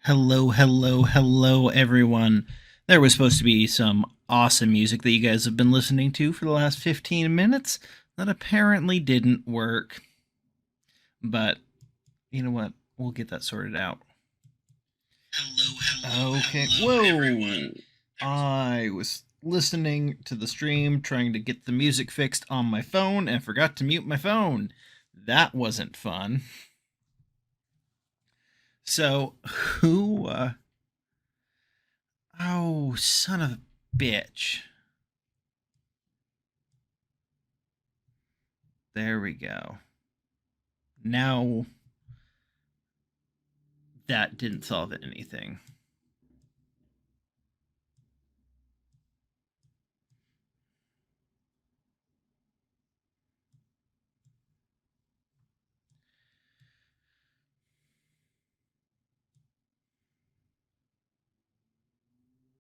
Hello, hello, hello, everyone. There was supposed to be some awesome music that you guys have been listening to for the last 15 minutes that apparently didn't work. But you know what? We'll get that sorted out. Hello, hello. Okay, hello, whoa. Everyone. I was listening to the stream, trying to get the music fixed on my phone, and forgot to mute my phone. That wasn't fun. So, oh, son of a bitch. There we go. Now, that didn't solve anything.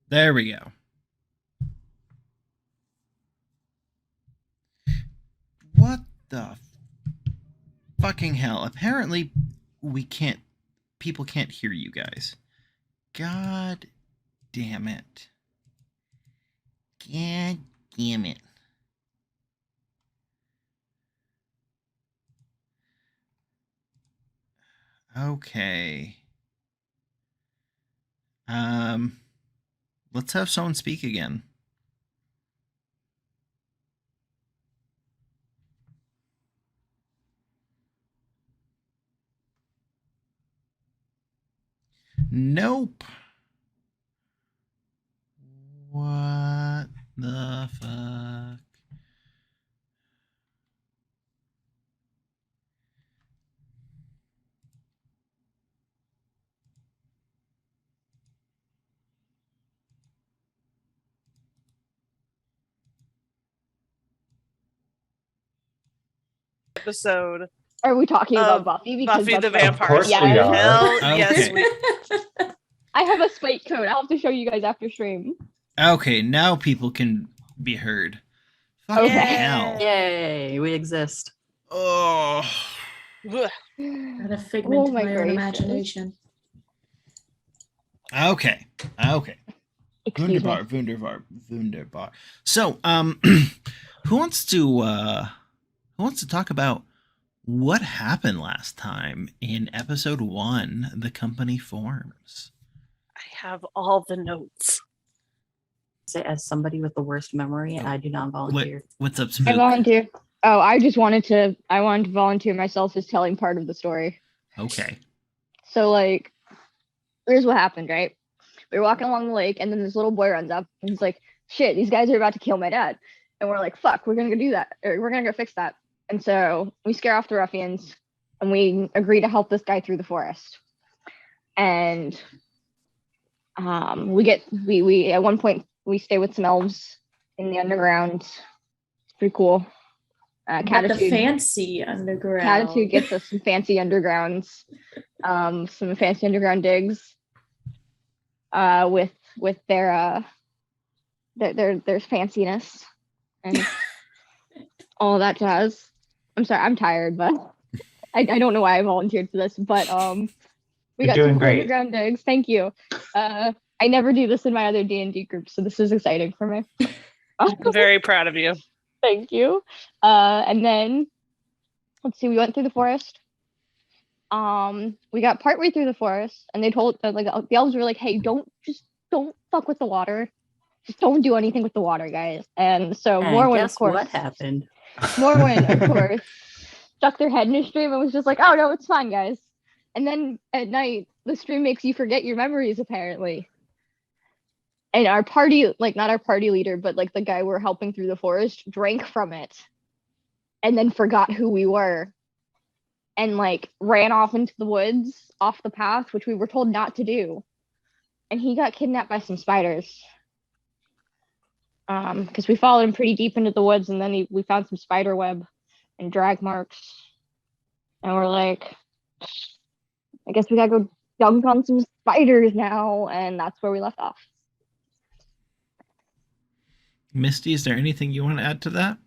There we go. What the fucking hell? Apparently, people can't hear you guys. God damn it. God damn it. Okay. Let's have someone speak again. Nope. What the fuck? Episode. Are we talking about Buffy? Because Buffy the Vampire Of course we Slayer. are. Hell Okay. yes, we. I have a spite code. I'll have to show you guys after stream. Okay, now people can be heard. Fucking Okay. hell. Yay, we exist. Oh. Ugh. Not a figment of my my own gracious. imagination. Okay. Excuse me. Wunderbar. So, who wants to talk about what happened last time in episode 1, The Company Forms? I have all the notes. Say, as somebody with the worst memory, I do not volunteer. What's up, I Spook? volunteer. Oh, I wanted to volunteer myself as telling part of the story. Okay. So, like, here's what happened, right? We were walking along the lake, and then this little boy runs up, and he's like, shit, these guys are about to kill my dad. And we're like, fuck, we're gonna go do that. Or we're gonna go fix that. And so we scare off the ruffians, and we agree to help this guy through the forest. And we at one point, we stay with some elves in the underground. It's pretty cool. But the Catitude fancy underground. Catitude gets us some fancy undergrounds, some fancy underground digs. With their fanciness and all that jazz. I'm sorry, I'm tired, but I don't know why I volunteered for this, but we You're got doing some great. underground digs. Thank you. I never do this in my other D&D group, so this is exciting for me. I'm very proud of you. Thank you. And then let's see, we went through the forest. We got partway through the forest, and they told the elves were like, "Hey, don't fuck with the water. Just don't do anything with the water, guys." And so And Morwen, guess of course, what happened? Morwen, of course, stuck their head in a stream and was just like, "Oh no, it's fine, guys." And then at night, the stream makes you forget your memories, apparently. And our party, like not our party leader, but like the guy we're helping through the forest, drank from it, and then forgot who we were. And like ran off into the woods off the path, which we were told not to do. And he got kidnapped by some spiders. Because we followed him pretty deep into the woods, and then we found some spider web and drag marks. And we're like, I guess we gotta go dunk on some spiders now, and that's where we left off. Misty, is there anything you want to add to that?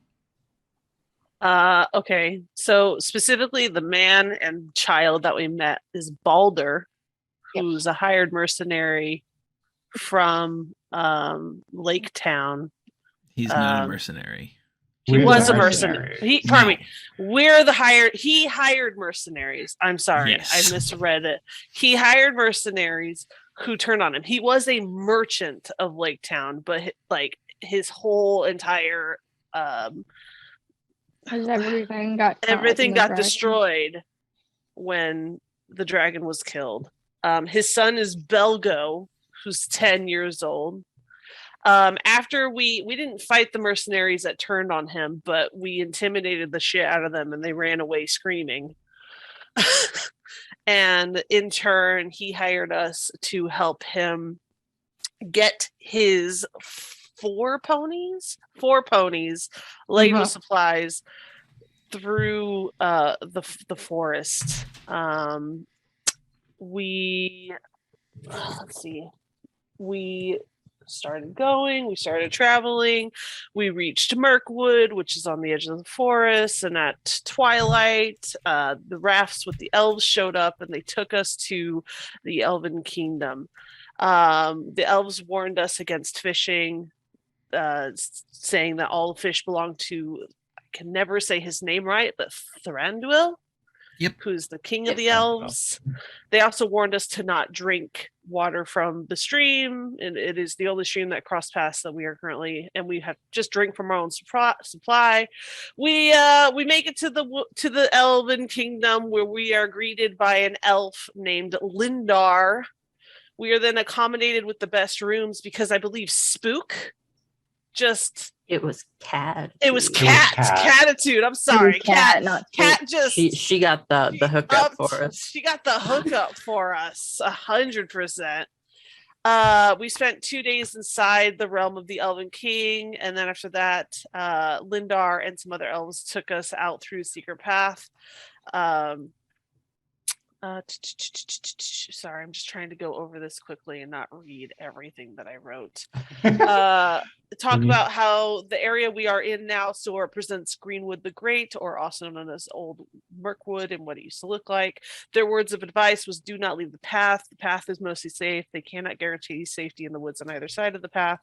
Okay. So specifically the man and child that we met is Baldur, who's a hired mercenary from Lake Town. He's not a mercenary. He We're was the a mercenary. mercenaries. Pardon me. We're the hired. He hired mercenaries. I'm sorry, Yes. I misread it. He hired mercenaries who turned on him. He was a merchant of Lake Town, but like his whole entire everything got got destroyed when the dragon was killed. His son is Belgo, who's 10 years old. After we didn't fight the mercenaries that turned on him, but we intimidated the shit out of them and they ran away screaming. And in turn, he hired us to help him get his four ponies laden with supplies through the forest. Let's see. We started going, we started traveling, we reached Mirkwood, which is on the edge of the forest, and at twilight the rafts with the elves showed up and they took us to the Elven Kingdom. The elves warned us against fishing, saying that all fish belong to, I can never say his name right, but Thranduil. Yep. Who's the king of the elves. They also warned us to not drink water from the stream, and it is the only stream that cross paths that we are currently, and we have just drink from our own supply. We make it to the Elven Kingdom, where we are greeted by an elf named Lindar. We are then accommodated with the best rooms because I believe Spook just... It was Cat. It was Catitude. I'm sorry. Cat just... She got the hookup for us. She got the hookup for us, 100%. We spent 2 days inside the realm of the Elven King, and then after that, Lindar and some other elves took us out through Secret Path. Sorry, I'm just trying to go over this quickly and not read everything that I wrote. Talk about how the area we are in now still represents Greenwood the Great, or also known as Old Mirkwood, and what it used to look like. Their words of advice was, do not leave the path. The path is mostly safe. They cannot guarantee safety in the woods on either side of the path.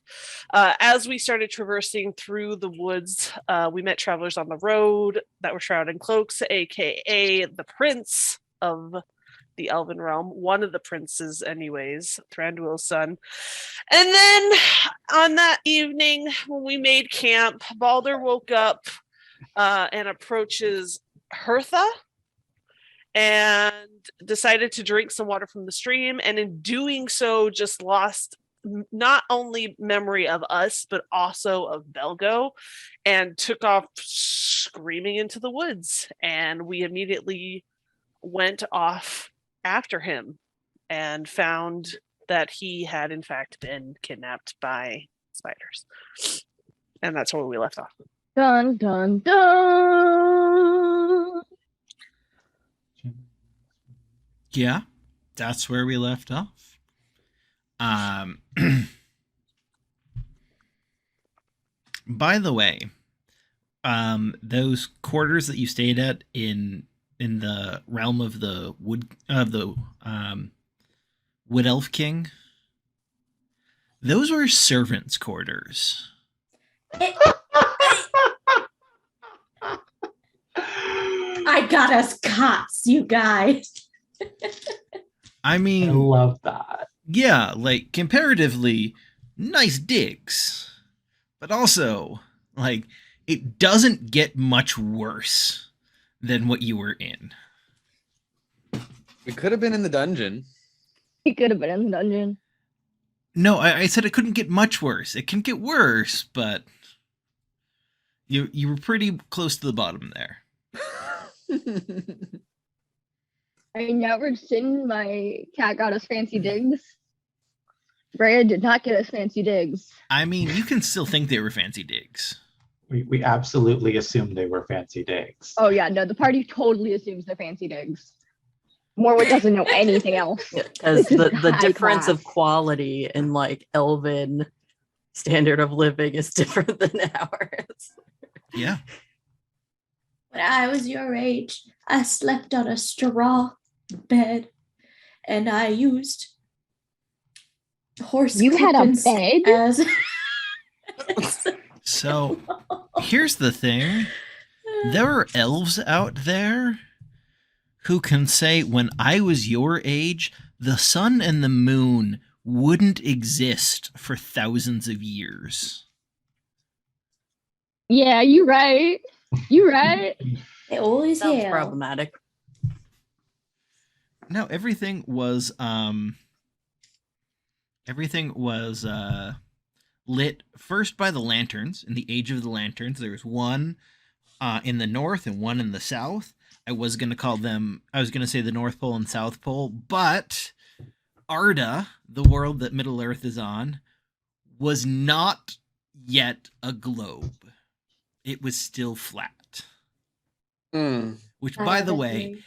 As we started traversing through the woods, we met travelers on the road that were shrouded in cloaks, aka the Prince of the Elven Realm, one of the princes anyways, Thranduil's son. And then on that evening when we made camp, Baldur woke up and approaches Hertha and decided to drink some water from the stream, and in doing so just lost not only memory of us but also of Belgo, and took off screaming into the woods, and we immediately went off after him and found that he had in fact been kidnapped by spiders. And that's where we left off. Dun dun dun. Yeah, that's where we left off. By the way, those quarters that you stayed at in the realm of the Wood Elf King, those were servants' quarters. I got us cots, you guys. I mean, I love that. Yeah, like comparatively nice digs, but also like it doesn't get much worse than what you were in. We could have been in the dungeon. He could have been in the dungeon. No, I said it couldn't get much worse. It can get worse, but you were pretty close to the bottom there. I never seen my cat got us fancy digs. Brea did not get us fancy digs. I mean, you can still think they were fancy digs. We absolutely assumed they were fancy digs. Oh yeah, no, the party totally assumes they're fancy digs. Morwood doesn't know anything else. Because the high difference class. of quality in like Elven standard of living is different than ours. Yeah. When I was your age, I slept on a straw bed, and I used horse You had a clippings bed? as So here's the thing. There are elves out there who can say, when I was your age, the sun and the moon wouldn't exist for thousands of years. Yeah, you right. You right. They always Sounds have. problematic. No, everything was lit first by the lanterns in the age of the lanterns. There was one in the north and one in the south. I was going to say the North Pole and South Pole, but Arda, the world that Middle Earth is on, was not yet a globe. It was still flat. Which, by the way,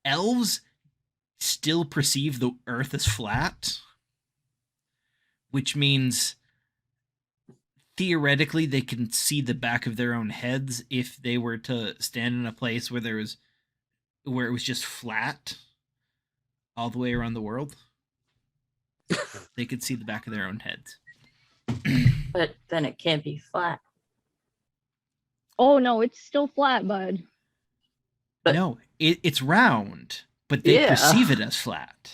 elves still perceive the Earth as flat, which means theoretically they can see the back of their own heads if they were to stand in a place where it was just flat all the way around the world. They could see the back of their own heads. But then it can't be flat. Oh no, it's still flat, bud. But- No, it's round, but they Yeah. perceive it as flat.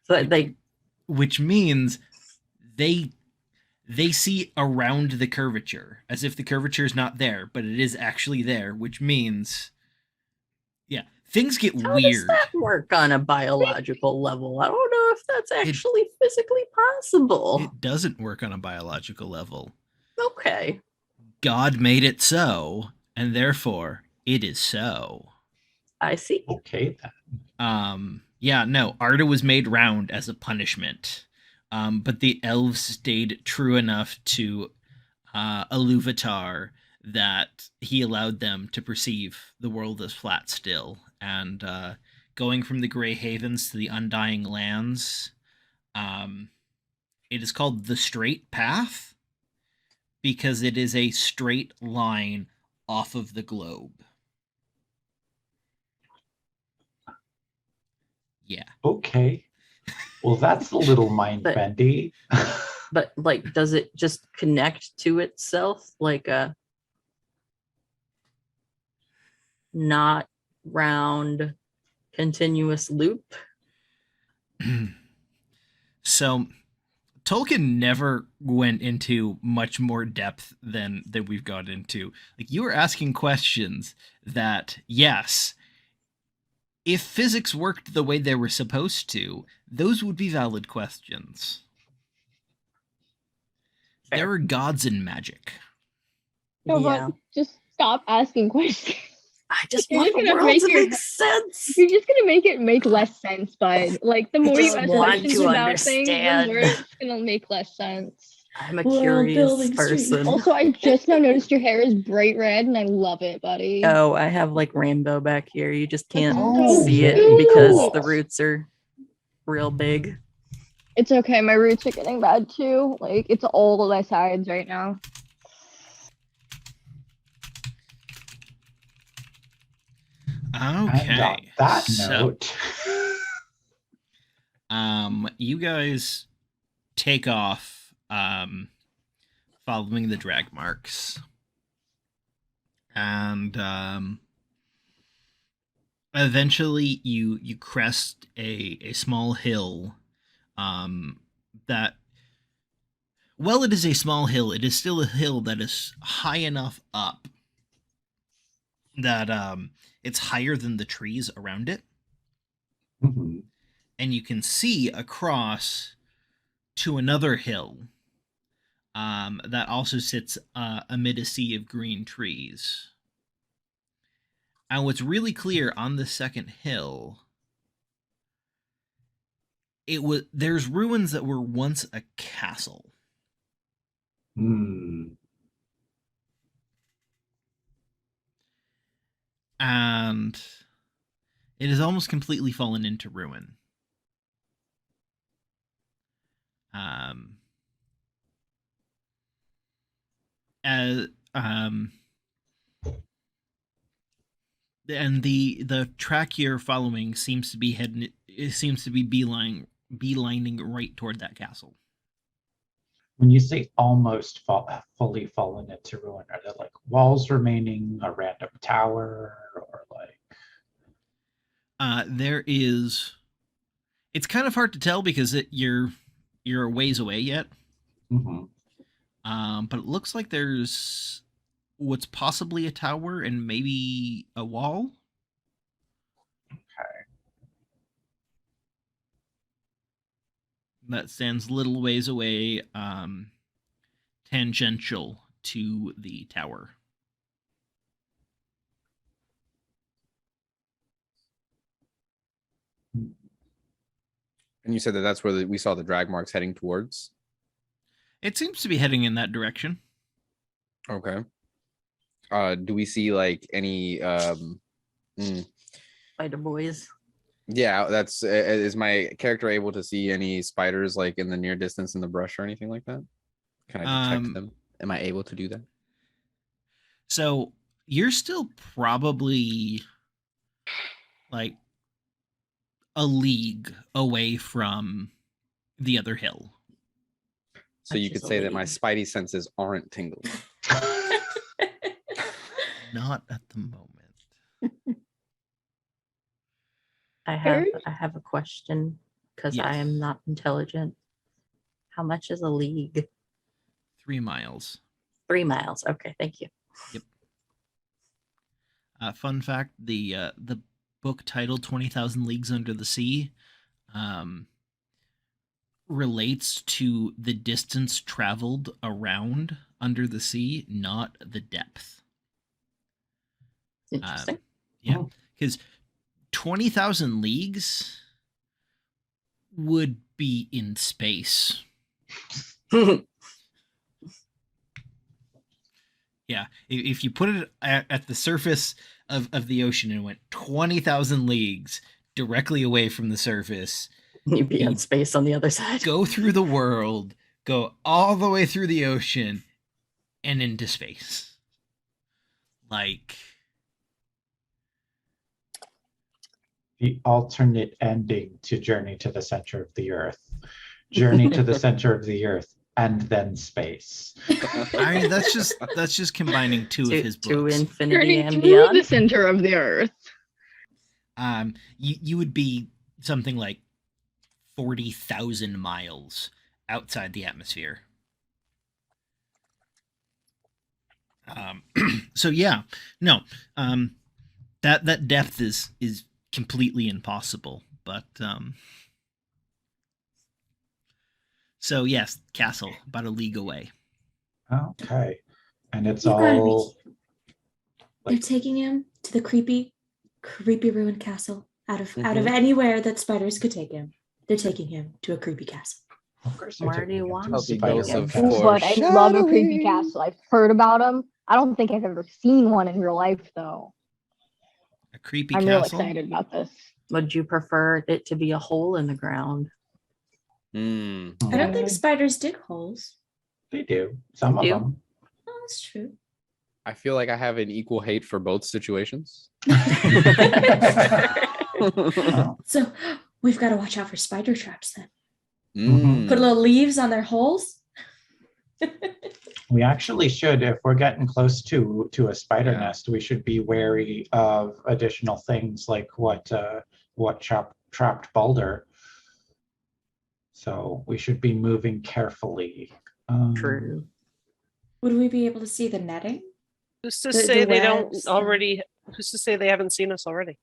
So they Which means they see around the curvature as if the curvature is not there, but it is actually there, which means, yeah, things get how does weird. that work on a biological level? I don't know if that's actually physically possible. It doesn't work on a biological level. Okay. God made it so, and therefore it is so. I see. Okay, then. Yeah, no, Arda was made round as a punishment. But the elves stayed true enough to Iluvatar that he allowed them to perceive the world as flat still. And going from the Grey Havens to the Undying Lands, it is called the Straight Path because it is a straight line off of the globe. Yeah. Okay. Well, that's a little mind But- bendy. But like, does it just connect to itself like a not round continuous loop? So Tolkien never went into much more depth than we've got into. Like, you were asking questions that, yes, if physics worked the way they were supposed to, those would be valid questions. Fair. There are gods in magic. No, Yeah. but just stop asking questions. I just You're want just the gonna world make to your- make sense. You're just gonna make it make less sense, bud. Like the more you just ask want questions to about things, the understand. more it's gonna make less sense. I'm a World curious building person. street. Also, I just now noticed your hair is bright red, and I love it, buddy. Oh, I have like rainbow back here. You just can't so see it cute. because the roots are real big. It's okay. My roots are getting bad too. Like it's all of my sides right now. And on Okay. that So, note, you guys take off following the drag marks. And eventually you crest a small hill that, well, it is a small hill, it is still a hill that is high enough up that it's higher than the trees around it, mhm, and you can see across to another hill that also sits amid a sea of green trees. And what's really clear on the second hill, there's ruins that were once a castle. hmm, And it has almost completely fallen into ruin. As And the track you're following seems to be heading. It seems to be beelining right toward that castle. When you say almost fully fallen into ruin, are there like walls remaining, a random tower, or like? There is. It's kind of hard to tell because you're a ways away yet. Mhm. But it looks like there's what's possibly a tower and maybe a wall. Okay. That stands little ways away, tangential to the tower. And you said that that's where we saw the drag marks heading towards. It seems to be heading in that direction. Okay. Do we see like any Spider boys. yeah, that's is my character able to see any spiders like in the near distance in the brush or anything like that? Can I detect them? Am I able to do that? So you're still probably like a league away from the other hill. So That's you could just a say that my lead. spidey senses aren't tingling. Not at the moment. I have a question because I Yes. am not intelligent. How much is a league? 3 miles. 3 miles. Okay, thank you. Fun fact: the book titled "20,000 Leagues Under the Sea" relates to the distance traveled around under the sea, not the depth. Interesting. Yeah, because 20,000 leagues would be in space. Yeah, if you put it at the surface of the ocean and went 20,000 leagues directly away from the surface, You'd be in space on the other side. go through the world, go all the way through the ocean, and into space. Like, The alternate ending to Journey to the Center of the Earth. Journey to the Center of the Earth, and then space. I mean, that's just combining two of his To books. infinity Journey and through beyond. the center of the earth. You would be something like 40,000 miles outside the atmosphere. So yeah, no, that depth is completely impossible. But so yes, castle about a league away. Okay. And it's You've gotta be all They're like, taking him to the creepy ruined castle. Out of Mhm. anywhere that spiders could take him, they're taking him to a creepy castle. of course, Where do you want to to be dose Spider-Man of castle. Ooh, but I love a creepy Foreshadowing. castle. I've heard about them. I don't think I've ever seen one in real life, though. A creepy I'm real castle. excited about this. Would you prefer it to be a hole in the ground? Hmm. I don't think spiders dig holes. They do. Some They of do? them. Oh, that's true. I feel like I have an equal hate for both situations. Oh, So we've got to watch out for spider traps then. Mm. Put little leaves on their holes. we actually should, if we're getting close to a spider Yeah. nest, we should be wary of additional things like what trapped Baldur. So we should be moving carefully. True. Would we be able to see the netting? Who's to The say they don't webs, already? Who's to say they haven't seen us already?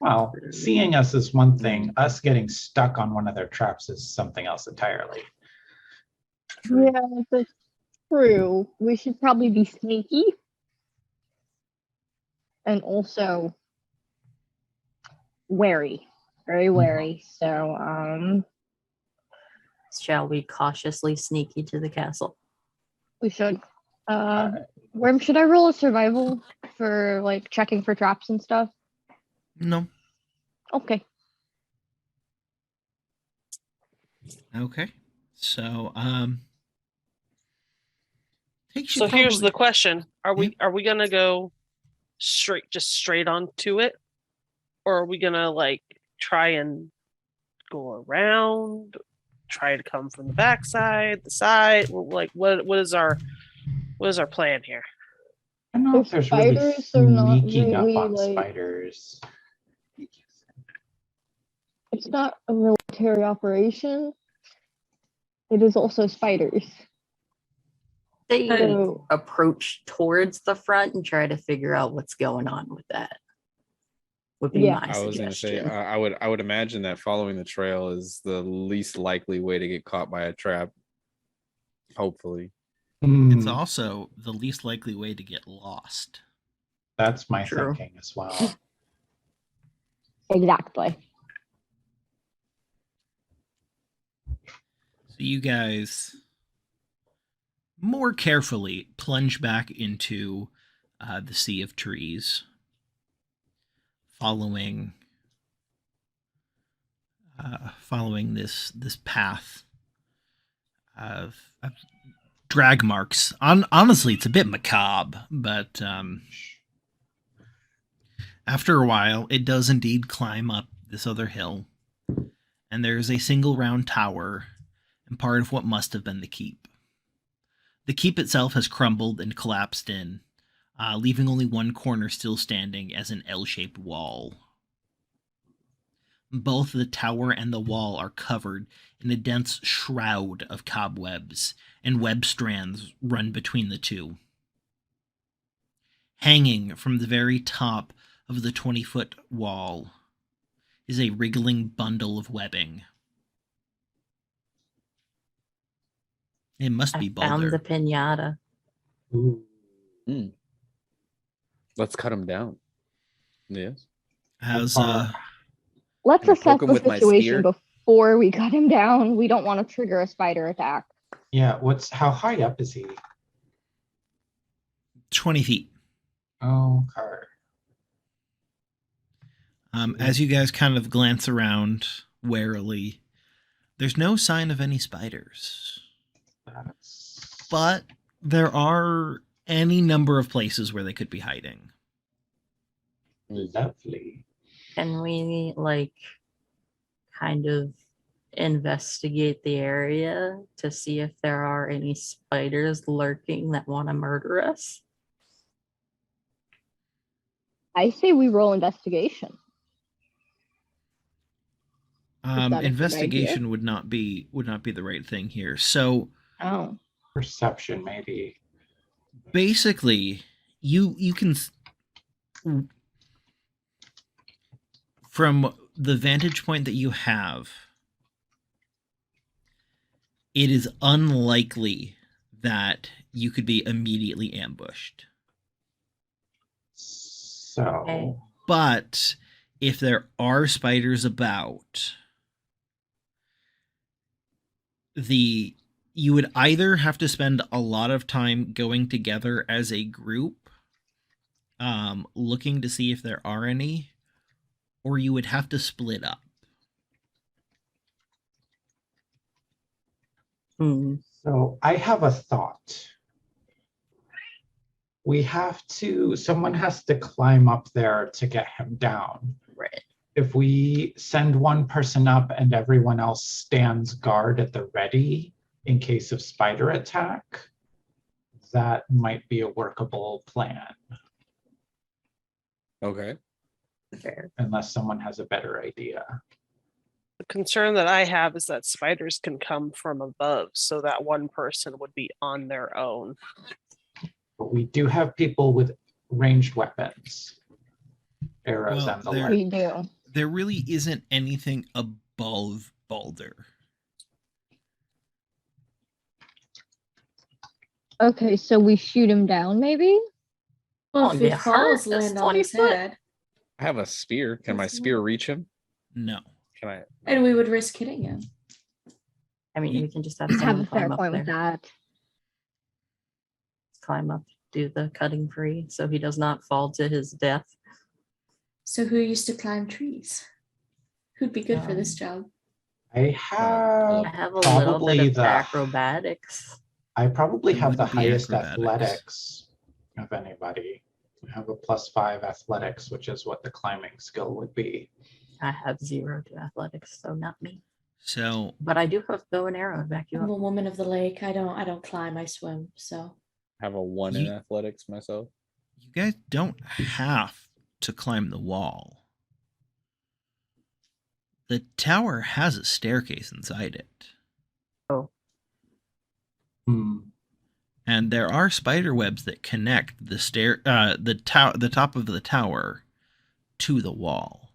Well, seeing us is one thing. Us getting stuck on one of their traps is something else entirely. True. Yeah, that's true. We should probably be sneaky. And also wary. Very wary. So, Shall we cautiously sneak into the castle? we should. Alright. Worm, should I roll a survival for like checking for traps and stuff? No. Okay. Okay. So takes you So here's the probably- question: Are we gonna go straight onto it, or are we gonna like try and go around, try to come from the backside, the side? Like, what is our plan here? I don't know if The there's really spiders are not sneaking up really, on like- spiders. It's not a military operation. It is also spiders. They So approach towards the front and try to figure out what's going on with that. Would be Yeah. my I was gonna say suggestion. I would imagine that following the trail is the least likely way to get caught by a trap. Hopefully. It's Hmm, also the least likely way to get lost. that's my True. thinking as well. exactly. So you guys more carefully plunge back into the sea of trees, following this path of drag marks. Honestly, it's a bit macabre, but after a while, it does indeed climb up this other hill, and there is a single round tower and part of what must have been the keep. The keep itself has crumbled and collapsed in, leaving only one corner still standing as an L-shaped wall. Both the tower and the wall are covered in a dense shroud of cobwebs, and web strands run between the two. Hanging from the very top of the 20-foot wall is a wriggling bundle of webbing. It must be I found Baldur. the pinata. Ooh. Let's cut him down. Yes. Has Let's Can I assess poke him the with my situation spear? before we cut him down. We don't want to trigger a spider attack. Yeah, how high up is he? 20 feet. Oh, car. As you guys kind of glance around warily, there's no sign of any spiders. That's But there are any number of places where they could be hiding. lovely. Can we like kind of investigate the area to see if there are any spiders lurking that want to murder us? I say we roll investigation. that a good Investigation would not be the right thing here. So Oh. Perception, maybe. basically, you can, from the vantage point that you have, it is unlikely that you could be immediately ambushed. So, Okay. But if there are spiders about, you would either have to spend a lot of time going together as a group, looking to see if there are any, or you would have to split up. so I have a thought. Someone has to climb up there to get him down. Right. If we send one person up and everyone else stands guard at the ready in case of spider attack, that might be a workable plan, Okay. Fair. unless someone has a better idea. The concern that I have is that spiders can come from above, so that one person would be on their own. But we do have people with ranged weapons, arrows Well, and the there- like. We do. There really isn't anything above Baldur. Okay, so we shoot him down, maybe? Well, Oh, if he get falls, hurt, that's land on his 20 foot. head, I have a spear. Can my That's spear reach him? No. Can I? and we would risk hitting him. I mean, we can just have Have someone a fair climb up point there. with that. Climb up, do the cutting free, so he does not fall to his death. So who used to climb trees? Who'd be good for this job? I have I have a little probably bit of the acrobatics. I probably It have the would be highest acrobatics. athletics of anybody. I have a +5 athletics, which is what the climbing skill would be. I have 0 to athletics, so not me. So But I do have bow and arrow to back you I'm a up. woman of the lake. I don't climb. I swim. So I have a 1 in You- athletics myself. you guys don't have to climb the wall. The tower has a staircase inside it. Oh, And there are spider webs that connect the top of the tower to the wall.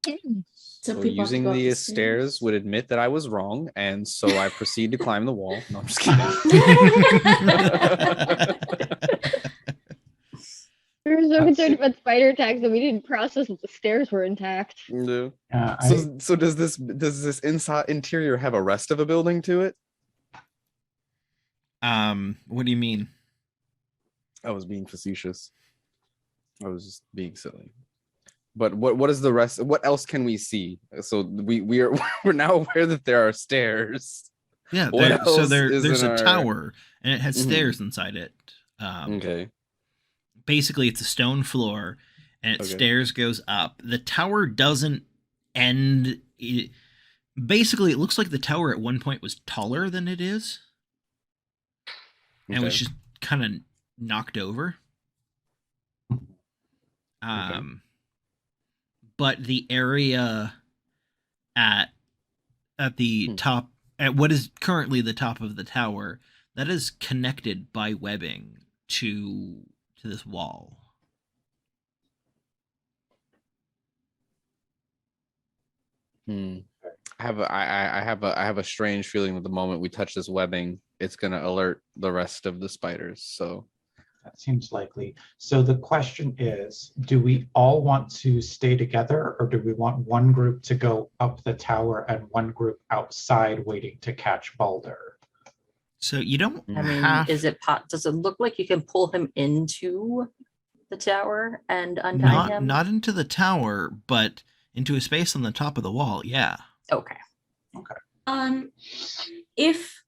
So So people have to using go up the the stairs stairs. would admit that I was wrong, and so I proceed to climb the wall. No, I'm just kidding. We were so That's concerned it. about spider attacks that we didn't process that the stairs were intact. No. Yeah, So does this inside interior have a rest of a building to it? What do you mean? I was being facetious. I was just being silly. But what is the rest? What else can we see? So we're now aware that there are stairs. Yeah, What else is there's in a our- tower and it has Mhm. stairs inside it. Okay. Basically, it's a stone floor and its Okay. stairs goes up. The tower doesn't end. Basically, it looks like the tower at one point was taller than it is, and was Okay. just kind of knocked over. But the area at the top, at what is currently the top of the tower, that is connected by webbing to this wall. I have a strange feeling that the moment we touch this webbing, it's gonna alert the rest of the spiders. So that seems likely. So the question is, do we all want to stay together, or do we want one group to go up the tower and one group outside waiting to catch Baldur? So you don't I mean, have. does it look like you can pull him into the tower and untie him? Not into the tower, but into a space on the top of the wall. Yeah. Okay. If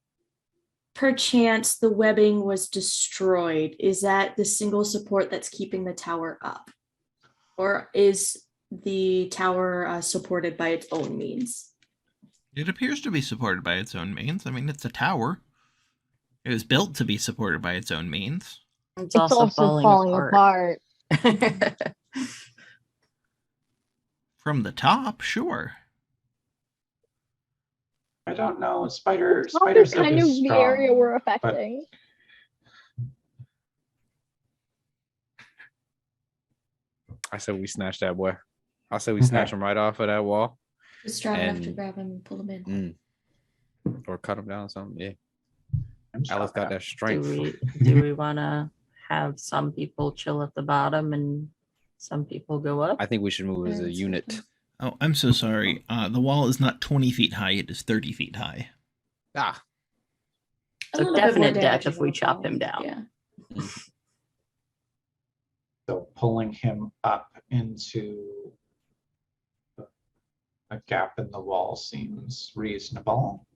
perchance the webbing was destroyed, is that the single support that's keeping the tower up? Or is the tower supported by its own means? It appears to be supported by its own means. I mean, it's a tower. It was built to be supported by its own means. It's It's also falling apart. From the top, sure. I don't know. Top Spiders is silk kind of is the area strong, we're but affecting. I said we snatch that boy. I said we snatch him right off of that wall. Just strong enough to And- grab him and pull him in. Or cut him down or something. Yeah. I'm Alice got strong that strength. Do we want to have some people chill at the bottom and some people go up? I think we should move as a Alright, so unit. Oh, I'm so sorry. The wall is not 20 feet high, it is 30 feet high. Ah, A So little bit more definite death damage if we will chop fall. him down. Yeah. So pulling him up into a gap in the wall seems reasonable.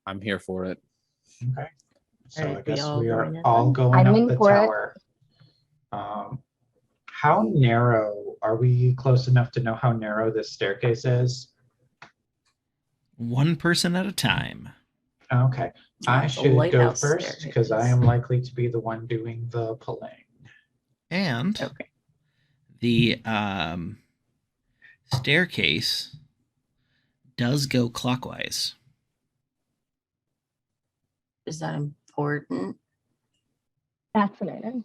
I'm here for it. Okay. So Alright, I we guess all we are going in all then? going I'm up in the for it. tower. How narrow, are we close enough to know how narrow this staircase is? One person at a time. Okay, I It's a should go lighthouse first because I staircase. am likely to be the one doing the pulling. And Okay. the staircase does go clockwise. Is that important? Fascinating.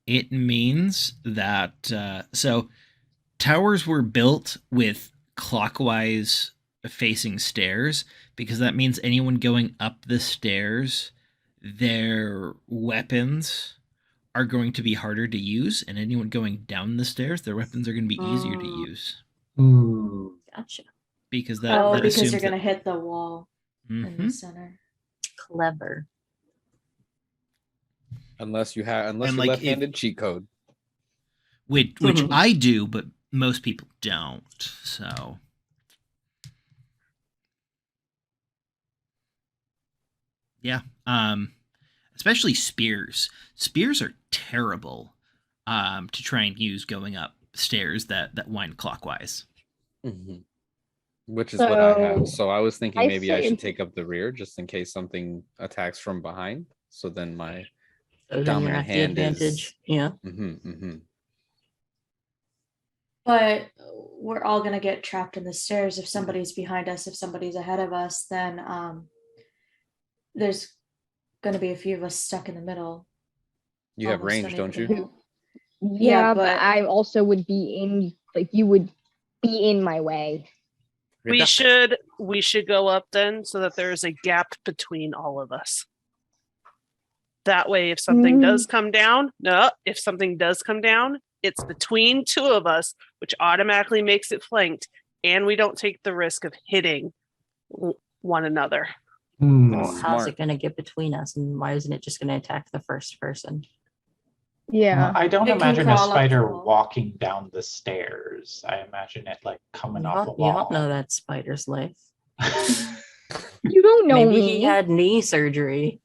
It means that so towers were built with clockwise facing stairs because that means anyone going up the stairs, their weapons are going to be harder to use, and anyone going down the stairs, their weapons are going to be easier to use Gotcha. because that Oh, that because assumes you're gonna that, hit the wall in Mhm. the center. Clever. Unless you And, do like, left-handed cheat code. which I do, but most people don't. So Yeah. Especially spears. Spears are terrible to try and use going up stairs that wind clockwise. Mhm. Which is what I have. So, So I was thinking I maybe I say- should take up the rear just in case something attacks from behind. So then my So then you're dominant at the hand is. advantage. Yeah. But we're all gonna get trapped in the stairs if somebody's behind us, if somebody's ahead of us, then there's gonna be a few of us stuck in the middle. You have almost range, don't unable to you? move. Yeah, but but- I also would be in, like, you would be in my way. We should go up then so that there is a gap between all of us. That way, if something does come down, if something does come down, it's between two of us, which automatically makes it flanked, and we don't take the risk of hitting one another. Well, how's Smart. it going to get between us, and why isn't it just going to attack the first person? Yeah. I don't It can imagine a crawl up the spider wall. walking down the stairs. I imagine it like coming off a You wall. don't know that spider's life. You don't know Maybe me. he had knee surgery.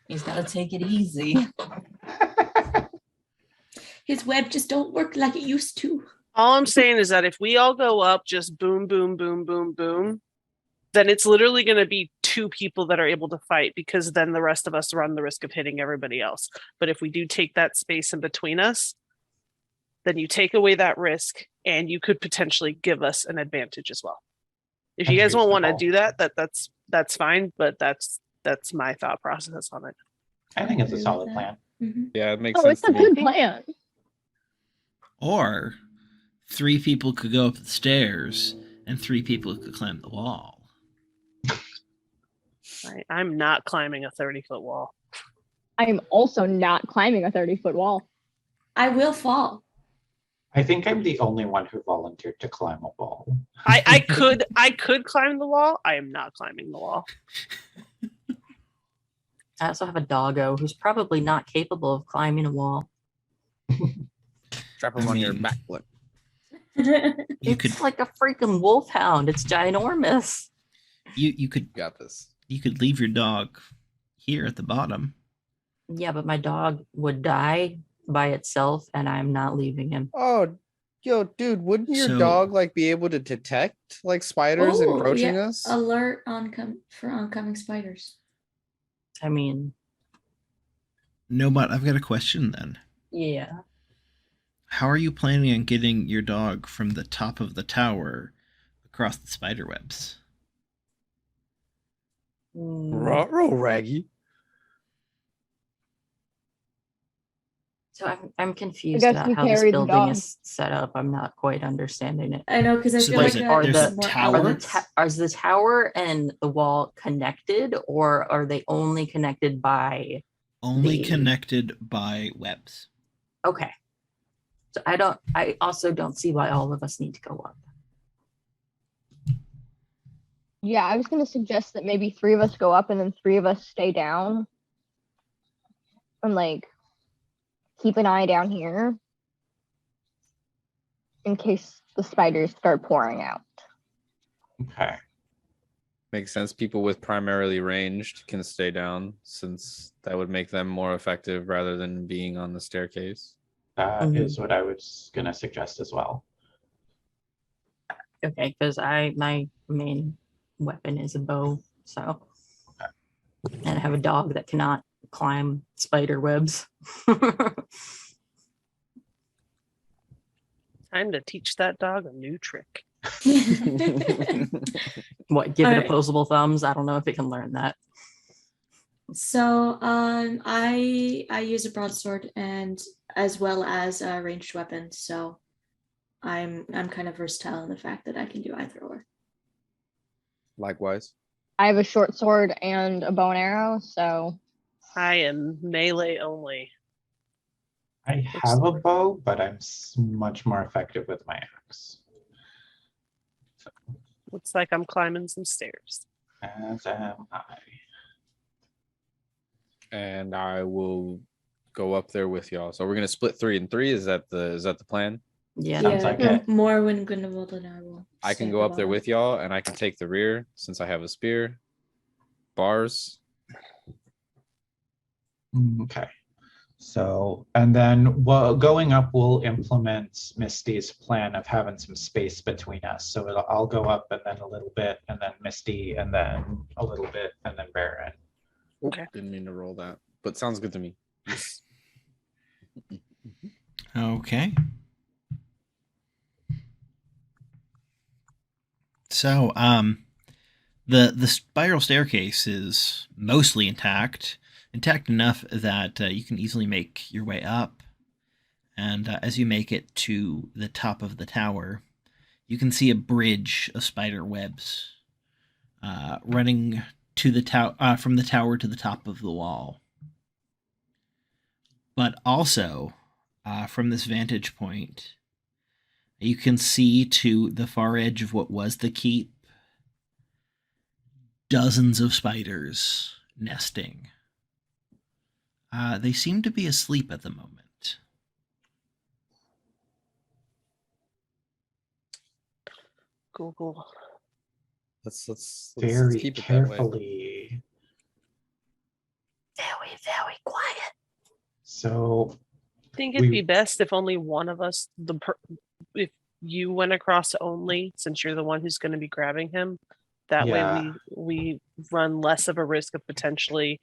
He's got to take it easy. His web just don't work like it used to. All I'm saying is that if we all go up, just boom, boom, boom, boom, boom, then it's literally going to be two people that are able to fight, because then the rest of us run the risk of hitting everybody else. But if we do take that space in between us, then you take away that risk and you could potentially give us an advantage as well. If you That's guys won't want to reasonable. do that, that's fine, but that's my thought process on it. I think it's a Agree with solid that. plan. Mhm. Yeah, it makes Oh, sense it's to a me. good plan. Or 3 people could go up the stairs and 3 people could climb the wall. I'm not climbing a 30-foot wall. I'm also not climbing a 30-foot wall. I will fall. I think I'm the only one who volunteered to climb a wall. I could climb the wall. I am not climbing the wall. I also have a doggo who's probably not capable of climbing a wall. Strap him on your mean- back foot. You It's could like a freaking wolfhound. It's ginormous. you could Got this. leave your dog here at the bottom. Yeah, but my dog would die by itself, and I'm not leaving him. Oh, yo, dude, wouldn't your So- dog like be able to detect like spiders Oh, encroaching yeah. us? Alert for oncoming spiders. I mean, No, but I've got a question then. yeah. How are you planning on getting your dog from the top of the tower across the spider webs? Ruh-roh, Raggy. So I'm confused guess about we how this carry the building dog. is set up. I'm not quite understanding it. I know, because I So feel there's like a- are there's the- a more tower? Is the tower and the wall connected, or are they only connected by? Only The- connected by webs. Okay. So I also don't see why all of us need to go up. Yeah, I was going to suggest that maybe 3 of us go up and then 3 of us stay down. And, like, keep an eye down here in case the spiders start pouring out. Okay. Makes sense. People with primarily ranged can stay down since that would make them more effective rather than being on the staircase. That Mhm. is what I was gonna suggest as well. Okay, because my main weapon is a bow, so and I have a dog that cannot climb spider webs. Time to teach that dog a new trick. What, give it Alright. opposable thumbs? I don't know if it can learn that. So I use a broadsword and as well as a ranged weapon. So I'm kind of versatile in the fact that I can do either or. Likewise. I have a short sword and a bow and arrow, so I am melee only. I have a bow, but I'm much more effective with my axe. Looks like I'm climbing some stairs. As am I. And I will go up there with y'all. So we're gonna split 3 and 3. Is that the plan? Yeah. Sounds like it. More when Grindelwald and I will. I stay can at go the up there bottom. with y'all and I can take the rear since I have a spear. Bars. Okay. So, and then going up, we'll implement Misty's plan of having some space between us. So I'll go up and then a little bit, and then Misty, and then a little bit, and then Baron. Okay. Didn't mean to roll that, but sounds good to me. Yes. Okay. So, the spiral staircase is mostly intact enough that you can easily make your way up. And as you make it to the top of the tower, you can see a bridge of spider webs running to the from the tower to the top of the wall. But also, from this vantage point, you can see to the far edge of what was the keep dozens of spiders nesting. They seem to be asleep at the moment. Cool. Let's Very keep it that way. carefully. Very quiet. So, I think it'd We- be best if only one of us, if you went across only, since you're the one who's going to be grabbing him. That Yeah. way we run less of a risk of potentially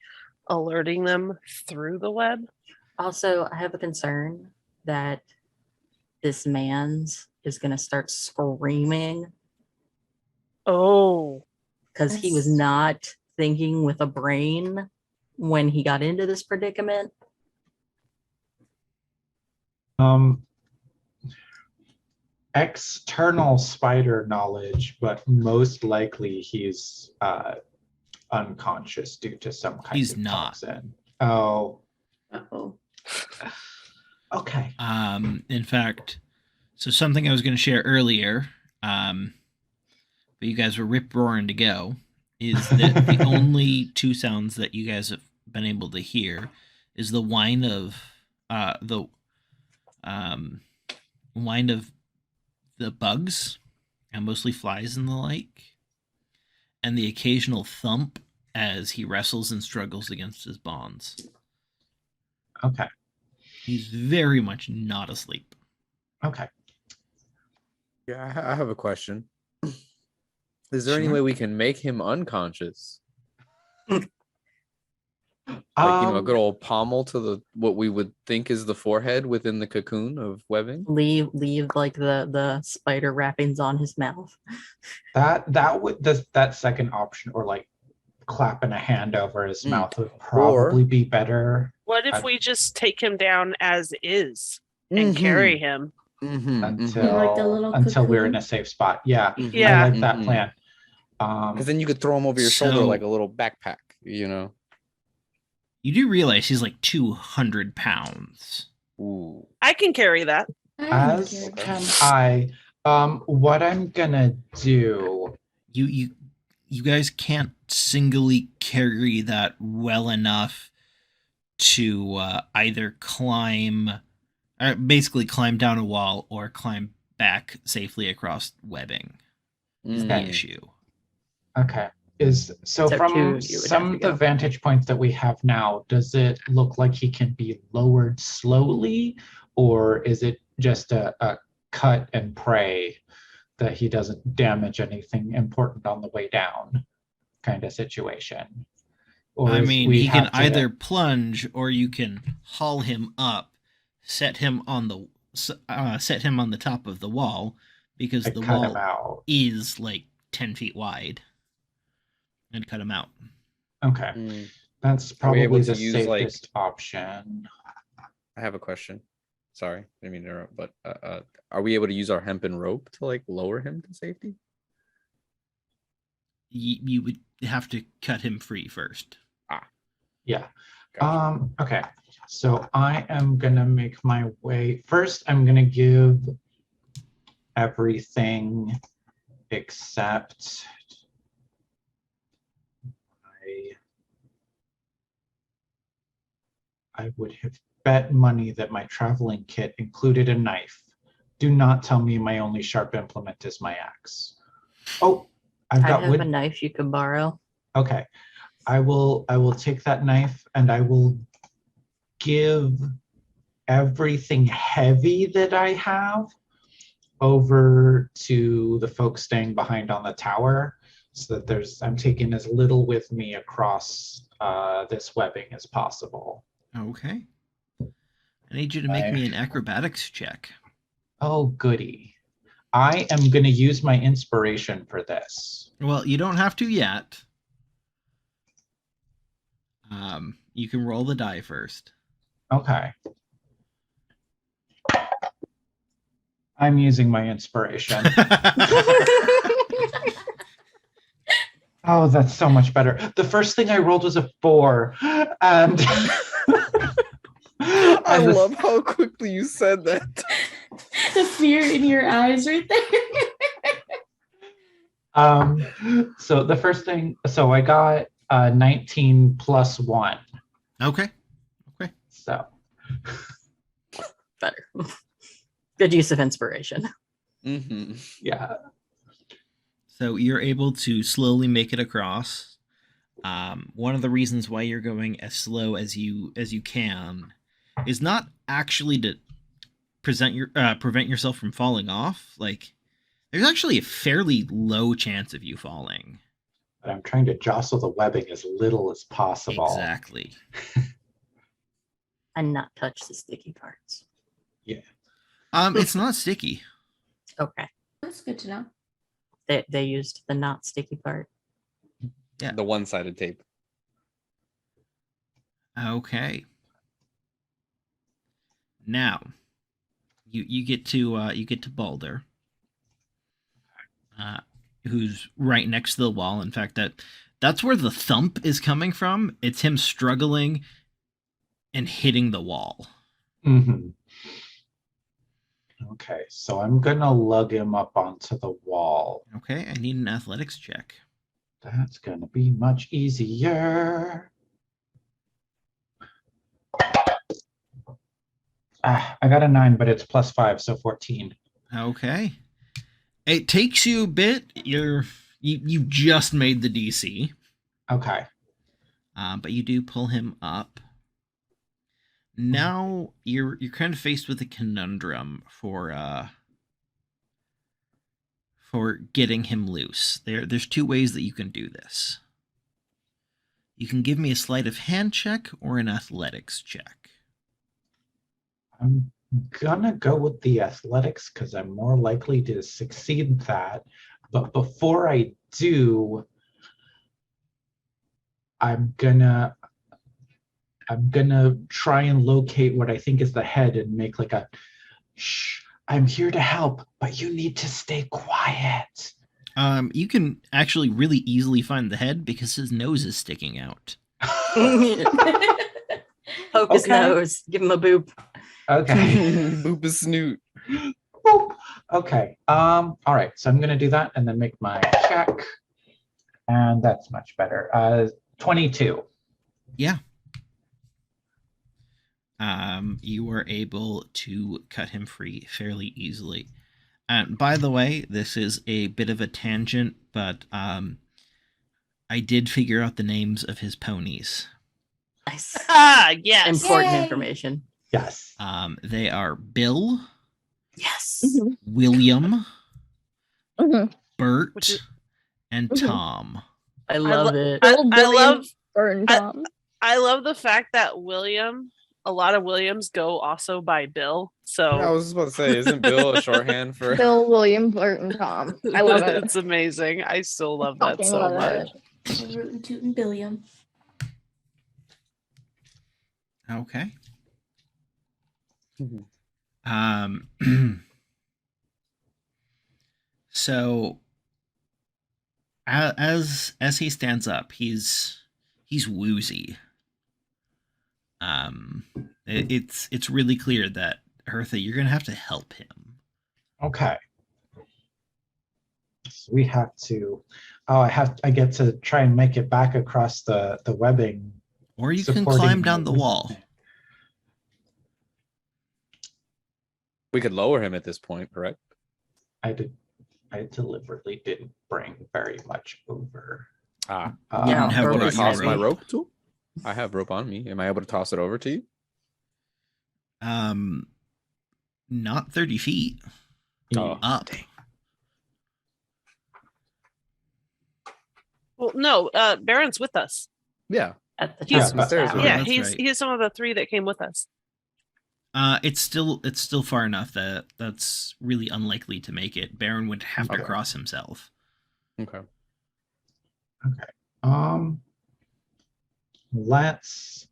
alerting them through the web. Also, I have a concern that this man's is going to start screaming Oh, because he was Yes. not thinking with a brain when he got into this predicament. External spider knowledge, but most likely he's unconscious due to some kind He's of not. toxin. Oh, Uh-oh. okay. In fact, so something I was going to share earlier, but you guys were rip roaring to go, is that the only two sounds that you guys have been able to hear is the whine of the bugs, and mostly flies and the like, and the occasional thump as he wrestles and struggles against his bonds. Okay. He's very much not asleep. Okay. Yeah, I have a question. Is there any Sure. way we can make him unconscious? Like, a good old pommel to the what we would think is the forehead within the cocoon of webbing. Leave like the spider wrappings on his mouth. that second option, or like clapping a hand over his Mm. mouth, would probably be better what if I- we just take him down as is and carry him? until Like the little we're in cocoon? a safe spot. Yeah, Yeah. I like that plan. Because then you could throw him over your shoulder So- like a little backpack, you know. You do realize he's like 200 pounds. Ooh. I can carry that. As can I. What I'm gonna do. You guys can't singly carry that well enough to either basically climb down a wall or climb back safely across webbing. Is the Mm. issue. Okay. So two, From you would some have to of the go. vantage points that we have now, does it look like he can be lowered slowly, or is it just a cut and pray that he doesn't damage anything important on the way down kind of situation? Or I is mean, we he can have to- either plunge or you can haul him up, set him on the top of the wall, because like, the cut him wall out. is like 10 feet wide, and cut him out. Okay, Mm. that's Are we able probably to the use, like- safest option. I have a question. Sorry, I didn't mean to interrupt, but are we able to use our hempen rope to like lower him to safety? You would have to cut him free first. Yeah. Gotcha. Okay. So I am gonna make my way. First, I'm gonna give everything except I would have bet money that my traveling kit included a knife. Do not tell me my only sharp implement is my axe. Oh, I've I got have wood. a knife you can borrow. Okay. I will take that knife and I will give everything heavy that I have over to the folks staying behind on the tower, so that I'm taking as little with me across this webbing as possible. Okay. I need you to make me an acrobatics check. Oh, goody. I am going to use my inspiration for this. Well, you don't have to yet. You can roll the die first. Okay. I'm using my inspiration. Oh, that's so much better. The first thing I rolled was a 4. And I love how quickly you said that. The fear in your eyes right there. So the first thing, so I got 19 plus 1. Okay. So Better. Good use of inspiration. Mm-hmm. yeah. So you're able to slowly make it across. One of the reasons why you're going as slow as you can is not actually to prevent yourself from falling off. Like, there's actually a fairly low chance of you falling. But I'm trying to jostle the webbing as little as possible. Exactly. And not touch the sticky parts. It's not sticky. Okay. That's good to know. They used the not sticky part. Yeah. The one-sided tape. Okay. Now, you get to Baldur, who's right next to the wall. In fact, that's where the thump is coming from. It's him struggling and hitting the wall. Mm-hmm. Okay, so I'm gonna lug him up onto the wall. Okay, I need an athletics check. That's gonna be much easier. I got a 9, but it's plus 5, so 14. Okay. It takes you a bit. You just made the DC. Okay. But you do pull him up. Now you're kind of faced with a conundrum for getting him loose. There's 2 ways that you can do this. You can give me a sleight of hand check or an athletics check. I'm gonna go with the athletics because I'm more likely to succeed that. But before I do, I'm gonna try and locate what I think is the head and make like a shh, I'm here to help, but you need to stay quiet. You can actually really easily find the head because his nose is sticking out. Poke his nose. Give him a boop. Okay. Boop his snoot. Boop. Okay. All right. So I'm gonna do that and then make my check. And that's much better. 22. Yeah. You were able to cut him free fairly easily. And by the way, this is a bit of a tangent, but I did figure out the names of his ponies. Nice. Yes. Important Yay. information. Yes. They are Bill, Yes. William, Bert, Which is- and Tom. I love it. I William, love Burn Tom. I love the fact that a lot of Williams go also by Bill. So I was just about to say, isn't Bill a shorthand for? Bill, William, Burton, Tom. I love it. It's amazing. I still love that Fucking so love much. it. Rootin' tootin' Billiam. Okay. So as he stands up, he's woozy. It's really clear that Hertha, you're gonna have to help him. Okay. So we have to. Oh, I get to try and make it back across the webbing. Or you can supporting climb my down the wall. movement. We could lower him at this point, correct? I deliberately didn't bring very much over. Ah, You Yeah, don't have rope Can I rope, is toss you my rope. rope too? I have rope on me. Am I able to toss it over to you? Um, not 30 feet Oh, up. Well, no, Baron's with us. yeah. At the He's- top of the Stairs, tower. right? Yeah, that's he's right. he's some of the three that came with us. It's still far enough that that's really unlikely to make it. Baron would have to Okay. cross himself. Okay. Let's.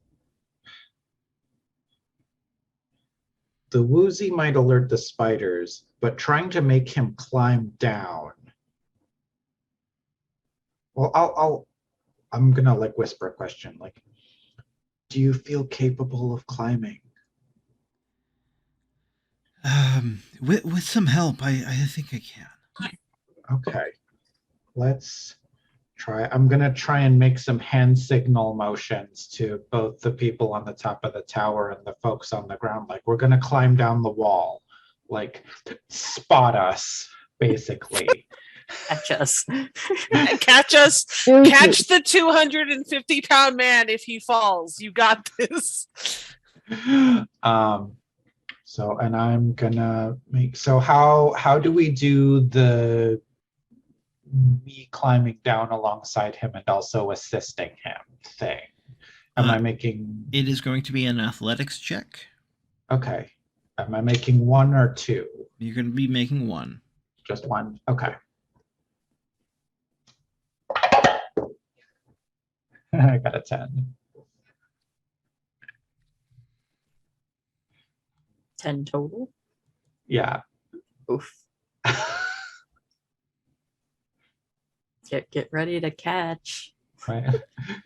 The woozy might alert the spiders, but trying to make him climb down. Well, I'm gonna like whisper a question, like, do you feel capable of climbing? With some help, I think I can. Okay, let's try. I'm gonna try and make some hand signal motions to both the people on the top of the tower and the folks on the ground. Like, we're gonna climb down the wall. Like, spot us, basically. Catch us. Catch us. Seriously. Catch the 250-pound man if he falls. You got this. So, and I'm gonna make, so how do we do the me climbing down alongside him and also assisting him thing? Am I making, It is going to be an athletics check. okay. Am I making one or two? You're going to be making one. Just one, okay. I got a 10. 10 total. Yeah. Oof. Get ready to catch.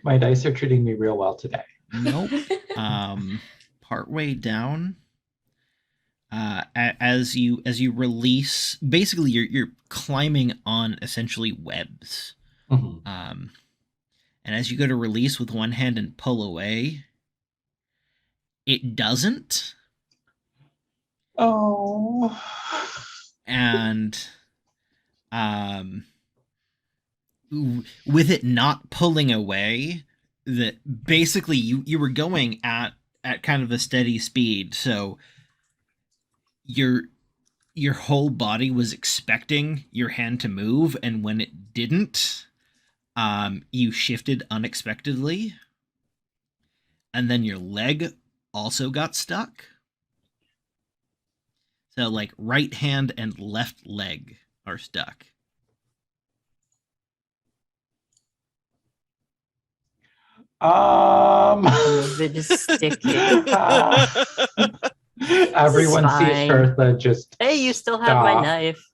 My dice are treating me real well today. Nope. Partway down, as you release, basically you're climbing on essentially webs. Mhm. And as you go to release with one hand and pull away, it doesn't. Oh. And with it not pulling away, that basically you were going at kind of a steady speed, so your whole body was expecting your hand to move, and when it didn't, you shifted unexpectedly, and then your leg also got stuck. So like right hand and left leg are stuck. They're just sticking. Everyone It's sees fine. Hertha just Hey, you still have my stop, knife.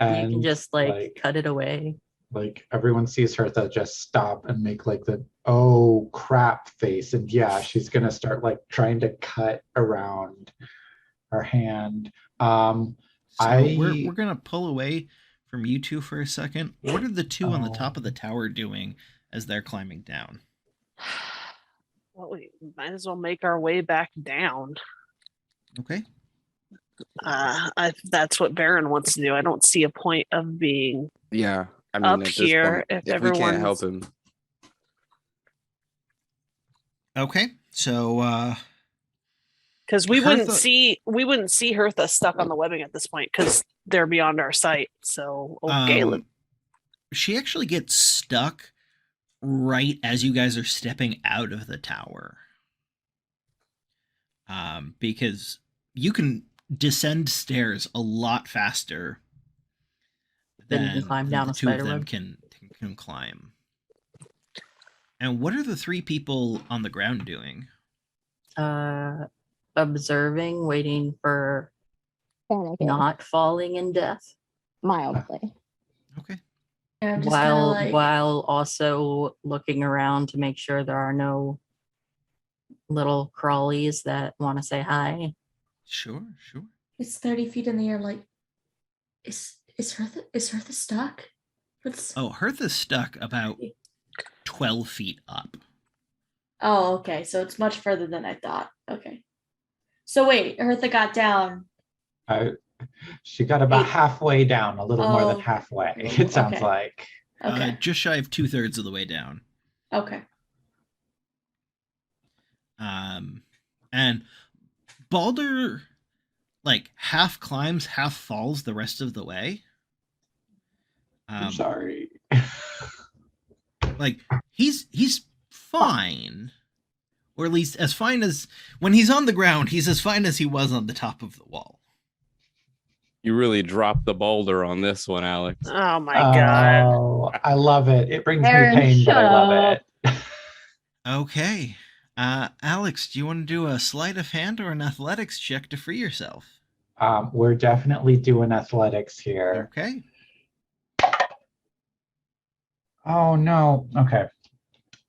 You can and just like cut it away. like everyone sees Hertha just stop and make like the oh crap face, and yeah, she's gonna start like trying to cut around her hand. So I we're gonna pull away from you two for a second. What are the two on the top of the tower doing as they're climbing down? Well, we might as well make our way back down. Okay. That's what Baron wants to do. I don't see a point of being Yeah. I mean, up at this here point, if if we can't help everyone's- him, Okay. So because we wouldn't Hertha- see Hertha stuck on the webbing at this point because they're beyond our sight. So okay, she actually gets stuck right as you guys are stepping out of the tower. Because you can descend stairs a lot faster Then you can than climb down the a two of spider them web. can climb. And what are the three people on the ground doing? Observing, waiting for Panicking. not falling in death, Mildly. Okay. Yeah, I'm just kinda like, while also looking around to make sure there are no little crawlies that want to say hi. Sure. it's 30 feet in the air. Like, is Hertha stuck? What's? Oh, Hertha's stuck about 12 feet up. Oh, okay. So it's much further than I thought. Okay. So wait, Hertha got down. she got about Eight. halfway down, a little more than Oh, halfway. It sounds okay. like. Okay. Just shy of 2/3 of the way down. Okay. And Baldur like half climbs, half falls the rest of the way. I'm sorry. Like he's fine. Or at least as fine as when he's on the ground, he's as fine as he was on the top of the wall. You really dropped the boulder on this one, Alex. Oh my god. Oh, I love it. It brings Aaron, me pain, but I shut love it. Okay. Alex, do you want to do a sleight of hand or an athletics check to free yourself? We're definitely doing athletics here. Okay. Oh no. Okay.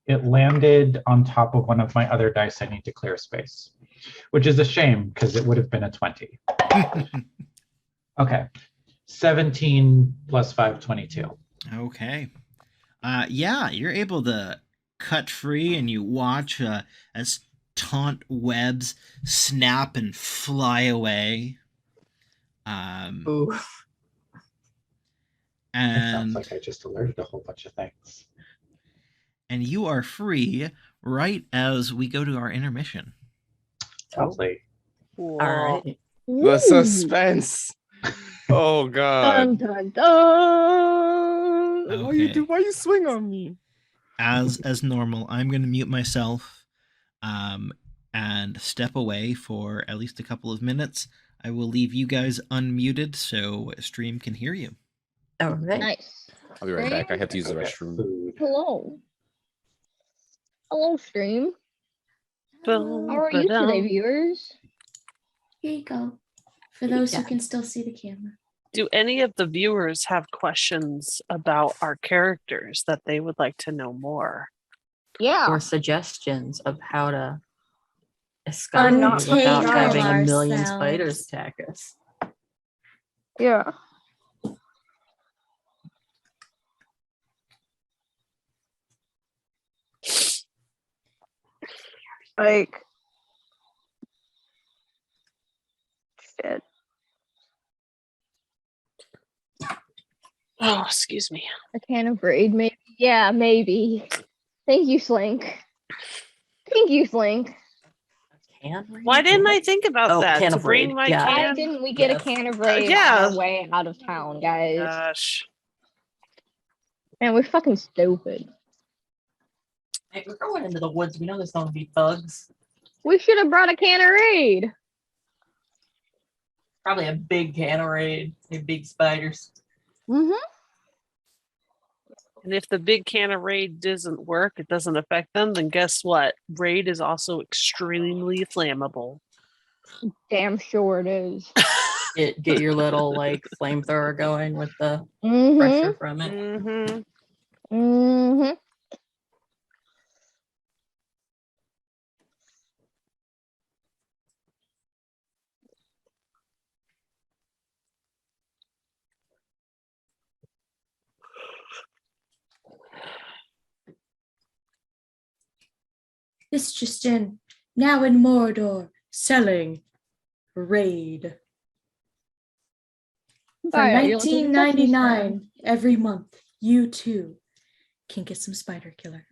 It landed on top of one of my other dice. I need to clear space, which is a shame because it would have been a 20. Okay. 17 plus 5, 22. Okay. Yeah, you're able to cut free and you watch as taunt webs snap and fly away. Ooh. It sounds And like I just alerted a whole bunch of things. and you are free right as we go to our intermission. Lovely. Cool. All right. The suspense. Oh Dun, god. dun, dun. Okay. Why you swing on me? As normal, I'm going to mute myself and step away for at least a couple of minutes. I will leave you guys unmuted so stream can hear you. All right. Nice. I'll be right back. I have to use the Go get restroom. food. Hello. Hello, stream. Boom, How are you today, ba-dum. viewers? Here you go. For those who Yeah. can still see the camera. Do any of the viewers have questions about our characters that they would like to know more? Yeah. Or suggestions of how to escape Untangle without having a million ourselves. spiders attack us. Yeah. Like, shit. Oh, excuse me. A can of raid, maybe. Yeah, maybe. Thank you, Slink. Thank you, Slink. Can Why didn't I think about Oh, that? can To of bring raid. my Yeah. Why can. didn't we get Yes. a can of raid yeah. on our way out of town, guys? Gosh. Man, we're fucking stupid. Hey, we're going into the woods. We know there's going to be thugs. We should have brought a can of raid. Probably a big can of raid. Big spiders. Mm-hmm. And if the big can of raid doesn't work, it doesn't affect them, then guess what? Raid is also extremely flammable. Damn sure it is. Get your little like flamethrower going with the Mm-hmm. pressure from it. Mm-hmm. Mm-hmm. This just in. Now in Mordor, selling Raid. For Alright, you're looking for customers now. $19.99 every month, you too can get some spider killer.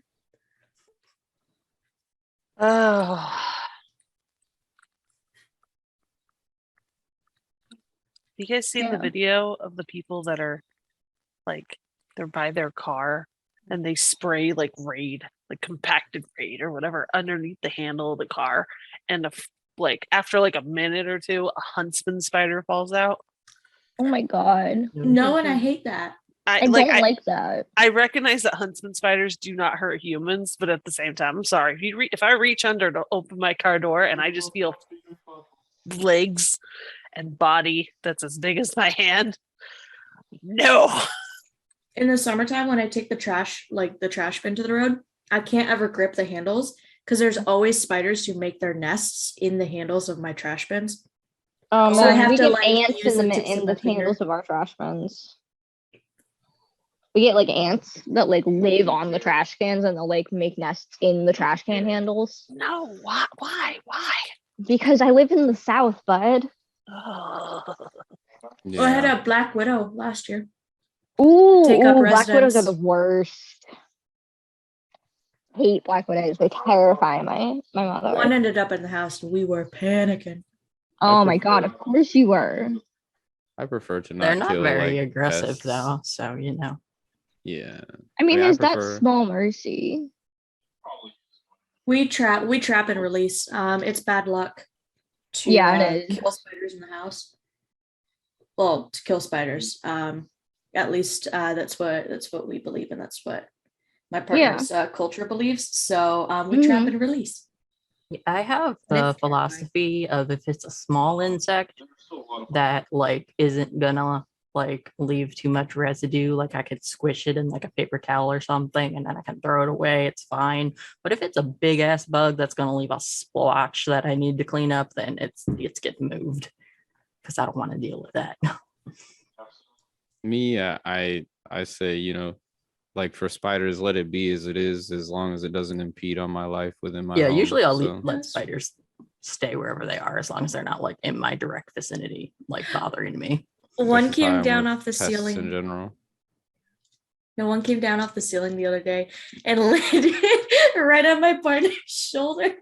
Oh. You guys seen the Yeah. video of the people that are like they're by their car and they spray like raid, like compacted raid or whatever underneath the handle of the car, and like after like a minute or two, a huntsman spider falls out. Oh my god. No, and I hate that. I don't like that. I recognize that huntsman spiders do not hurt humans, but at the same time, I'm sorry. If I reach under to open my car door and I just feel legs and body that's as big as my hand, no. In the summertime, when I take the trash bin to the road, I can't ever grip the handles because there's always spiders who make their nests in the handles of my trash bins. So I have we to, get like, ants use in the tips of the my finger. handles of our trash cans. We get like ants that like live on the trash cans and they'll like make nests in the trash can handles. No, why? Because I live in the South, bud. Oh. Yeah. Well, I had a black widow last year. Ooh, Take up Black Widows are residence. the worst. Hate Black Widows. They terrify my mother. One ended up in the house and we were panicking. Oh my god, of course you were. I prefer to not They're not kill, very like, aggressive pests. though, so you know. Yeah. I mean, Like, I there's that prefer- small mercy. We trap and release. It's bad luck to Yeah, it is. kill spiders in the house. Well, to kill spiders. At least that's what we believe, and that's what my partner's culture believes. So we trap and release. I have And the it's terrifying. philosophy of if it's a small insect that like isn't gonna like leave too much residue, like I could squish it in like a paper towel or something and then I can throw it away, it's fine. But if it's a big ass bug that's gonna leave a splotch that I need to clean up, then it's getting moved because I don't want to deal with that. Me, I say, you know, like for spiders, let it be as it is, as long as it doesn't impede on my life within my Yeah, home. usually I'll So, let spiders stay wherever they are as long as they're not like in my direct vicinity, like bothering me. One that's just how I came am down with off the pests ceiling. in general. No, one came down off the ceiling the other day and landed right on my partner's shoulder.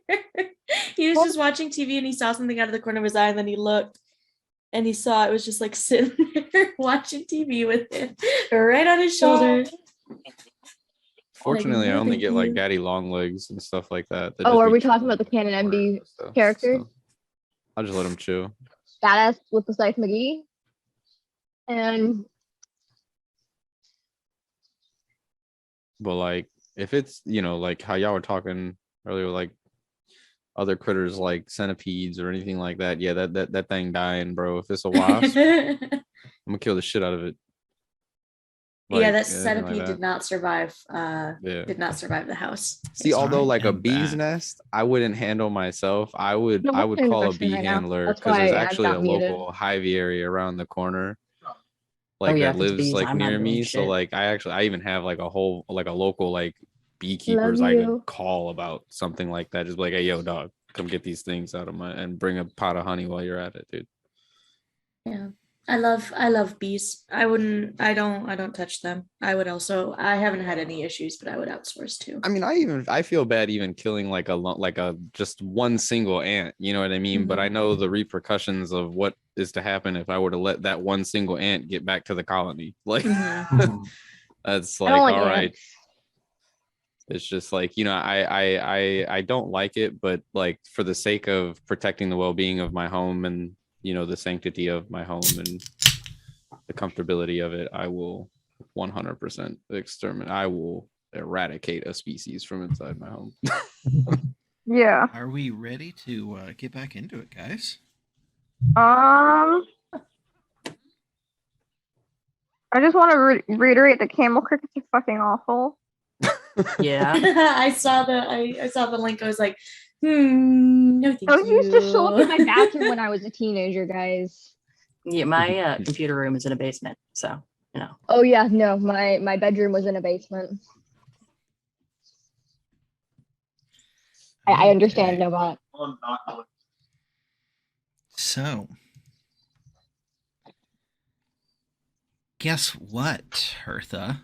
He was just watching TV and he saw something out of the corner of his eye, and then he looked and he saw it was just like sitting there watching TV with him right on his shoulder. Fortunately, I no, only thank get like you. daddy long legs and stuff like that. that Oh, just are be we talking chilling about the Canon in the corner MD and stuff, character? so I'll just let him chill. Badass with the Scythe McGee. And But like, if it's, you know, like how y'all were talking earlier, like other critters like centipedes or anything like that, yeah, that thing dying, bro. If it's a wasp, I'm gonna kill the shit out of it. Yeah, that anything centipede like did not survive. Yeah. Did not survive the house. See, although like a am bee's back. nest, I wouldn't handle myself. I would No, I'm in call a question bee right now. handler That's because there's why I'm actually not a muted. local hivey area around the corner. Oh, Like yeah, that if it's lives bees, like I'm not near doing me. So shit. like I even have like a whole like a local like beekeepers Love I could you. call about something like that. Just be like, hey yo, dog, come get these things out of my and bring a pot of honey while you're at it, dude. Yeah. I love bees. I don't touch them. I haven't had any issues, but I would outsource too. I mean, I feel bad even killing like a just one single ant, you know what I mean? But I know the repercussions of what is to happen if I were to let that one single ant get back to the colony. Like Mhm. that's I like don't like all right. ants. It's just like, you know, I don't like it, but like for the sake of protecting the well-being of my home and, you know, the sanctity of my home and the comfortability of it, I will 100% exterminate. I will eradicate a species from inside my home. Yeah. Are we ready to get back into it, guys? I just want to reiterate that camel crickets are fucking awful. Yeah. I saw the link. I was like, no, thank Those you. used to show up in my bathroom when I was a teenager, guys. Yeah, my computer room is in a basement, so you know. Oh yeah, no, my bedroom was in a basement. I understand, Okay. no bot. So, guess what, Hertha?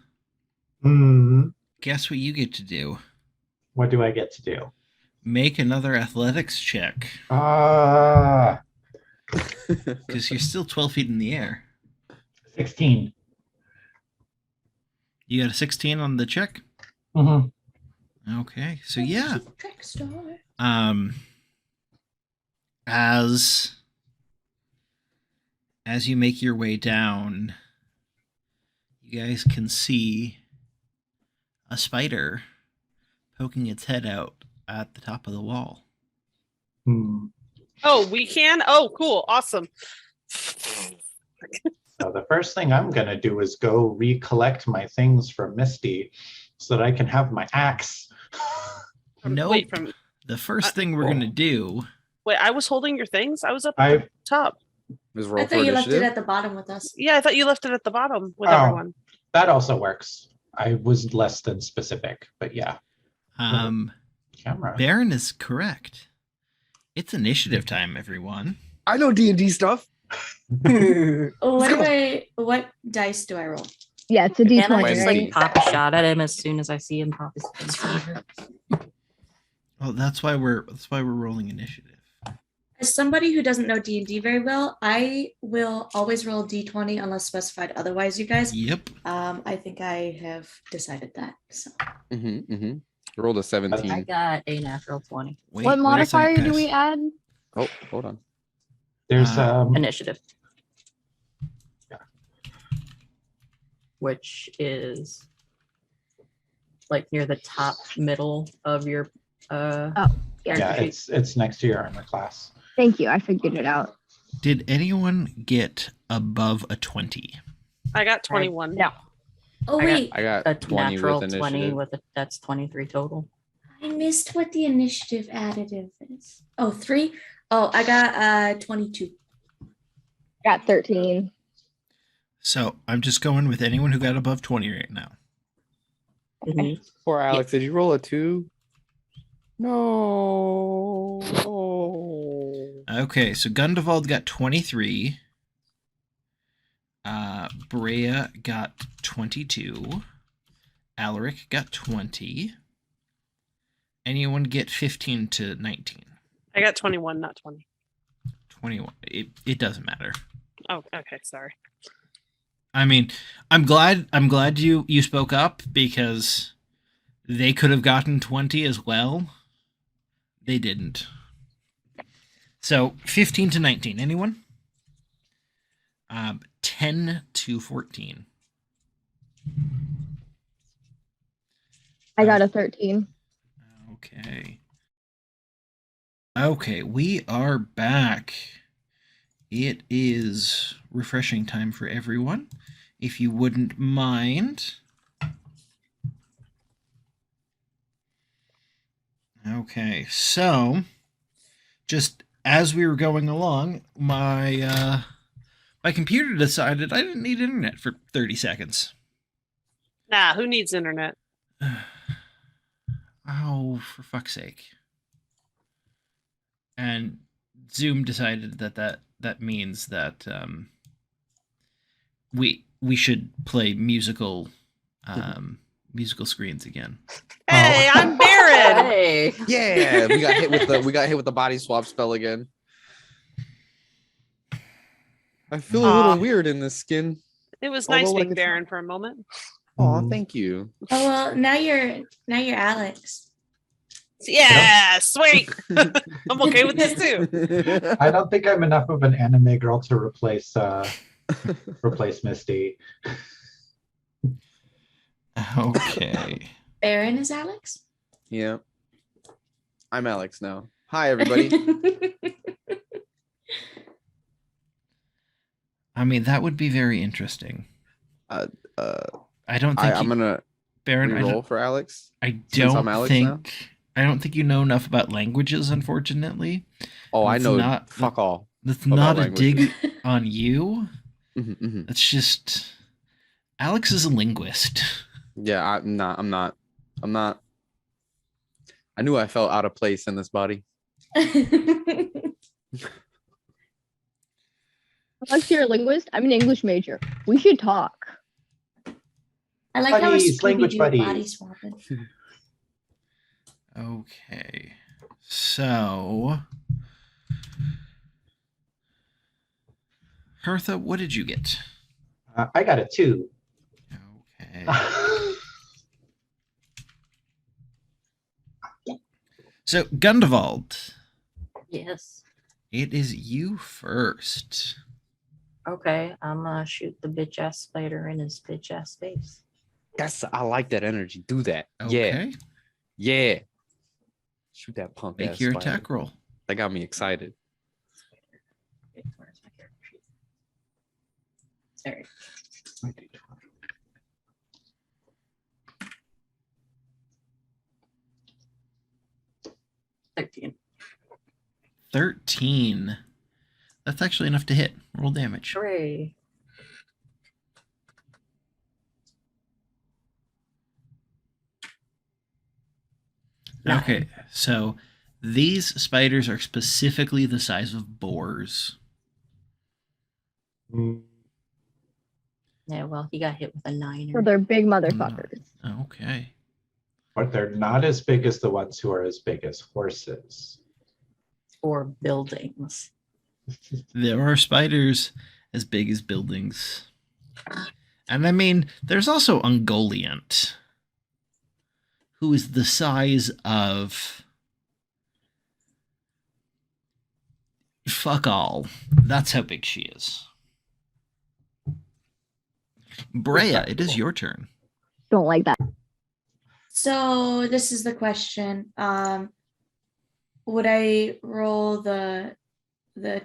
Guess what you get to do? What do I get to do? Make another athletics check because you're still 12 feet in the air. 16. You got a 16 on the check? Mm-hmm. Okay, so yeah. Track star. As you make your way down, you guys can see a spider poking its head out at the top of the wall. Oh, we can? Oh, cool. Awesome. So the first thing I'm going to do is go recollect my things from Misty so that I can have my axe. Nope. Wait, from The first thing we're going to do... wait, I was holding your things? I was up at the top. Is I roll for thought you left initiative? it at the bottom with us. Yeah, I thought you left it at the bottom with Oh. everyone. That also works. I was less than specific, but yeah. Camera. Baron is correct. It's initiative time, everyone. I know D&D stuff. What dice do I roll? Yeah, it's a Can I D20, just right? like pop a shot at him as soon as I see him pop his finger? Well, that's why we're rolling initiative. As somebody who doesn't know D&D very well, I will always roll D20 unless specified otherwise, you guys. Yep. I think I have decided that. So Rolled a I 17. got a natural 20. Wait, What wait a second, modifier do guys. we add? Oh, hold on. There's Initiative. Which is like near the top middle of your Yeah. yeah, it's next to your armor class. Thank you. I figured it out. Did anyone get above a 20? I got 21. No. oh I got- wait, I got a 20 natural with 20 initiative. with that's 23 total. I missed what the initiative additive is. Oh, 3. Oh, I got 22. Got 13. So I'm just going with anyone who got above 20 right now. Mhm. Poor Alex, did you roll a 2? No. Okay, so Gundevald got 23. Brea got 22. Alaric got 20. Anyone get 15 to 19? I got 21, not 20. 21. It doesn't matter. Oh, okay. Sorry. I mean, I'm glad you spoke up because they could have gotten 20 as well. They didn't. So 15 to 19. Anyone? 10 to 14. I got a 13. Okay. Okay, we are back. It is refreshing time for everyone. If you wouldn't mind. Okay, so just as we were going along, my computer decided I didn't need internet for 30 seconds. Nah, who needs internet? Oh, for fuck's sake. And Zoom decided that means that we should play musical screens again. Hey, I'm Baron. Hey. Yeah, we got hit with the body swap spell again. I feel a little weird in this skin. It was Although, nice like, being it's Baron for a moment. Oh, thank you. Oh well, now you're Alex. Yeah, sweet. I'm okay with this too. I don't think I'm enough of an anime girl to replace Misty. Okay. Baron is Alex. Yeah. I'm Alex now. Hi, everybody. I mean, that would be very interesting. I don't think I'm gonna Baron. roll for Alex. I since I'm don't Alex think. now. I don't think you know enough about languages, unfortunately. Oh, I That's know. not- Fuck all. That's About not a languages. dig on you. Mhm. That's just Alex is a linguist. Yeah, I'm not. I knew I felt out of place in this body. Unless you're a linguist, I'm an English major. We should talk. I like how Buddies, language Scooby-Doo body buddies. swapping. Okay. So Hertha, what did you get? I got a 2. Okay. So Gundevald, Yes. it is you first. Okay, I'm gonna shoot the bitch ass spider in his bitch ass face. I like that energy. Do that. Yeah. Okay. Yeah. Shoot that punk Make ass your spider. attack roll. That got me excited. Where's my character sheet? Sorry. 13. 13. That's actually enough to hit. Roll damage. Hooray. Okay, so these spiders are specifically the size of boars. Yeah, well, he got hit with a 9. So they're big motherfuckers. Okay. But they're not as big as the ones who are as big as horses. for buildings. There are spiders as big as buildings. And I mean, there's also Ungoliant, who is the size of fuck all. That's how big she is. Brea, it is your turn. Don't like that. So this is the question. Would I roll the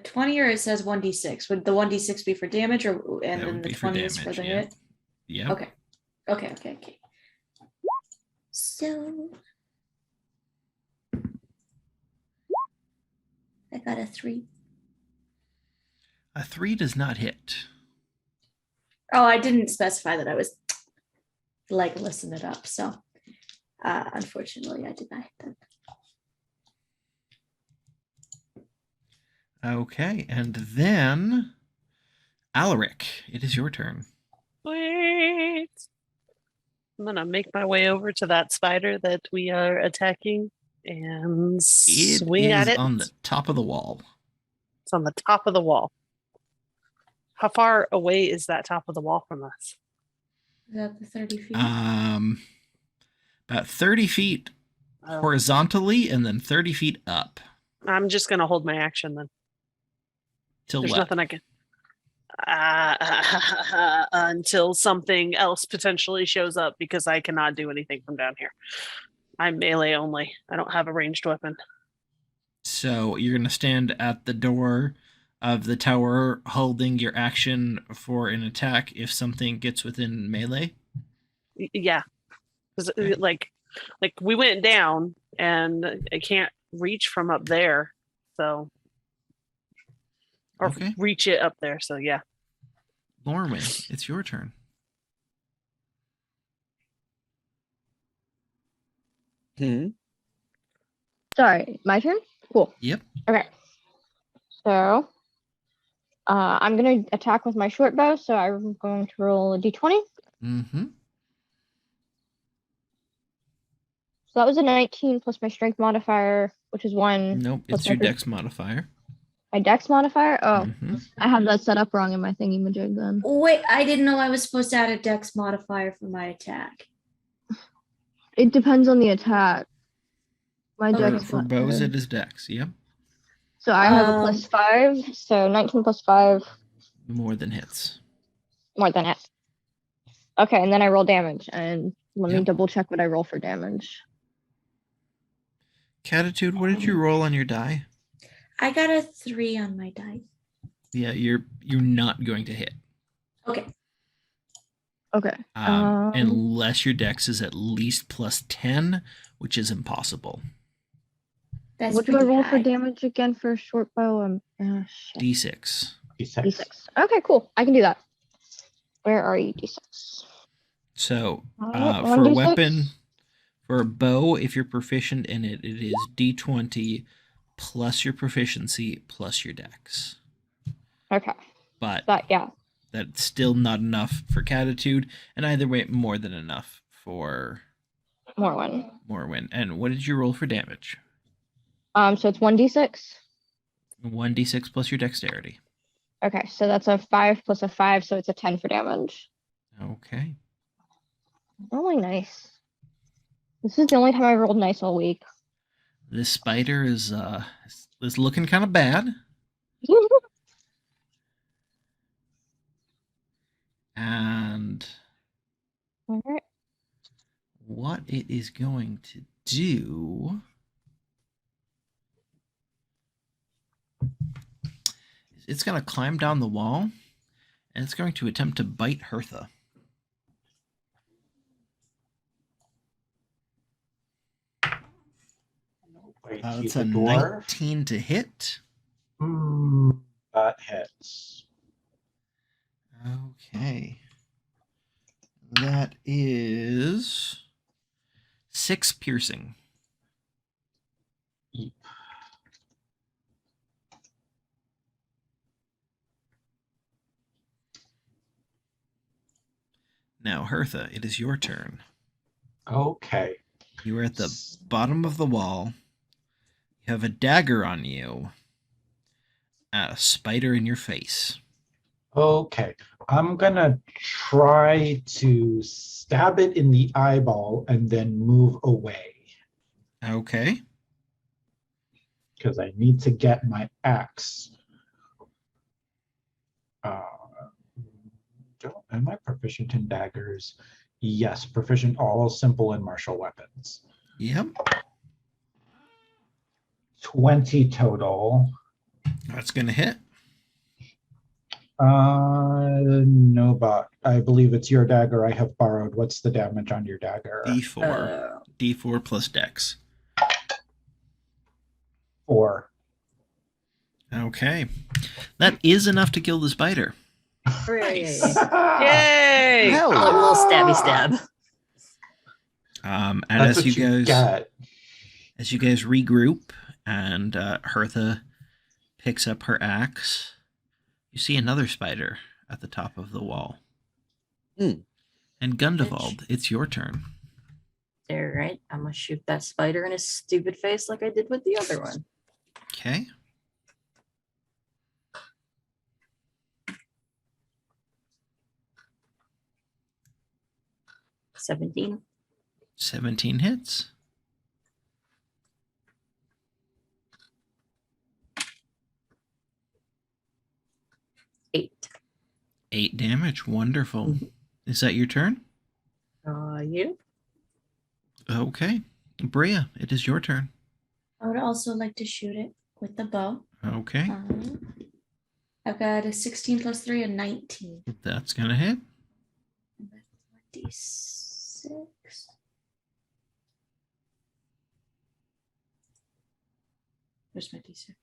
20 or it says 1d6? Would the 1d6 be for damage and That then would the be for 20 is for damage, the yeah. hit? Yeah. Okay. So I got a 3. A 3 does not hit. Oh, I didn't specify that I was like listen it up. So unfortunately I did not hit them. Okay, and then Alaric, it is your turn. Wait. I'm gonna make my way over to that spider that we are attacking and It swing is at it. on the top of the wall. It's on the top of the wall. How far away is that top of the wall from us? Is that the 30 feet? About 30 feet Oh. horizontally and then 30 feet up. I'm just gonna hold my action then. Till There's what? nothing I can. Until something else potentially shows up because I cannot do anything from down here. I'm melee only. I don't have a ranged weapon. So you're going to stand at the door of the tower holding your action for an attack if something gets within melee? Yeah. 'Cause, Okay. like we went down and I can't reach from up there. So. Or Okay. reach it up there. So yeah. Lorwyn, it's your turn. Sorry, my turn? Cool. Yep. Okay. So I'm gonna attack with my short bow, so I'm going to roll a d20. Mm-hmm. So that was a 19 plus my strength modifier, which is 1. Nope, plus it's your my dex modifier. My dex modifier? Oh, Mhm. I have that set up wrong in my thingy majig then. Wait, I didn't know I was supposed to add a dex modifier for my attack. It depends on the attack. My Okay. dex For bows, it is dex. Yep. So I have a plus 5, so 19 plus 5, More than hits. more than it. Okay, and then I roll damage, and let me Yep. double check what I roll for damage. Catitude, what did you roll on your die? I got a 3 on my dice. Yeah, you're not going to hit. Okay. Okay. Unless your dex is at least plus 10, which is impossible. That's What do I pretty roll for high. damage again for a short bow? Shit. D6. D6. Okay, cool. I can do that. Where are you, D6? So, Alright, for a 1d6. weapon, for a bow, if you're proficient in it, it is D20 plus your proficiency plus your dex. Okay. But yeah. that's still not enough for Catitude, and either way, more than enough for Morwen. And what did you roll for damage? So it's 1d6. 1d6 plus your dexterity. Okay, so that's a 5 plus a 5, so it's a 10 for damage. Okay. Rolling nice. This is the only time I rolled nice all week. This spider is looking kind of bad. And Alright. what it is going to do is it's going to climb down the wall and it's going to attempt to bite Hertha. It's a 19 to hit. That hits. Okay. That is 6 piercing. Eep. Now, Hertha, it is your turn. Okay. You are at the bottom of the wall. You have a dagger on you. A spider in your face. Okay, I'm gonna try to stab it in the eyeball and then move away Okay. because I need to get my axe. Am I proficient in daggers? Yes, proficient all simple and martial weapons. Yep. 20 total. That's going to hit. No, but I believe it's your dagger I have borrowed. What's the damage on your dagger? D4. D4 plus dex. 4. Okay. That is enough to kill the spider. Nice. Yay! Yay! A little stabby stab. And That's as what you guys get. as you guys regroup and Hertha picks up her axe, you see another spider at the top of the wall. Hmm. And Gundevald, it's your turn. All right, I'm gonna shoot that spider in his stupid face like I did with the other one. Okay. $17. 17 hits. $8. 8 damage. Wonderful. Is that your turn? Yeah. Okay. Bria, it is your turn. I would also like to shoot it with the bow. Okay. I've got a 16 plus 3, a 19. That's going to hit. D6. Where's my D6?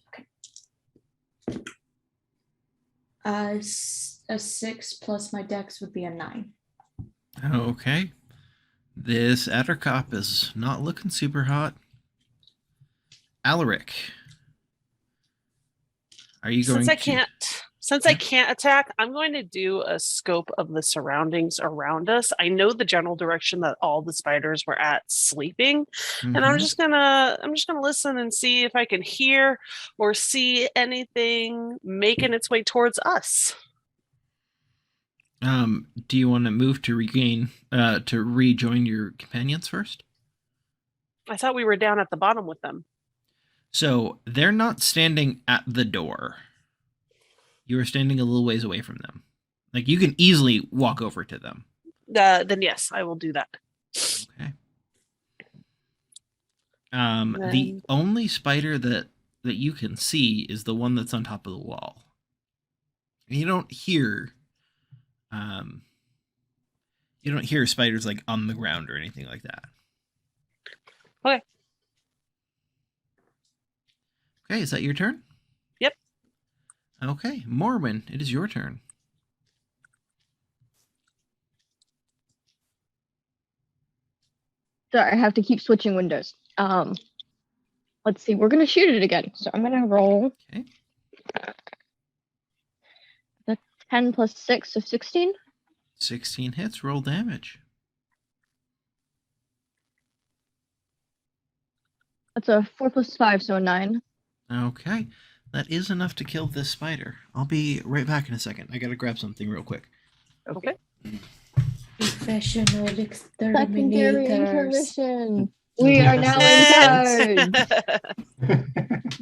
Okay. A 6 plus my dex would be a 9. Okay. This Attercop is not looking super hot. Alaric, are you going Since I can't attack, I'm going to do a scope of the surroundings around us. I know the general direction that all the spiders were at sleeping, and I'm just gonna listen and see if I can hear or see anything making its way towards us. Do you want to move to rejoin your companions first? I thought we were down at the bottom with them. So they're not standing at the door. You are standing a little ways away from them. Like you can easily walk over to them. Then yes, I will do that. Okay. The only spider that you can see is the one that's on top of the wall. And you don't hear spiders like on the ground or anything like that. Okay. Okay, is that your turn? Yep. Okay, Morwen, it is your turn. Sorry, I have to keep switching windows. Let's see. We're gonna shoot it again. So I'm gonna roll. Okay. The 10 plus 6, so 16. 16 hits, roll damage. That's a 4 plus 5, so a 9. Okay, that is enough to kill this spider. I'll be right back in a second. I gotta grab something real quick. Okay. Professional Secondary exterminators. intermission. We are now in charge.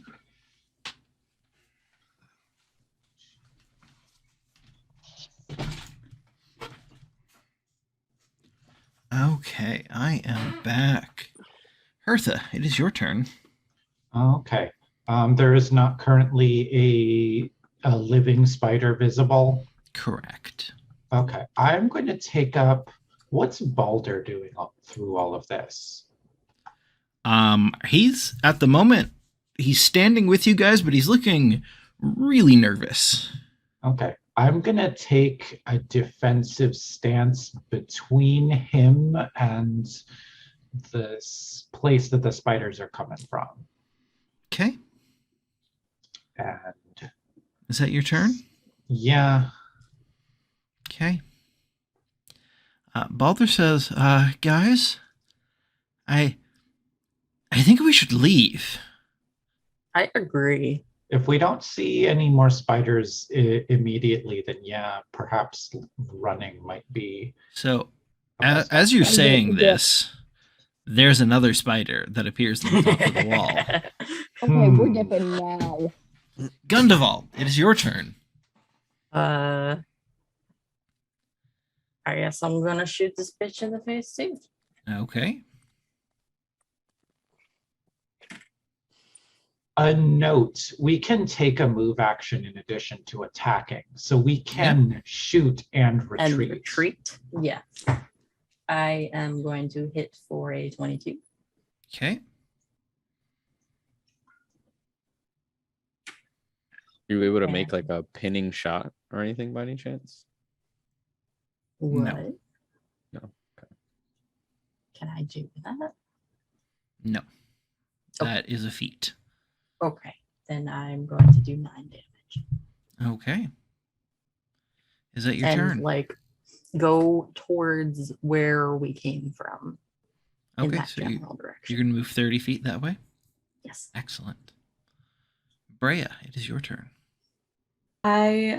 Okay, I am back. Hertha, it is your turn. Okay. There is not currently a living spider visible. Correct. Okay. I'm going to take up what's Baldur doing through all of this? He's at the moment he's standing with you guys, but he's looking really nervous. Okay. I'm going to take a defensive stance between him and this place that the spiders are coming from. Okay. And is that your turn? Yeah. Okay. Baldur says, guys, I think we should leave. I agree. If we don't see any more spiders immediately, then yeah, perhaps running might be. So, the best as you're option. saying this, there's another spider that appears on the top of the wall. Okay, we're dipping now. Gundeval, it is your turn. I guess I'm gonna shoot this bitch in the face too. Okay. A note, we can take a move action in addition to attacking. So we can shoot and retreat. And retreat. Yeah. I am going to hit for a 22. Okay. You able to make And- like a pinning shot or anything by any chance? What? No. Okay. Can I do that? No. That is a feat. Okay. Then I'm going to do 9 damage. Okay. Is that your and turn? like go towards where we came from. In Okay, that so general direction. you're going to move 30 feet that way? Yes. Excellent. Brea, it is your turn. I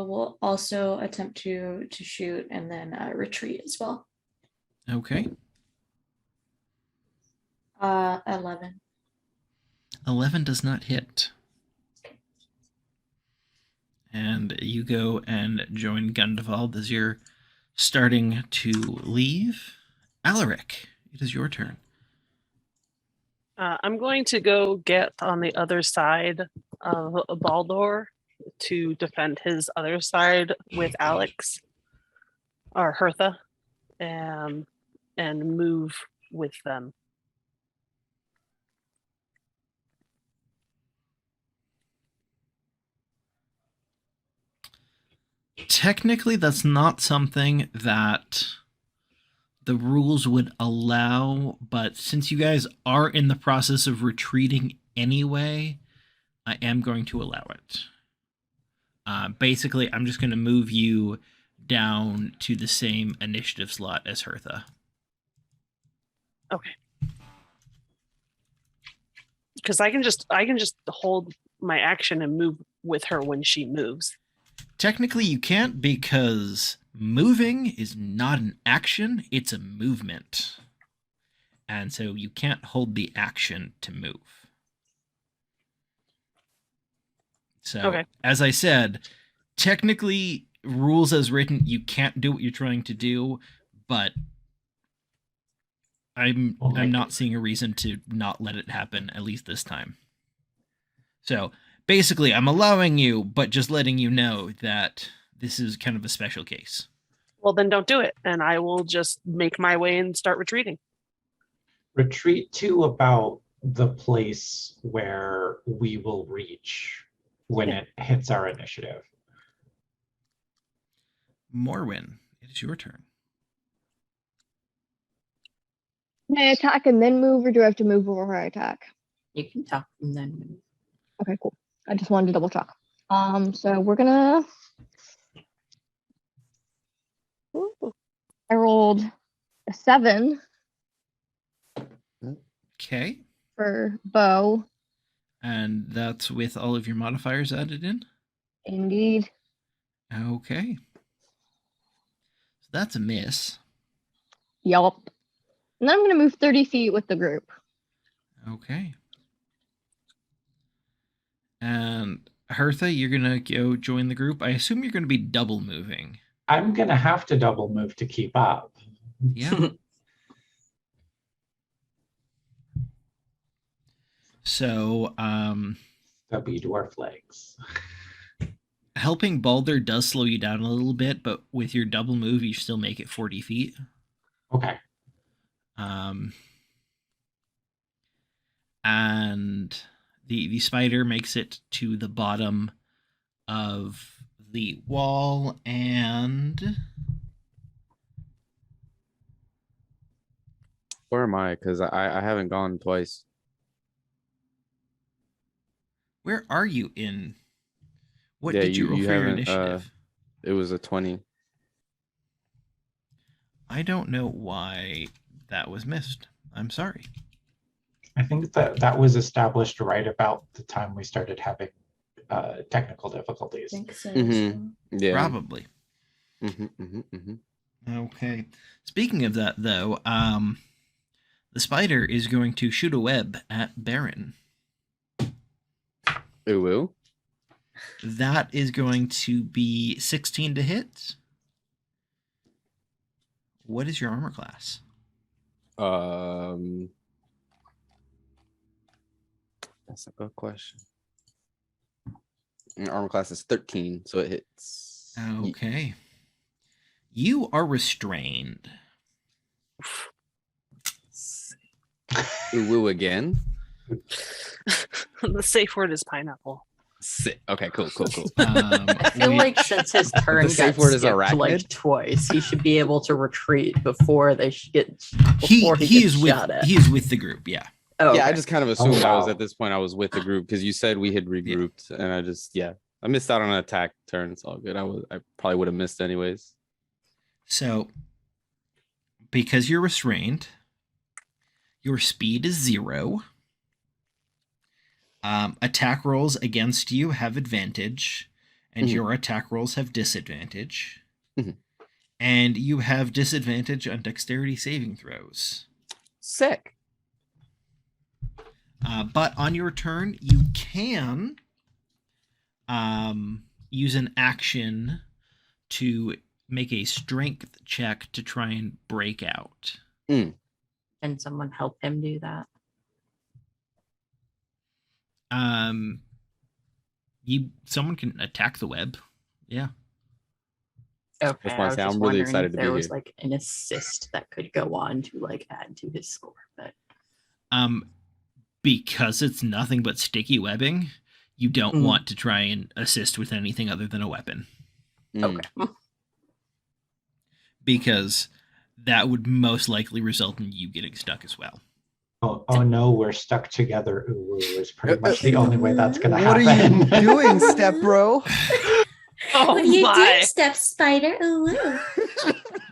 will also attempt to shoot and then retreat as well. Okay. 11. 11 does not hit. And you go and join Gundevald as you're starting to leave. Alaric, it is your turn. I'm going to go get on the other side of Baldur to defend his other side with Alex or Hertha, and move with them. Technically, that's not something that the rules would allow, but since you guys are in the process of retreating anyway, I am going to allow it. Basically, I'm just going to move you down to the same initiative slot as Hertha. Okay. Because I can just hold my action and move with her when she moves. Technically, you can't because moving is not an action, it's a movement. And so you can't hold the action to move. So, Okay. as I said, technically, rules as written, you can't do what you're trying to do, but I'm not seeing a reason to not let it happen, at least this time. So, basically, I'm allowing you, but just letting you know that this is kind of a special case. Well, then don't do it, and I will just make my way and start retreating. Retreat to about the place where we will reach when it hits our initiative. Morwyn, it is your turn. Can I attack and then move, or do I have to move before I attack? You can talk and then move. Okay, cool. I just wanted to double check. So we're gonna. Ooh. I rolled a 7 Okay. for bow. And that's with all of your modifiers added in? Indeed. Okay. So that's a miss. Yup. And then I'm gonna move 30 feet with the group. Okay. And Hertha, you're going to go join the group. I assume you're going to be double moving. I'm going to have to double move to keep up. Yeah. So, Stubby dwarf legs. helping Baldur does slow you down a little bit, but with your double move, you still make it 40 feet. Okay. And the spider makes it to the bottom of the wall, and Where am I? Because I haven't gone twice. where are you in? What Yeah, did you roll for your haven't, initiative? It was a 20. I don't know why that was missed. I'm sorry. I think that was established right about the time we started having technical I difficulties. think so. Mhm. Yeah. Probably. Okay. Speaking of that, though, the spider is going to shoot a web at Baron. Ooh. That is going to be 16 to hit. What is your armor class? That's a good question. Armor class is 13, so it hits. Okay. You are restrained. Ooh again. The safe word is pineapple. Sick. Okay, cool. I feel like since his turn The safe got word is skipped arachnid? like twice, he should be able to retreat before they get he before he gets is with shot at. he is with the group. Yeah. Oh, Yeah, I okay. just kind of assumed I was wow. at this point. I was with the group because you said we had regrouped, and I missed out on an attack turn. It's all good. I probably would have missed anyways. So, because you're restrained, your speed is 0. Attack rolls against you have advantage, and Mhm. your attack rolls have disadvantage. Mhm. And you have disadvantage on dexterity saving throws. Sick. But on your turn, you can use an action to make a strength check to try and break out. Can someone help him do that? Someone can attack the web. Yeah. Okay, That's why I I was say just I'm really wondering excited if to there be was here. like an assist that could go on to like add to his score, but Because it's nothing but sticky webbing, you don't Mhm. want to try and assist with anything other than a weapon. okay. Because that would most likely result in you getting stuck as well. Oh no, we're stuck together. Ooh, is pretty much the only way that's gonna What happen. are you doing, step bro? Oh What are you my. doing, Step Spider? Ooh.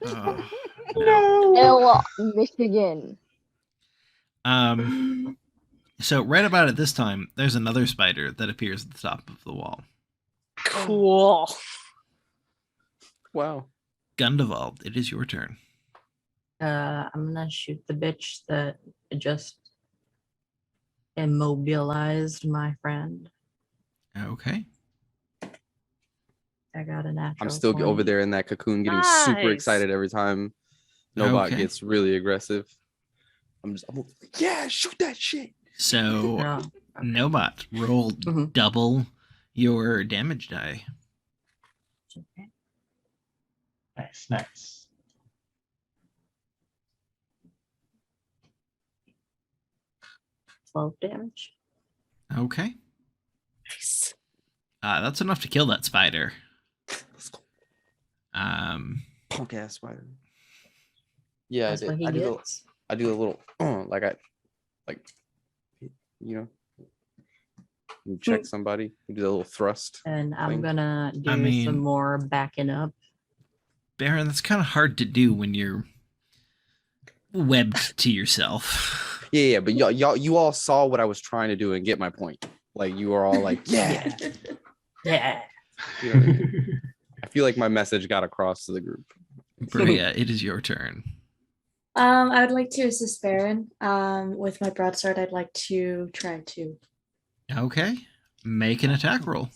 Oh, No. Michigan. So right about at this time, there's another spider that appears at the top of the wall. Cool. Wow. Gundevald, it is your turn. I'm gonna shoot the bitch that just immobilized my friend. Okay. I got a natural. I'm still 20. over there in that cocoon getting super Nice. excited every time Nobot Okay. gets really aggressive. I'm like, yeah, shoot that shit. So No. Nobot, roll Mhm. double your damage die. Okay. Nice. 12 damage. Okay. Nice. That's enough to kill that spider. Let's go. Punk ass spider. Yeah, That's what he I do gets. a little you check somebody. You do a little thrust. And I'm thing. gonna do I mean- some more backing up. Baron, that's kind of hard to do when you're webbed to yourself. Yeah, but you all saw what I was trying to do and get my point. Like you were all like, yeah. Yeah. You know what I mean? I feel like my message got across to the group. Bria, it is your turn. I would like to assist Baron. With my broadsword, I'd like to try to. Okay. Make an attack roll.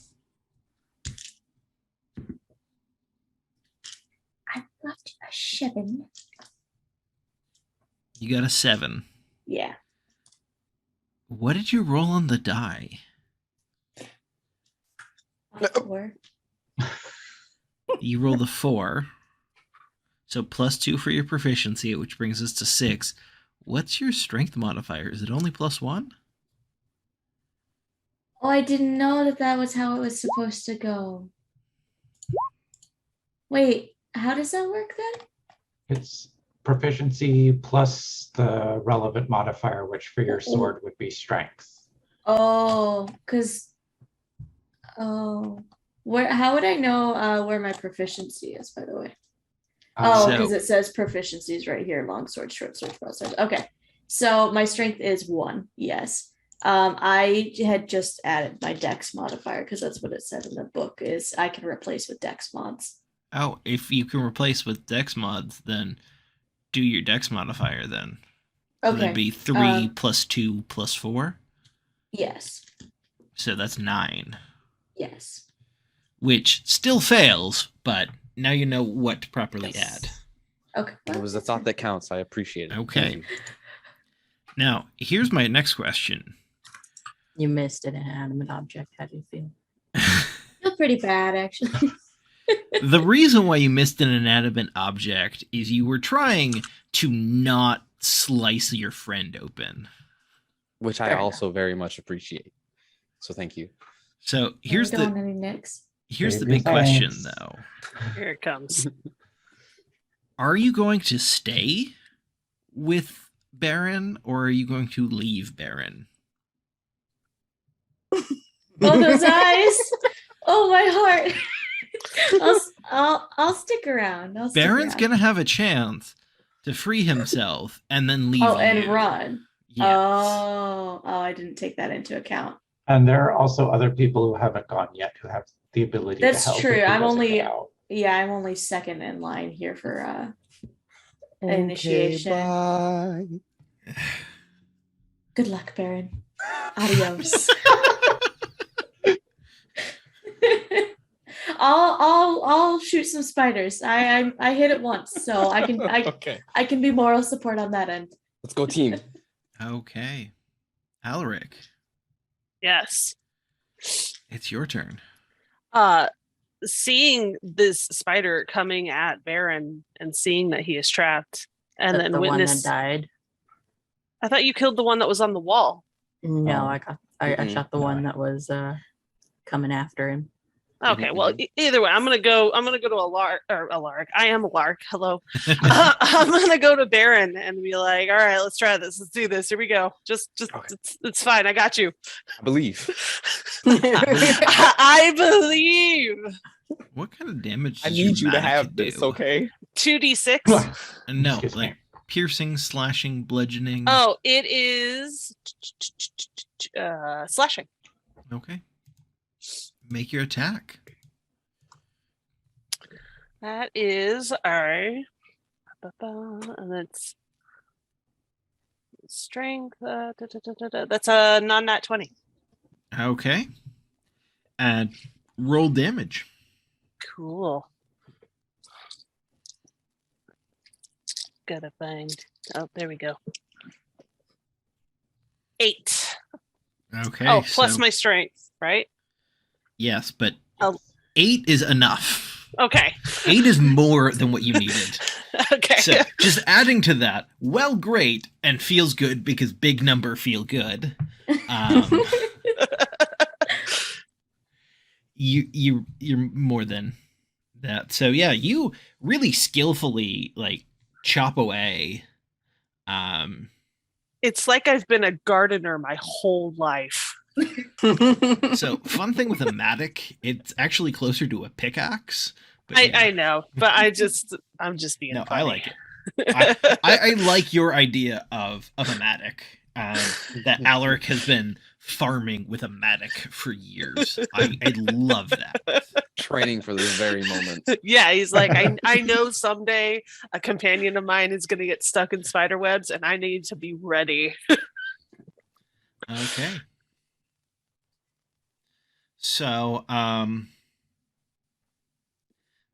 I got a 7. You got a 7. Yeah. What did you roll on the die? 4. You rolled a 4. So +2 for your proficiency, which brings us to 6. What's your strength modifier? Is it only +1? Oh, I didn't know that was how it was supposed to go. Wait, how does that work then? It's proficiency plus the relevant modifier, which for your sword would be strength. Oh, how would I know where my proficiency is, by the way? Oh, So- because it says proficiencies right here, long sword, short sword, broadsword. Okay. So my strength is 1. Yes. I had just added my dex modifier because that's what it said in the book is I can replace with dex mods. Oh, if you can replace with dex mods, then do your dex modifier then. So Okay. that'd be 3 plus 2 plus 4. Yes. So that's 9. Yes. Which still fails, but now you know what to properly Yes. add. Okay. It was the thought that counts. I appreciate it. Okay. Thank you. Now, here's my next question. You missed an inanimate object. How do you feel? Feel pretty bad actually. The reason why you missed an inanimate object is you were trying to not slice your friend open. Which I Fair also very much appreciate. So thank you. So here's Don't want the any nicks. here's the Save your big question thanks. though. Here it comes. Are you going to stay with Baron or are you going to leave Baron? Oh, those eyes. Oh, my heart. I'll stick around. Baron's gonna have a chance to free himself and then leave Oh, and you. run. Yes. Oh, I didn't take that into account. And there are also other people who haven't gone yet who have the ability to That's help. if true. he I'm doesn't only get out. I'm only second in line here for initiation. Bye. Good luck, Baron. Adios. I'll shoot some spiders. I hit it once, so I Okay. can be moral support on that end. Let's go team. Okay. Alaric, Yes. it's your turn. Seeing this spider coming at Baron and seeing that he is trapped, and That then the one that witness. died. I thought you killed the one that was on the wall. No, Oh. I Mm-mm. shot the one that was coming after him. Okay, Mhm, well, mhm. either way, I'm gonna go to Alark. I am Alark. Hello. I'm gonna go to Baron and be like, all right, let's try this. Let's do this. Here we go. Just Okay. it's fine. I got you. I believe. I believe. What kind of damage I does need your you to magic have do? this, okay? 2d6. No, Excuse me. like piercing, slashing, bludgeoning. Oh, it is slashing. Okay. Make your attack. That is and it's strength. That's a non-nat 20. Okay. And roll damage. Cool. Gotta find. Oh, there we go. 8. Okay. Oh, plus so- my strength, right? Yes, but Oh. 8 is enough. Okay. 8 is more than what you needed. Okay. So just adding to that, well, great, and feels good because big number feel good. You're more than that. So yeah, you really skillfully like chop away. It's like I've been a gardener my whole life. So fun thing with a mattock, it's actually closer to a pickaxe. But yeah. I know, but I'm just being No, funny. I like it. I like your idea of a mattock. That Alaric has been farming with a mattock for years. I love that. Training for this very moment. Yeah, he's like, I know someday a companion of mine is going to get stuck in spider webs, and I need to be ready. Okay. So,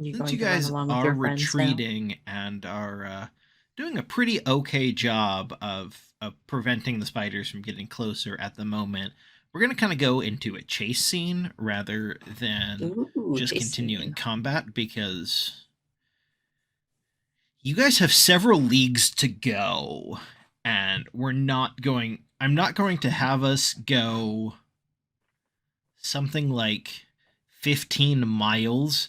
since you guys are retreating and are doing a pretty okay job of preventing the spiders from getting closer at the moment, we're going to kind of go into a chase scene rather than just continuing combat, because you guys have several leagues to go, and I'm not going to have us go something like 15 miles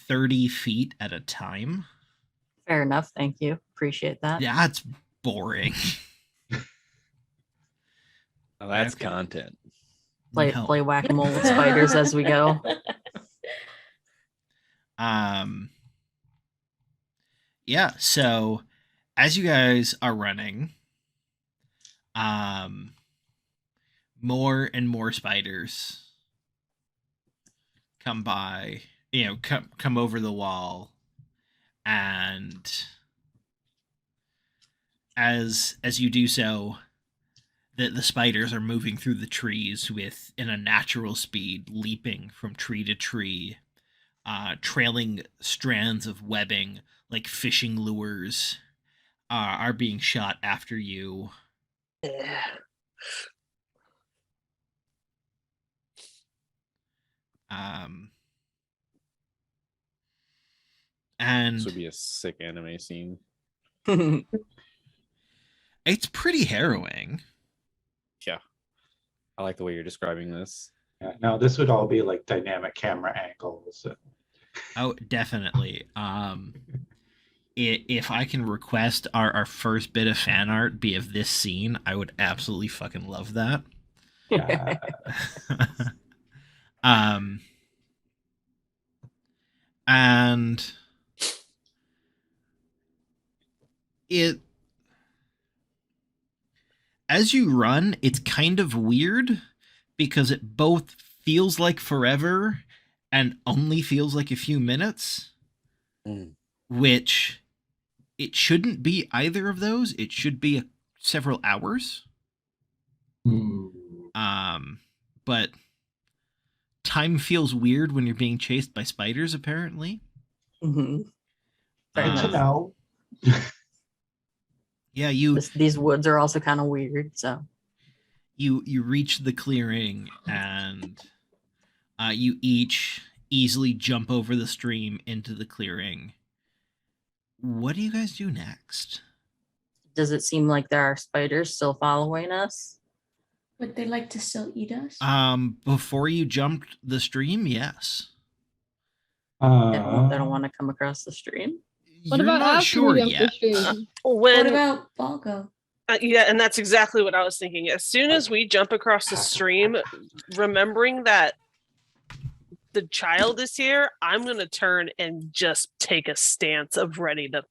30 feet at a time. Fair enough, thank you. Appreciate that. Yeah, it's boring. Oh, that's content. Play whack-a-mole with spiders as we go. Yeah, so as you guys are running, more and more spiders come by, come over the wall, and as you do so, the spiders are moving through the trees with an unnatural speed, leaping from tree to tree, trailing strands of webbing like fishing lures are being shot after you. And This would be a sick anime scene. it's pretty harrowing. Yeah. I like the way you're describing this. Yeah, no, this would all be like dynamic camera angles. Oh, definitely. If I can request our first bit of fan art be of this scene, I would absolutely fucking love that. Yeah. And it, as you run, it's kind of weird because it both feels like forever and only feels like a few minutes, which it shouldn't be either of those. It should be several hours. But time feels weird when you're being chased by spiders, apparently. Good to know. Yeah, these woods are also kind of weird, so you reach the clearing and you each easily jump over the stream into the clearing. What do you guys do next? Does it seem like there are spiders still following us? Would they like to still eat us? Before you jumped the stream, yes. They don't want to come across the stream. What You're about not after sure we jump the yet. stream? What about Balgo? Yeah, and that's exactly what I was thinking. As soon as we jump across the stream, remembering that the child is here, I'm gonna turn and just take a stance of ready to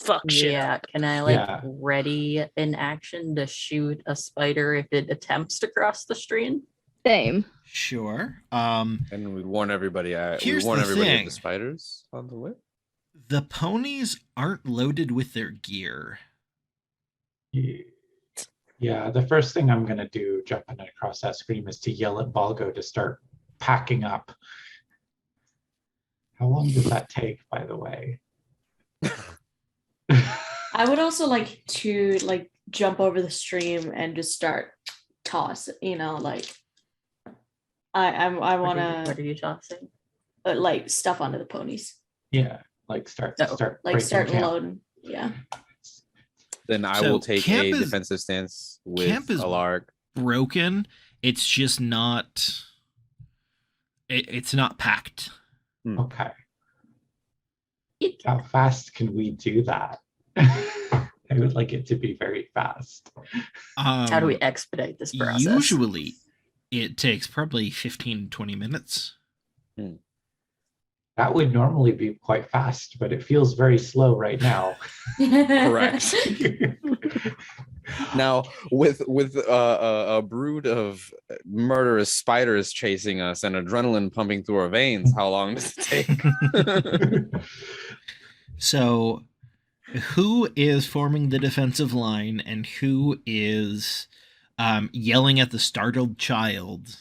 fuck shit Yeah, up. can I ready in action to shoot a spider if it attempts to cross the stream? Same. Sure. And we warn everybody. We Here's warn the everybody of thing. the spiders on the way. The ponies aren't loaded with their gear. Yeah, the first thing I'm gonna do jumping across that screen is to yell at Balgo to start packing up. How long does that take, by the way? I would also like to jump over the stream and just start toss. I want What to are you tossing? stuff onto the ponies. Yeah, start breaking Start camp. loading. Yeah. Then I So will take camp a is- defensive stance with camp is- Alarg. Broken. It's just not. It's not packed. Okay. How fast can we do that? I would like it to be very fast. How do we expedite this process? Usually, it takes probably 15 to 20 minutes. That would normally be quite fast, but it feels very slow right now. Correct. Now, with a brood of murderous spiders chasing us and adrenaline pumping through our veins, how long does it take? So, who is forming the defensive line and who is yelling at the startled child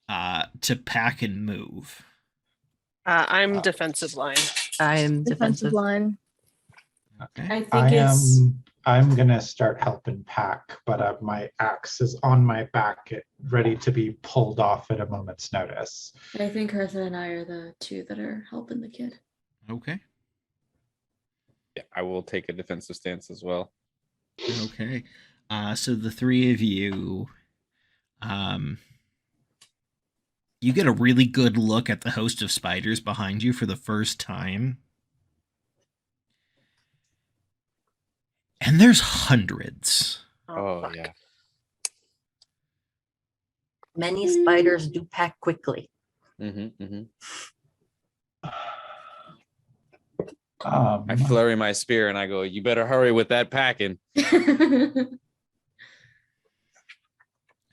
to pack and move? I'm defensive line. I'm defensive. line. Okay. I'm gonna start helping pack, but my axe is on my back, ready to be pulled off at a moment's notice. I think Hertha and I are the two that are helping the kid. Okay. Yeah, I will take a defensive stance as well. Okay. So the three of you, you get a really good look at the host of spiders behind you for the first time. And there's hundreds. Oh, fuck. yeah. Many spiders do pack quickly. I flurry my spear and I go, "You better hurry with that packing."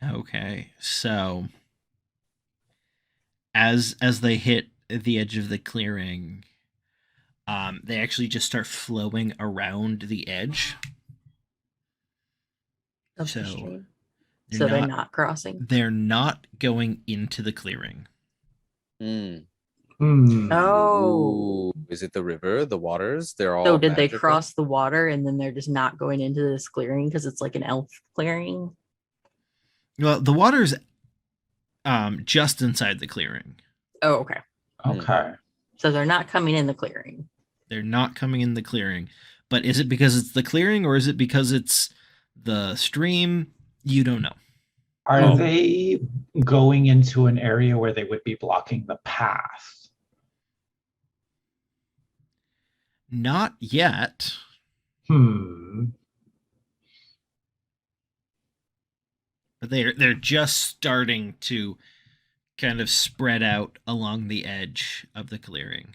Okay, so as they hit the edge of the clearing, they actually just start flowing around the edge. Of the So stream. they're So they're not- not crossing. They're not going into the clearing. Mm. Oh. Ooh, is it the river, the waters? They're all So did they magical? cross the water and then they're just not going into this clearing because it's like an elf clearing? Well, the water's just inside the clearing. Oh, okay. Okay. So they're not coming in the clearing. They're not coming in the clearing. But is it because it's the clearing or is it because it's the stream? You don't know. Are Oh. they going into an area where they would be blocking the path? Not yet. Hmm. But they're just starting to kind of spread out along the edge of the clearing.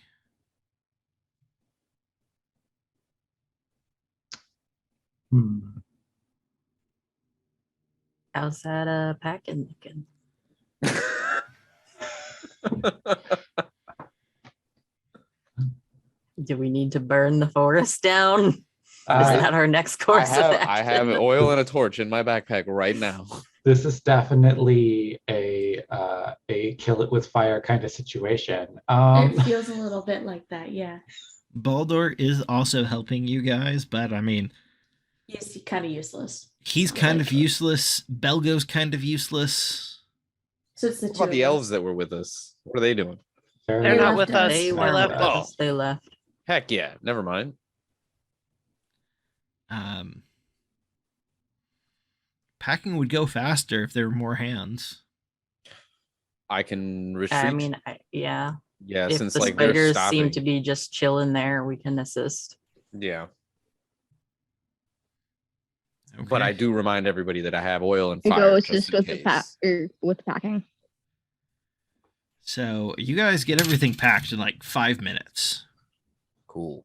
Hmm. How's that packing looking? Do we need to burn the forest down? Is that our next course of action? I have oil and a torch in my backpack right now. This is definitely a kill it with fire kind of situation. It feels a little bit like that, yeah. Baldur is also helping you guys, but I mean, He's kind of useless. he's kind of useless. Belgo's kind of useless. So it's the What two about the of us. elves that were with us? What are they doing? They're They not left with us. They They weren't left with us. us. They left. Heck yeah, never mind. Packing would go faster if there were more hands. I can retreat. I mean, yeah. yeah, If since the like they're spiders stopping. seem to be just chilling there, we can assist. Yeah, Okay. but I do remind everybody that I have oil and And fire. go just assist in with the case. with packing. So you guys get everything packed in like 5 minutes. Cool.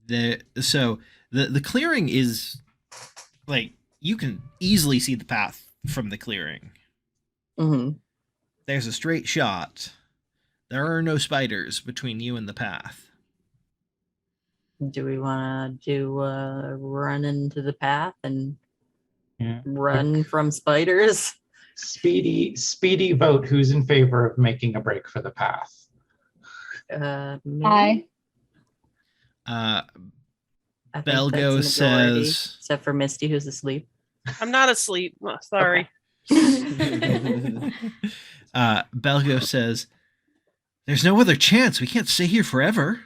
The clearing is like you can easily see the path from the clearing. Hmm. There's a straight shot. There are no spiders between you and the path. Do we want to do run into the path and Yeah. run from spiders? Speedy vote. Who's in favor of making a break for the path? Me? Hi. I think Belgo that's a majority, says- except for Misty, who's asleep. I'm not asleep. Oh, sorry. Belgo says, "There's no other chance. We can't stay here forever."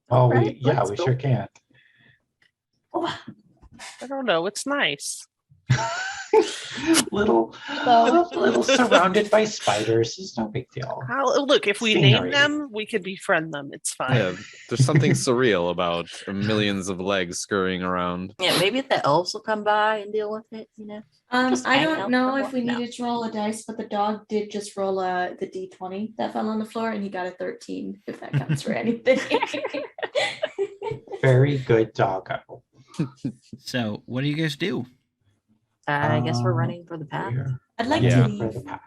Oh, Right, yeah, let's we go. sure can't. I don't know. It's nice. little surrounded by spiders is no big deal. Look, if we Scenery. name them, we could befriend them. It's fine. Yeah, there's something surreal about millions of legs scurrying around. Yeah, maybe the elves will come by and deal with it, you know? Just I hang don't out know for if we what now? needed to roll a dice, but the dog did just roll the d20 that fell on the floor, and he got a 13. If that counts for anything. Very good doggo. So, what do you guys do? I guess we're Um, running for the path. We're I'd like Yeah. to for leave. the path.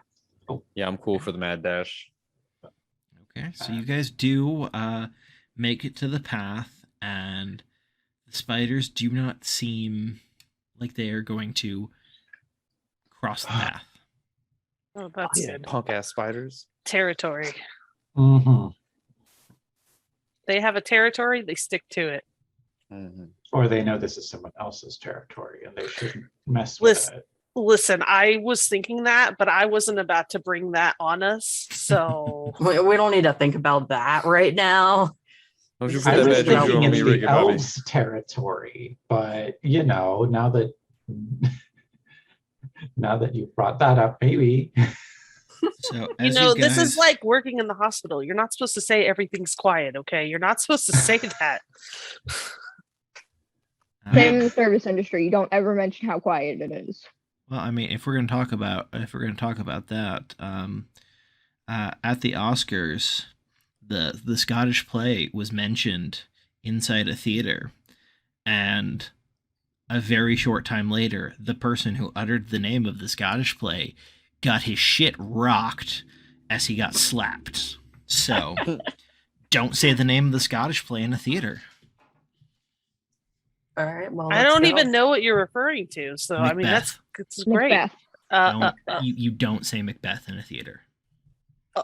Yeah, I'm cool for the mad dash. Okay, so you guys do make it to the path, and the spiders do not seem like they are going to cross the path. Oh, that's Yeah. good. Punk ass spiders. Territory. Mhm. They have a territory. They stick to it. Mhm. Or they know this is someone else's territory and they shouldn't mess with Listen. it. Listen, I was thinking that, but I wasn't about to bring that on us. So We don't need to think about that right now. Don't you I put I that was bad thinking juju thinking on it's me, right, the your body. elves' territory, but you know, now that you've brought that up, maybe. So, you as know, guys, this is like working in the hospital. You're not supposed to say everything's quiet, okay? You're not supposed to say that. Same in the service industry. You don't ever mention how quiet it is. Well, I mean, if we're going to talk about that, at the Oscars, the Scottish play was mentioned inside a theater, and a very short time later, the person who uttered the name of the Scottish play got his shit rocked as he got slapped. So, don't say the name of the Scottish play in a theater. All right. Well, I let's don't go. even know what you're referring to. So I mean, that's great. Macbeth. You don't say Macbeth in a theater.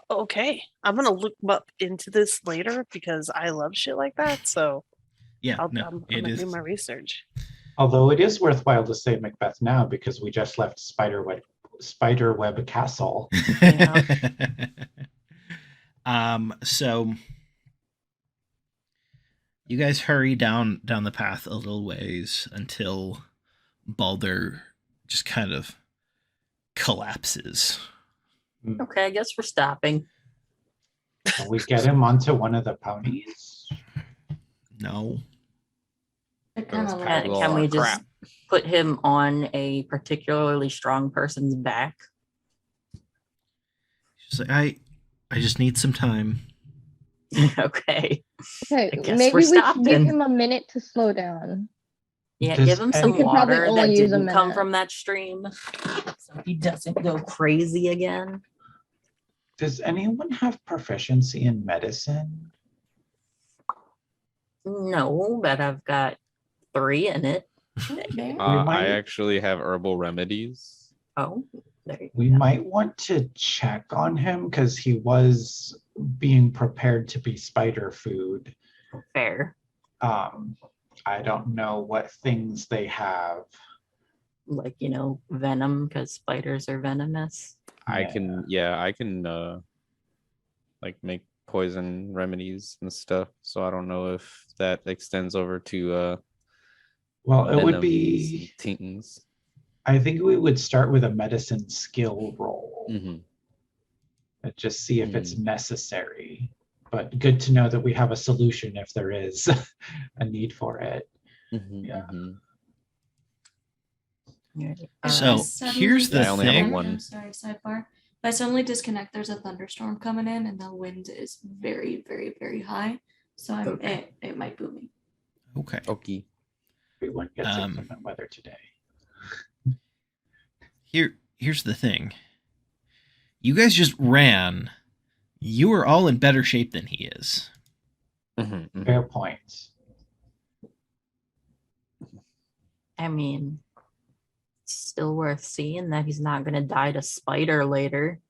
Okay, I'm gonna look up into this later because I love shit like that. So Yeah, I'm it gonna is. do my research. Although it is worthwhile to say Macbeth now because we just left Spiderweb Castle. So you guys hurry down the path a little ways until Baldur just kind of collapses. Okay, I guess we're stopping. Can we get him onto one of the ponies? No. I kind of That was like. Can we just crap. put him on a particularly strong person's back? She's like, I just need some time. Okay. Okay, I guess maybe we're we should give stopping. him a minute to slow down. Yeah, Does give him some We could probably water only that use a didn't come minute. from that stream, so he doesn't go crazy again. Does anyone have proficiency in medicine? No, but I've got 3 in it. There. I might- actually have herbal remedies. Oh, there you We go. might want to check on him because he was being prepared to be spider food. Fair. I don't know what things they have. Like, venom, because spiders are venomous. I can like make poison remedies and stuff. So I don't know if that extends over to Well, it would venoms be, and things. I think we would start with a medicine skill roll. Mhm. And just see if it's necessary. But good to know that we have a solution if there is a need for it. Mhm, Yeah. mhm. So, here's the I only have a thing. one. I'm sorry, sidebar. If I suddenly disconnect, there's a thunderstorm coming in, and the wind is very, very, very high. So it might boom me. Okay. Okay. Everyone gets inclement weather today. Here's the thing. You guys just ran. You are all in better shape than he is. Mhm, mhm. Fair point. I mean, it's still worth seeing that he's not going to die to spider later,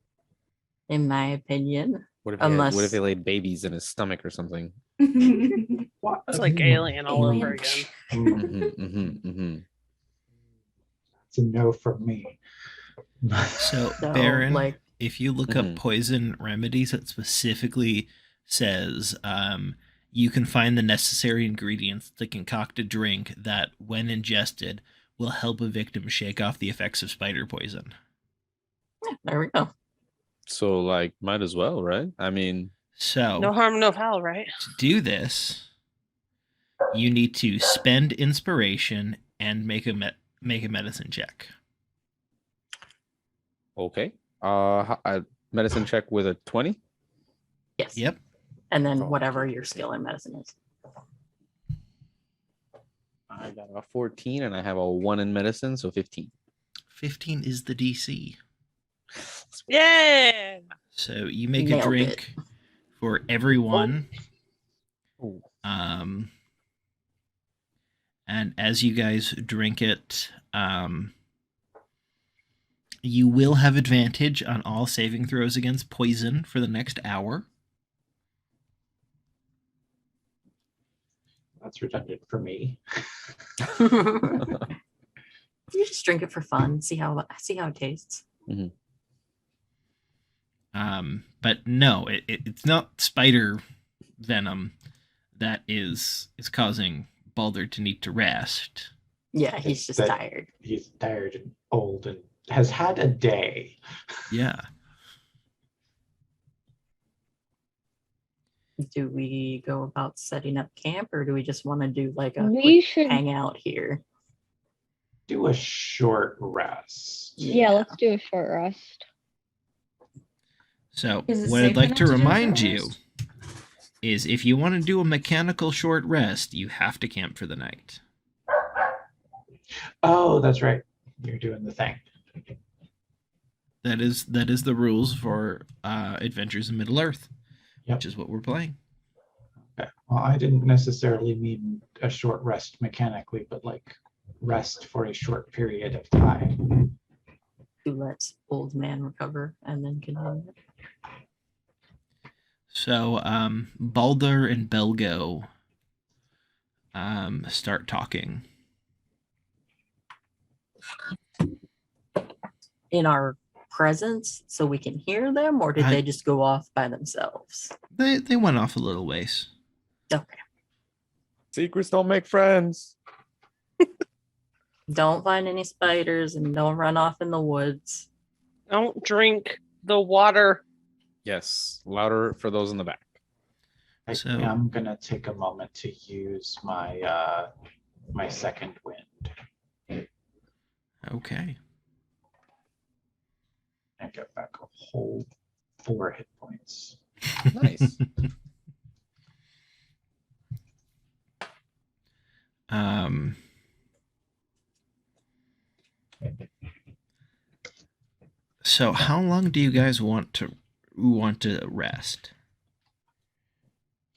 in my opinion. What if Unless they laid babies in his stomach or something? What? It's like Alien all over again. Mhm, mhm, mhm. It's a no from me. So, So, Baron, like, if you look up Mhm. poison remedies, it specifically says you can find the necessary ingredients to concoct a drink that, when ingested, will help a victim shake off the effects of spider poison. there we go. So like, might as well, right? I mean, So, No harm, no foul, right? to do this, you need to spend inspiration and make a medicine check. okay. A medicine check with a 20. Yes. Yep. And then Oh. whatever your skill in medicine is. I got a 14 and I have a 1 in medicine, so 15. 15 is the DC. Yeah. So you make a Nailed drink for everyone. Ooh. And as you guys drink it, you will have advantage on all saving throws against poison for the next hour. That's redundant for me. You just drink it for fun. See how it tastes. But no, it's not spider venom that is causing Baldur to need to rest. Yeah, he's It's just that- tired. He's tired and old and has had a day. Yeah. Do we go about setting up camp, or do we just want to do like a We quick should. hang out here? Do a short rest. Yeah, let's do a short rest. So Is it what I'd safe like enough to to do a remind short you rest? is if you want to do a mechanical short rest, you have to camp for the night. Oh, that's right. You're doing the thing. That is the rules for Adventures in Middle Earth, Yep. which is what we're playing. Okay. Well, I didn't necessarily mean a short rest mechanically, but like rest for a short period of time. Who lets old man recover and then continue. So Baldur and Belgo start talking. In our presence so we can hear them, or did they just go off by themselves? They went off a little ways. Okay. Secrets don't make friends. Don't find any spiders and don't run off in the woods. Don't drink the water. Yes, louder for those in the back. I So- am gonna take a moment to use my my second wind Okay. and get back a whole 4 hit points. Nice. um. So how long do you guys want to rest?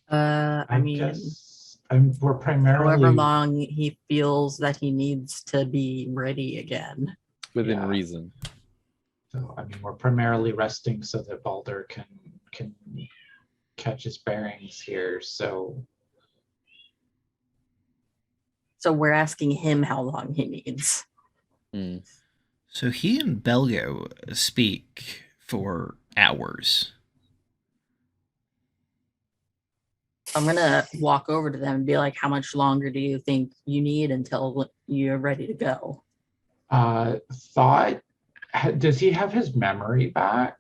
I mean, guess we're primarily however long he feels that he needs to be ready again. Within Yeah. reason. So I mean, we're primarily resting so that Baldur can catch his bearings here. So we're asking him how long he needs. Hmm. So he and Belgo speak for hours. I'm gonna walk over to them and be like, how much longer do you think you need until you're ready to go? Thought, does he have his memory back?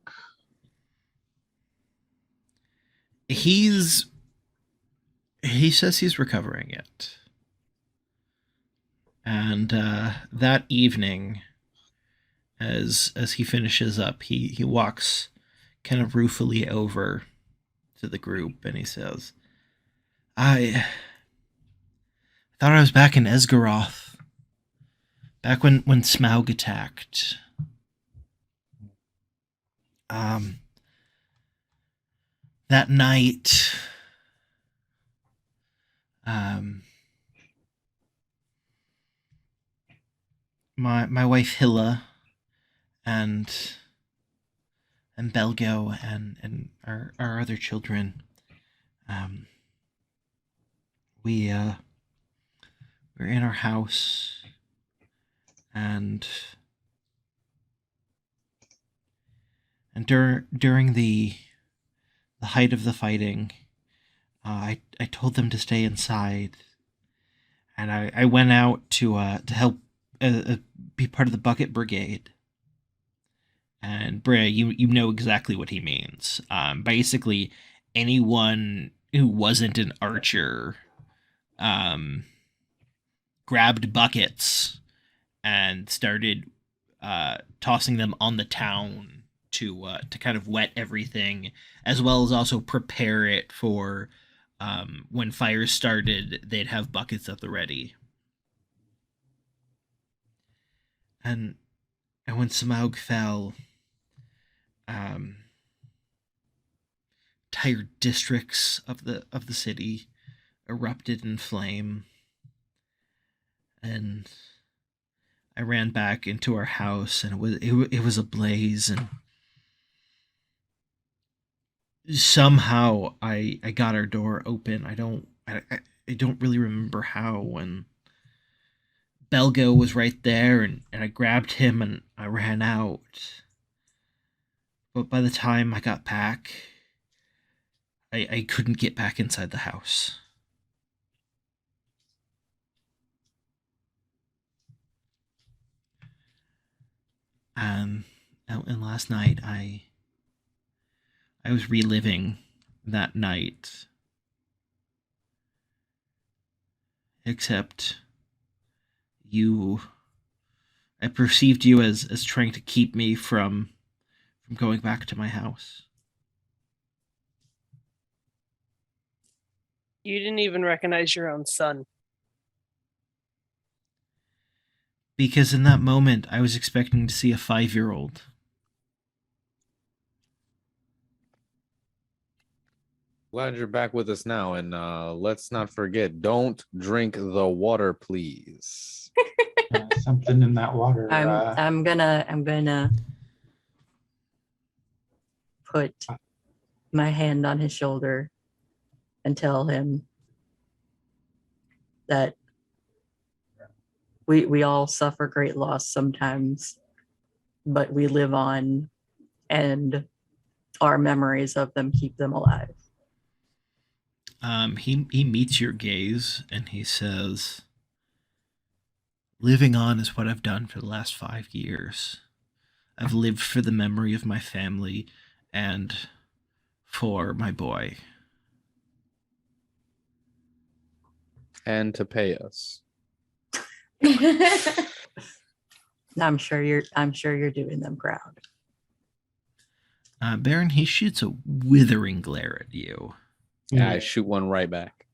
He says he's recovering it. And that evening, as he finishes up, he walks kind of ruefully over to the group and he says, I thought I was back in Esgaroth. Back when Smaug attacked. That night, my wife Hilla and Belgo and our other children, we're in our house and during the height of the fighting, I told them to stay inside, and I went out to help be part of the bucket brigade. And Brea, you know exactly what he means. Basically, anyone who wasn't an archer, grabbed buckets and started tossing them on the town to kind of wet everything, as well as also prepare it for when fires started, they'd have buckets at the ready. And when Smaug fell, entire districts of the city erupted in flame, and I ran back into our house, and it was ablaze, and somehow I got our door open. I don't really remember how, when Belgo was right there, and I grabbed him and I ran out. But by the time I got back, I couldn't get back inside the house. And last night I was reliving that night. Except I perceived you as trying to keep me from going back to my house. You didn't even recognize your own son. Because in that moment, I was expecting to see a 5-year-old. Glad you're back with us now, and let's not forget, don't drink the water, please. Something in that water. I'm gonna put my hand on his shoulder and tell him that we all suffer great loss sometimes, but we live on, and our memories of them keep them alive. He meets your gaze and he says, "Living on is what I've done for the last 5 years. I've lived for the memory of my family and for my boy." And to pay us. I'm sure you're doing them proud. Baron, he shoots a withering glare at you. Yeah, I shoot one right back.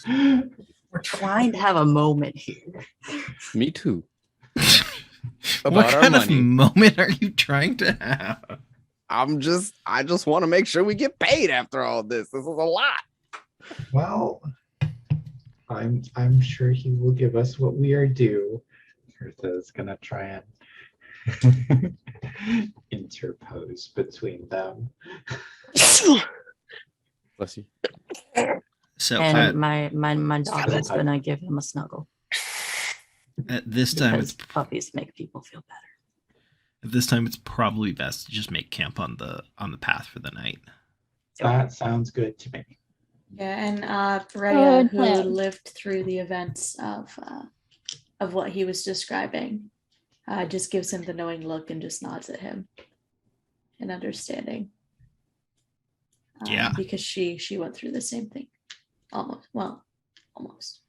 We're trying to have a moment here. Me too. What kind of moment are you trying to have? I just want to make sure we get paid after all this. This is a lot. Well, I'm sure he will give us what we are due. Hertha's gonna try and interpose between them. Bless you. So And my dog is gonna give him a snuggle. at this time, Because puppies make people feel better. at this time, it's probably best to just make camp on the path for the night. That sounds good to me. Yeah, and Freya, Good who plan. lived through the events of what he was describing, just gives him the knowing look and just nods at him in understanding. Yeah. Because she went through the same thing. Almost.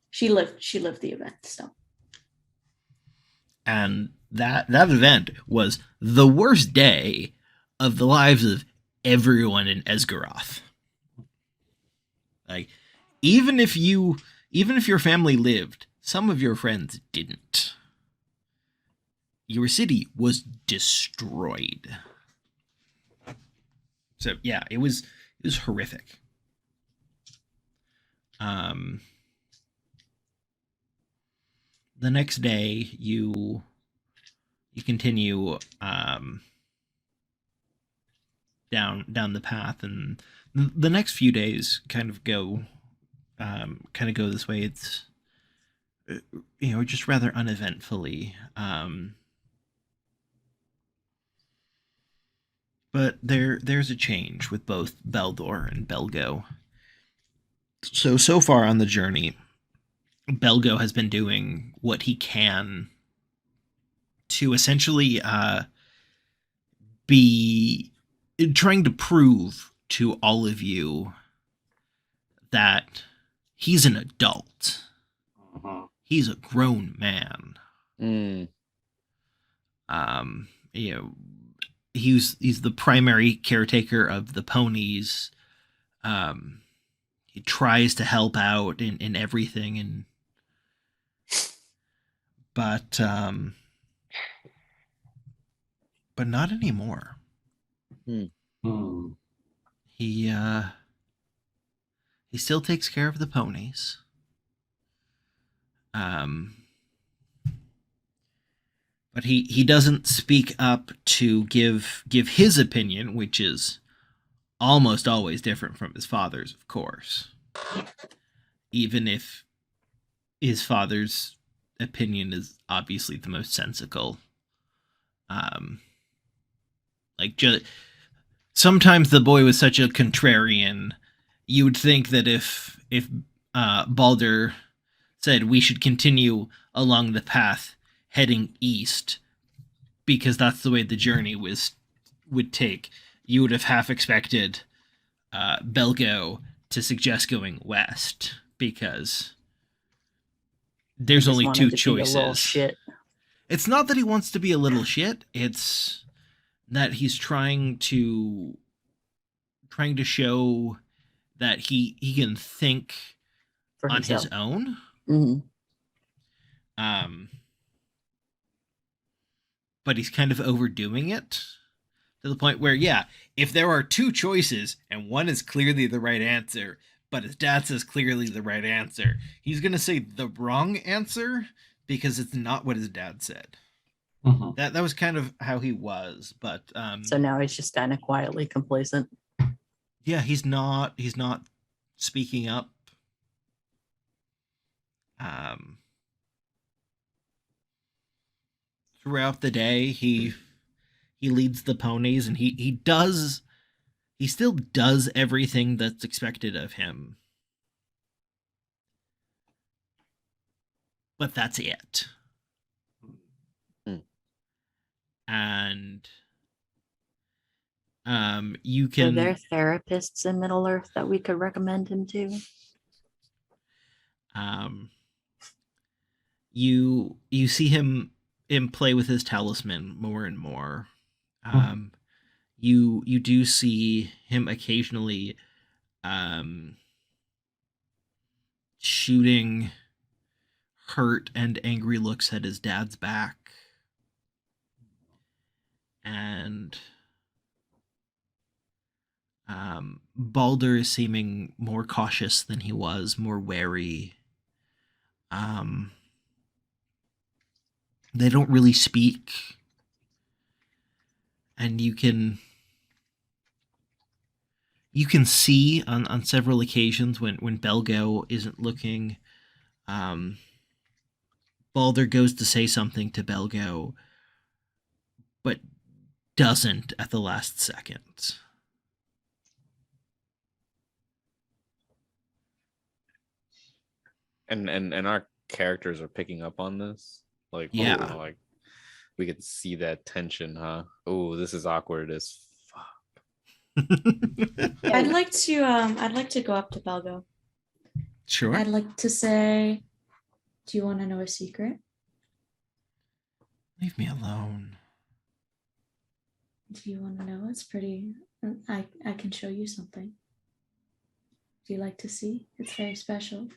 She lived the event, so. And that event was the worst day of the lives of everyone in Esgaroth. Like, even if your family lived, some of your friends didn't. Your city was destroyed. So yeah, it was horrific. The next day, you continue down the path, and the next few days kind of go this way. It's just rather uneventfully. But there's a change with both Baldur and Belgo. So far on the journey, Belgo has been doing what he can to essentially be trying to prove to all of you that he's an adult. He's a grown man. He's the primary caretaker of the ponies. He tries to help out in everything, but not anymore. He still takes care of the ponies. But he doesn't speak up to give his opinion, which is almost always different from his father's, of course. Even if his father's opinion is obviously the most sensical. Sometimes the boy was such a contrarian, you would think that if Baldur said we should continue along the path heading east, because that's the way the journey would take, you would have half expected Belgo to suggest going west, because there's only two choices. Shit. It's not that he wants to be a little shit, it's that he's trying to show that he can think on his own. Mm-hmm. Um, but he's kind of overdoing it to the point where, yeah, if there are two choices and one is clearly the right answer, but his dad says clearly the right answer, he's going to say the wrong answer because it's not what his dad said. Mhm. That was kind of how he was, but So now he's just kind of quietly complacent. yeah, he's not speaking up. Throughout the day, he leads the ponies, and he still does everything that's expected of him. But that's it. And you Are can there therapists in Middle Earth that we could recommend him to? you see him play with his talisman more and more. You do see him occasionally shooting hurt and angry looks at his dad's back. And Baldur is seeming more cautious than he was, more wary. They don't really speak. And you can see on several occasions when Belgo isn't looking, Baldur goes to say something to Belgo, but doesn't at the last second. And our characters are picking up on this. Like, Yeah. like we could see that tension, huh? Oh, this is awkward as fuck. I'd like to go up to Belgo. Sure. I'd like to say, do you want to know a secret? Leave me alone. Do you want to know? It's pretty. I can show you something. Do you like to see? It's very special.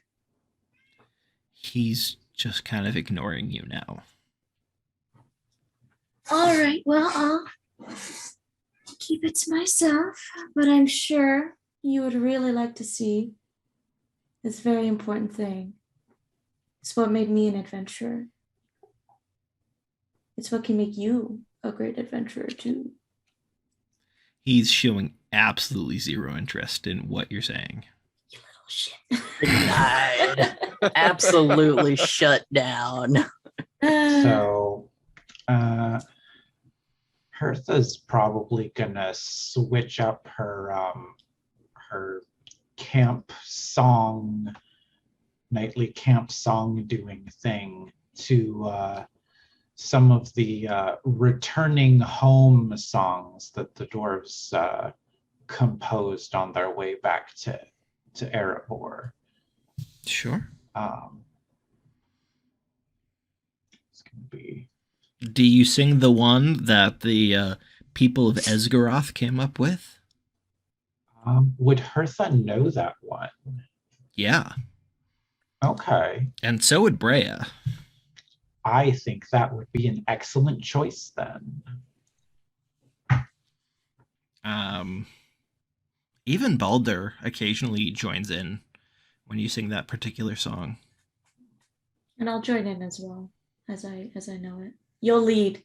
He's just kind of ignoring you now. All right. Well, I'll keep it to myself, but I'm sure you would really like to see this very important thing. It's what made me an adventurer. It's what can make you a great adventurer too. He's showing absolutely zero interest in what you're saying. You little shit. Denied. Absolutely shut down. So, Hertha's probably gonna switch up her camp song, nightly camp song doing thing to some of the returning home songs that the dwarves composed on their way back to Erebor. Sure. It's gonna be. Do you sing the one that the people of Esgaroth came up with? Would Hertha know that one? Yeah. Okay. And so would Brea. I think that would be an excellent choice then. Even Baldur occasionally joins in when you sing that particular song. And I'll join in as well as I know it. You'll lead,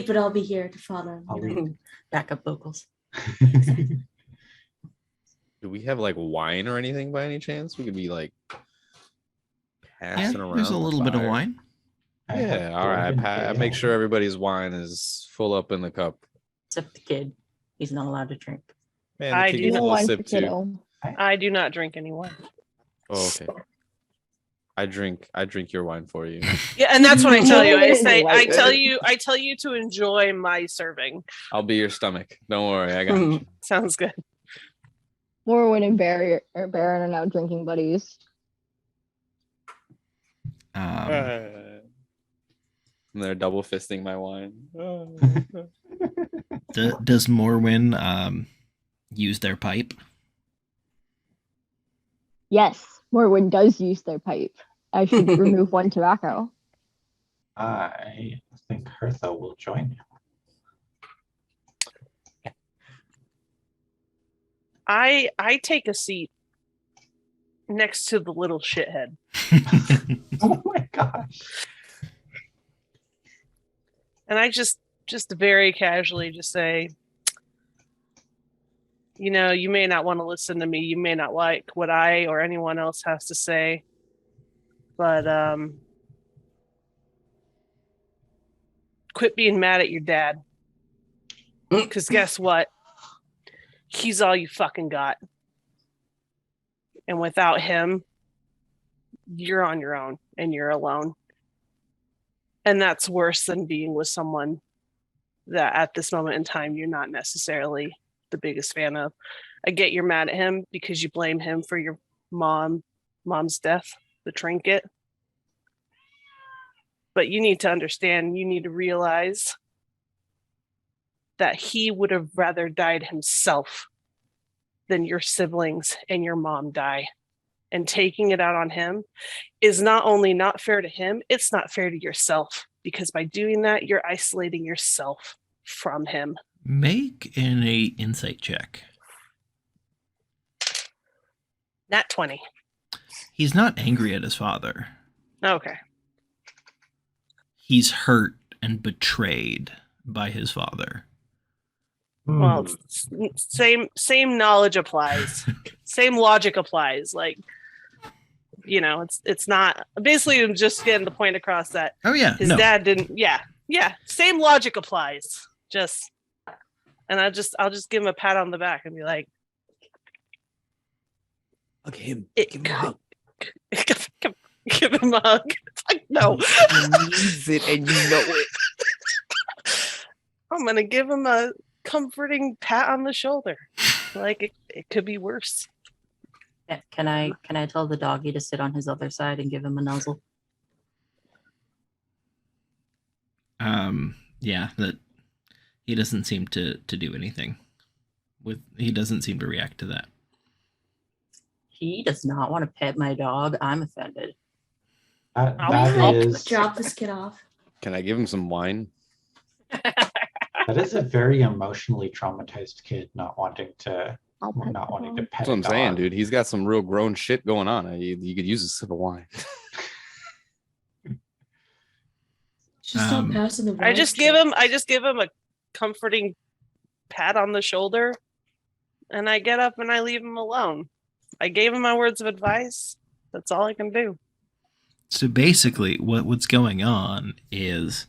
but I'll be here to follow. I'll lead. Backup vocals. Do we have like wine or anything by any chance? We could be like passing around. There's a the little bit of fire. wine. Yeah, all right. I make sure everybody's wine is full up in the cup. Except the kid. He's not allowed to drink. Man, I the kid do gets a not little One for sip too. kiddo. I do not drink any wine. Oh, okay. I drink your wine for you. Yeah, and that's what I tell you. I say, Like I tell you to enjoy my serving. I'll be your stomach. Don't worry, I got you. Sounds good. Morwen and Baron are now drinking buddies. And they're double fisting my wine. Does Morwen use their pipe? Yes, Morwen does use their pipe. I should remove one tobacco. I think Hertha will join you. I take a seat next to the little shithead. Oh my gosh. And I just very casually just say, you know, you may not want to listen to me. You may not like what I or anyone else has to say. But quit being mad at your dad. Because guess what? He's all you fucking got. And without him, you're on your own and you're alone. And that's worse than being with someone that at this moment in time, you're not necessarily the biggest fan of. I get you're mad at him because you blame him for your mom's death, the trinket. But you need to understand, you need to realize that he would have rather died himself than your siblings and your mom die. And taking it out on him is not only not fair to him, it's not fair to yourself. Because by doing that, you're isolating yourself from him. Make an insight check. Nat 20. He's not angry at his father. Okay. He's hurt and betrayed by his father. Well, same knowledge applies. Same logic applies. Like, you know, it's not basically I'm just getting the point across that his dad didn't. Yeah. Same logic applies. And I'll just give him a pat on the back and be like, hug him. Give him a hug. Give him a hug. Like, no. He needs it and you know it. I'm gonna give him a comforting pat on the shoulder. Like it could be worse. Can I tell the doggy to sit on his other side and give him a nuzzle? Yeah, that he doesn't seem to do anything. He doesn't seem to react to that. He does not want to pet my dog. I'm offended. That is Drop this kid off. Can I give him some wine? that is a very emotionally traumatized kid not wanting to pet. That's what I'm saying, dude. He's got some real grown shit going on. You could use a sip of wine. Just stop passing the I just give him a comforting pat on the shoulder and I get up and I leave him alone. I gave him my words of advice. That's all I can do. So basically what's going on is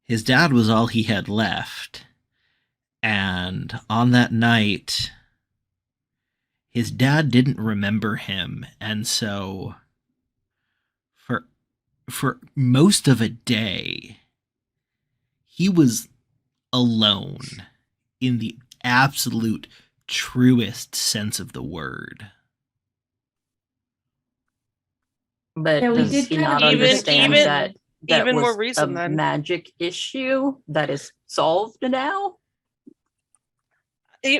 his dad was all he had left. And on that night, his dad didn't remember him. And so for most of a day, he was alone in the absolute truest sense of the word. But Yeah, we does did he kind not of- understand that even was more reason a then. magic issue that is solved now?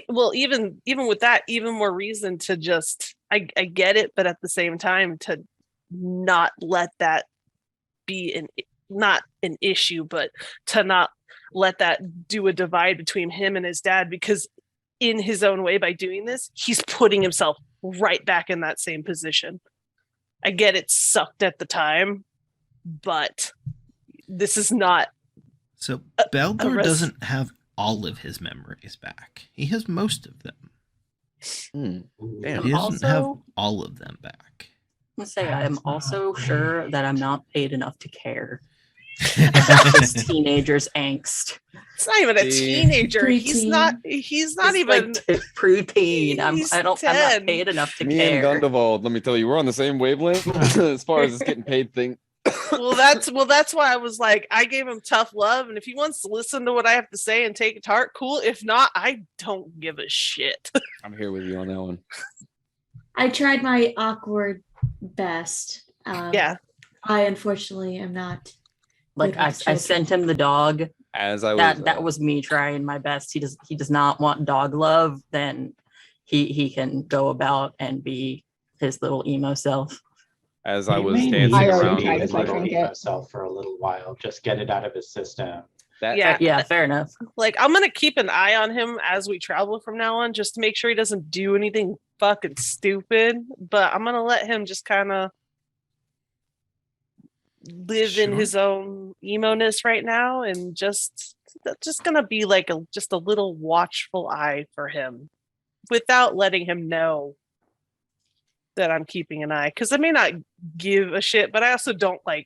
Well, even with that, even more reason to just I get it, but at the same time to not let that be not an issue, but to not let that do a divide between him and his dad, because in his own way, by doing this, he's putting himself right back in that same position. I get it sucked at the time, but this is not. So Baldur doesn't have all of his memories back. He has most of them. Damn. He doesn't have Also- all of them back. Let's say I'm That's not also great. sure that I'm not paid enough to care about this teenager's angst. It's not even a teenager. He's Preteen. not. He's not It's even. like preteen. I'm He's not 10. paid enough to Me care. and Gundevald, let me tell you, we're on the same wavelength as far as this getting paid thing. Well, that's why I was like, I gave him tough love, and if he wants to listen to what I have to say and take it to heart, cool. If not, I don't give a shit. I'm here with you on that one. I tried my awkward best. Yeah. I unfortunately am not. Like with I his children. sent him the dog. As I was, That was me trying my best. He does not want dog love. Then he can go about and be his little emo self. as I He was may dancing I need already around. to tried be to his play little trinket. emo self for a little while. Just get it out of his system. That Yeah. Yeah, fair enough. Like, I'm gonna keep an eye on him as we travel from now on, just to make sure he doesn't do anything fucking stupid. But I'm gonna let him just kind of live in Sure. his own emo-ness right now, and just gonna be like just a little watchful eye for him, without letting him know that I'm keeping an eye. Because I may not give a shit, but I also don't I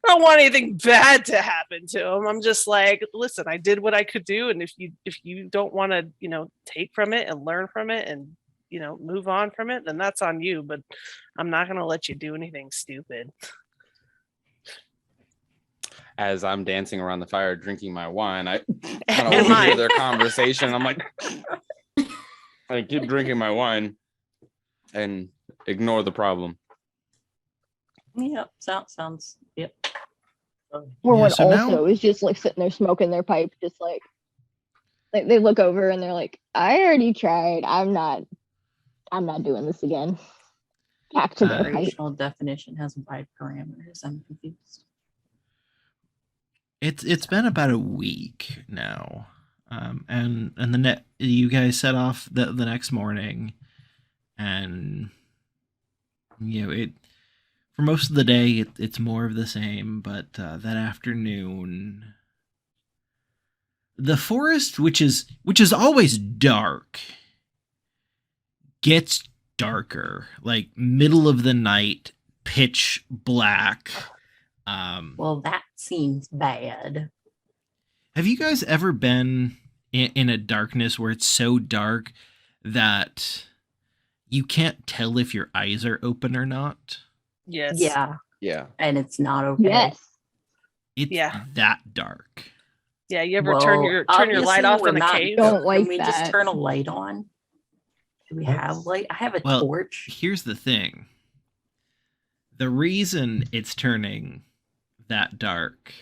don't want anything bad to happen to him. I'm just like, listen, I did what I could do, and if you don't want to, take from it and learn from it and move on from it, then that's on you. But I'm not gonna let you do anything stupid. as I'm dancing around the fire, drinking my wine, I kind of And overhear mine. their conversation. I'm like, I keep drinking my wine and ignore the problem. Yep, sounds. Yep. Or Yeah, when so now- also is just like sitting there smoking their pipe, just like they look over and they're like, I already tried. I'm not doing this again. Back to their pipe. Operational definition has wide parameters. I'm confused. It's been about a week now, and you guys set off the next morning, and it for most of the day it's more of the same, but that afternoon, the forest, which is always dark, gets darker, like middle of the night, pitch black. Well, that seems bad. Have you guys ever been in a darkness where it's so dark that you can't tell if your eyes are open or not? Yes. Yeah, Yeah. and it's not okay. Yes. It's Yeah. that dark. Yeah. You ever turn Well, your obviously light off we're in a not cave? Don't like Can we just that. turn a light on? Do we have light? I have a Well, torch. here's the thing. The reason it's turning that dark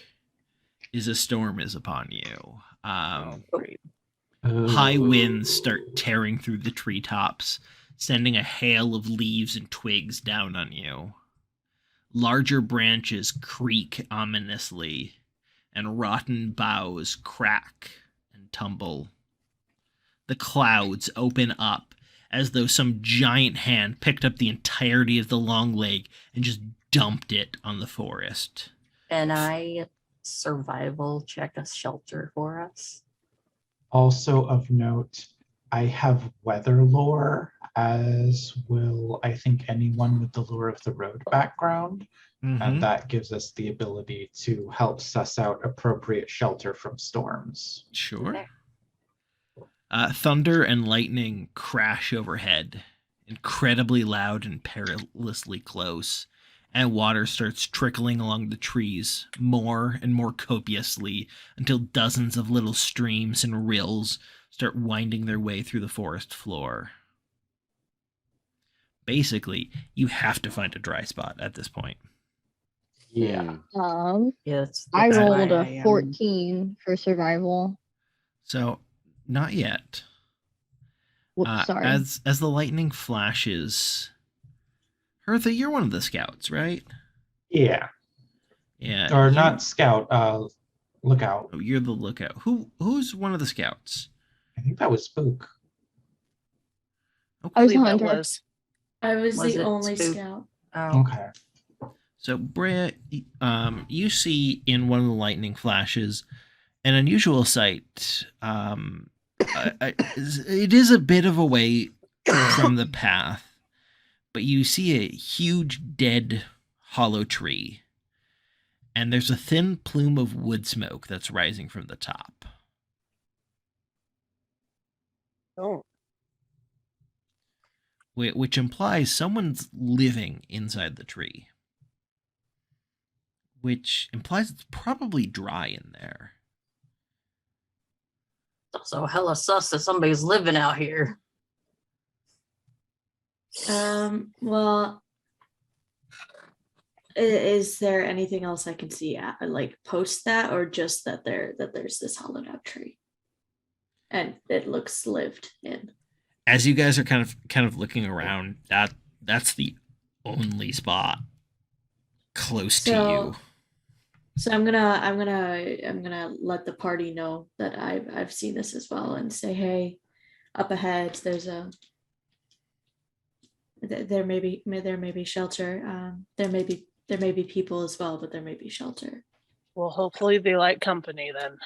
is a storm is upon you. Great. High winds start tearing through the treetops, sending a hail of leaves and twigs down on you. Larger branches creak ominously, and rotten boughs crack and tumble. The clouds open up as though some giant hand picked up the entirety of the long lake and just dumped it on the forest. And I survival check a shelter for us. Also of note, I have weather lore, as will I think anyone with the lore of the road background. Mhm. And that gives us the ability to help suss out appropriate shelter from storms. Sure. Thunder and lightning crash overhead, incredibly loud and perilously close, and water starts trickling along the trees more and more copiously until dozens of little streams and rills start winding their way through the forest floor. Basically, you have to find a dry spot at this point. Yeah. Yeah, I that's rolled why I a am- 14 for survival. So, not yet. Whoops, sorry. As the lightning flashes, Hertha, you're one of the scouts, right? Yeah. Yeah. Or you- not scout, lookout. Oh, you're the lookout. Who's one of the scouts? I think that was Spook. I was a Believe that hunter. was. I was Was the it only spook? scout. Oh, Okay. So, Brea, you see in one of the lightning flashes an unusual sight. It is a bit of a way from the path, but you see a huge dead hollow tree, and there's a thin plume of wood smoke that's rising from the top. Oh. Which implies someone's living inside the tree. Which implies it's probably dry in there. it's also hella sus that somebody's living out here. Well, is there anything else I can see like post that, or just that there's this hollowed out tree and it looks lived in? As you guys are kind of looking around, that's the only spot close to So- you. So I'm gonna let the party know that I've seen this as well and say, hey, up ahead there's there may be shelter. There may be people as well, but there may be shelter. Well, hopefully they like company then.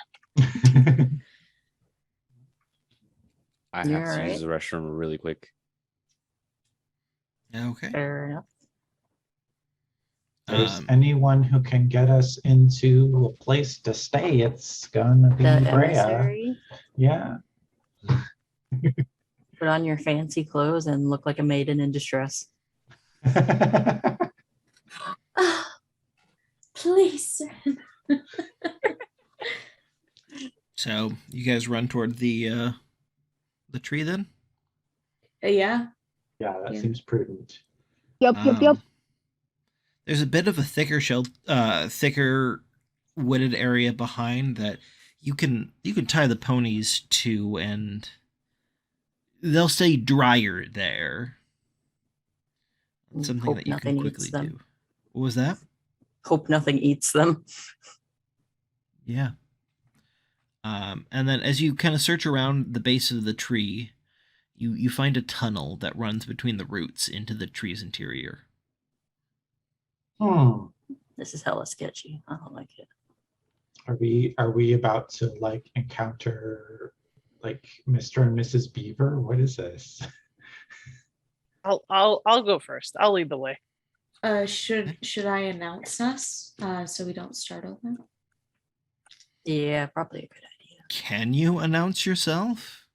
I You're have to use right. the restroom really quick. Okay. Fair enough. There's Um, anyone who can get us into a place to stay, it's gonna be The Brea. emissary, Yeah. put on your fancy clothes and look like a maiden in distress. Please. so you guys run toward the tree then? Yeah. Yeah, that Yeah. seems prudent. Yep. There's a bit of a thicker wooded area behind that you can tie the ponies to, and they'll stay drier there. It's something Hope that you can nothing quickly eats them. do. What was that? Hope nothing eats them. Yeah. And then as you kind of search around the base of the tree, you find a tunnel that runs between the roots into the tree's interior. This is hella sketchy. I don't like it. Are we about to like encounter like Mr. and Mrs. Beaver? What is this? I'll go first. I'll lead the way. Should I announce us so we don't startle them? Yeah, probably a good idea. Can you announce yourself?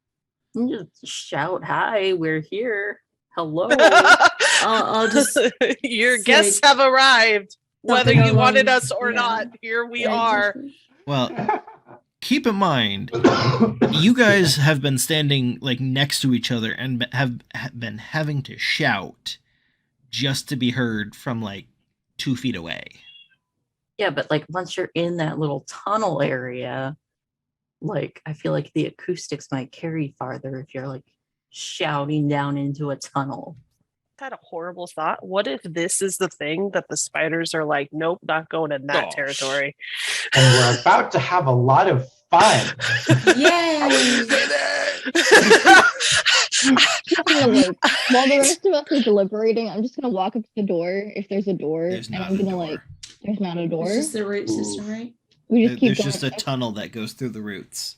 You just shout, "Hi, we're here. Hello." I'll just Your say guests have arrived. Whether something you wanted along- us or yeah. not, here we Yeah, are. exactly. Well, keep in mind, you guys have been standing like next to each other and have been having to shout just to be heard from like 2 feet away. Yeah, but like once you're in that little tunnel area, like I feel like the acoustics might carry farther if you're like shouting down into a tunnel. Had a horrible thought. What if this is the thing that the spiders are like, nope, not going in that Gosh. territory? And we're about to have a lot of fun. Yay! Just gonna, like, while the rest of us are deliberating, I'm just gonna walk up to the door if there's a door, There's and not I'm a gonna door. like. There's not a door. It's just the root system, right? We just keep There's going. just a tunnel that goes through the roots.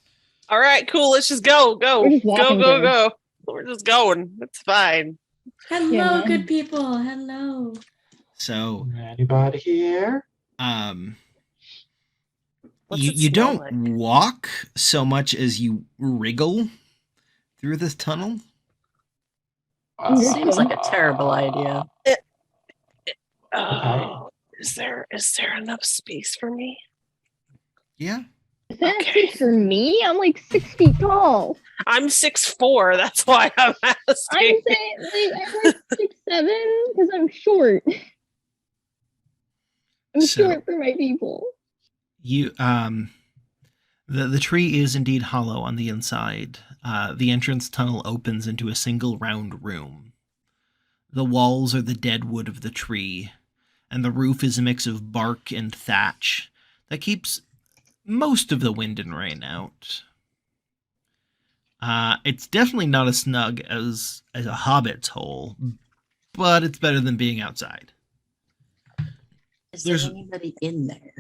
All right, cool. Let's just go. We're just walking Go. We're just going. It's fine. Hello, man. good people. Hello. So, Anybody here? What's you it you smell don't like? walk so much as you wriggle through this tunnel. Seems like a terrible idea. Oh, is there enough space for me? Yeah. Is that Okay. space for me? I'm like 6 feet tall. I'm 6'4". That's why I'm I'm asking. saying like I'm like 6'7" because I'm short. I'm So- short for my people. You the tree is indeed hollow on the inside. The entrance tunnel opens into a single round room. The walls are the dead wood of the tree, and the roof is a mix of bark and thatch that keeps most of the wind and rain out. It's definitely not as snug as a hobbit's hole, but it's better than being outside. Is There's- there anybody in there?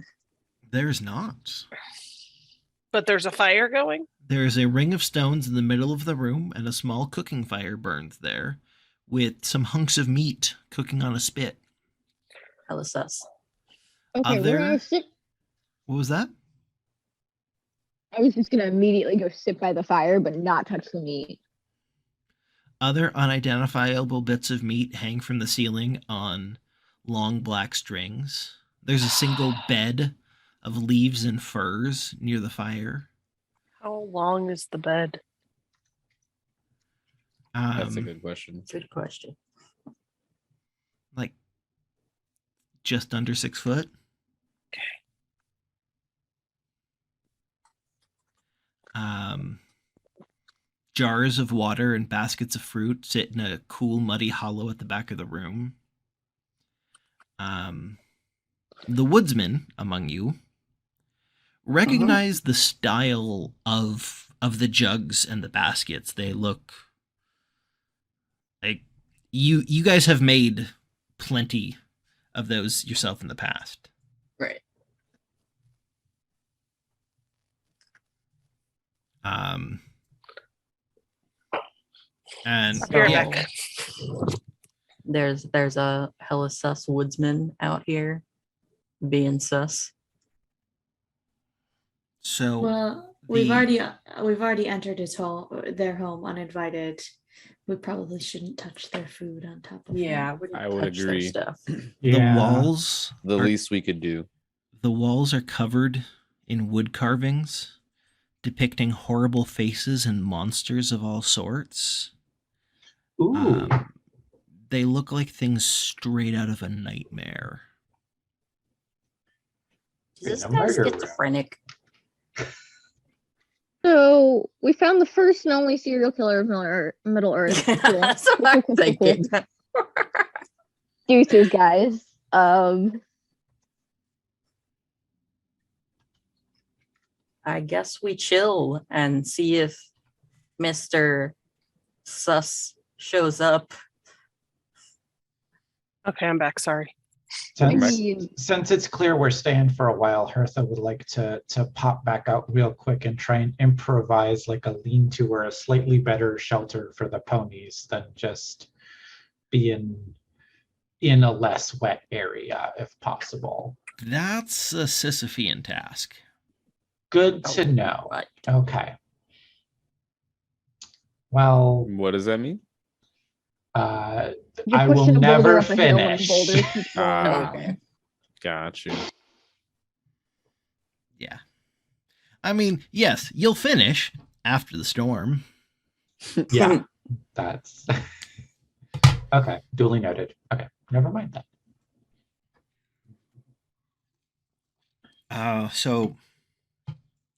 There's not. But there's a fire going. There is a ring of stones in the middle of the room, and a small cooking fire burns there, with some hunks of meat cooking on a spit. Hella sus. Okay, we're gonna Other- sit. What was that? I was just gonna immediately go sit by the fire, but not touch the meat. Other unidentifiable bits of meat hang from the ceiling on long black strings. There's a single bed of leaves and furs near the fire. How long is the bed? That's a good question. Good question. Like just under 6 foot. Jars of water and baskets of fruit sit in a cool, muddy hollow at the back of the room. the woodsmen among you recognize the style of the jugs and the baskets. They look like you guys have made plenty of those yourself in the past. Right. And Here, yeah, Beck. There's a hella sus woodsman out here being sus. so Well, the- we've already entered their home uninvited. We probably shouldn't touch their food on top of Yeah, I that. wouldn't I would touch their agree. stuff. the walls The are, least we could do. the walls are covered in wood carvings depicting horrible faces and monsters of all sorts. Ooh. They look like things straight out of a nightmare. Is this In a guy murder room. schizophrenic? So we found the first and only serial killer of Middle Earth. Cool. That's what I'm thinking. Deuces, guys. I guess we chill and see if Mr. Sus shows up. Okay, I'm back. Sorry. I Since, mean, since it's clear we're staying for a while, Hertha would like to pop back out real quick and try and improvise like a lean-to or a slightly better shelter for the ponies than just being in a less wet area if possible. That's a Sisyphean task. Good to know. Right. Okay. Well, What does that mean? you're I will pushing a boulder never up a hill and the finish. boulder keeps rolling Ah. down. Okay. Got you. Yeah. I mean, yes, you'll finish after the storm. Yeah, that's okay. Duly noted. Okay, never mind that. So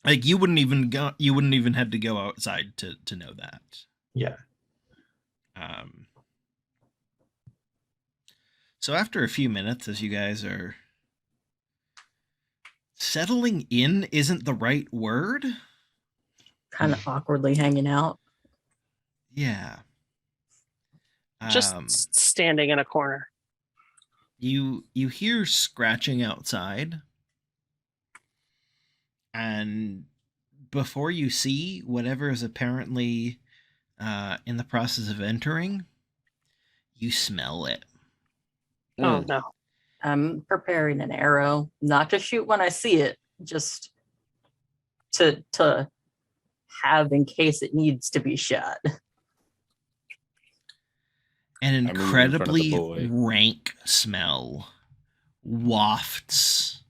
like you wouldn't even have to go outside to know that. Yeah. So after a few minutes, as you guys are settling in, isn't the right word. Kind of awkwardly hanging out. Yeah. Just standing in a corner. You hear scratching outside, and before you see whatever is apparently in the process of entering, you smell it. Oh Mm. no. I'm preparing an arrow, not to shoot when I see it, just to have in case it needs to be shot. An I move in front of the incredibly boy. rank smell wafts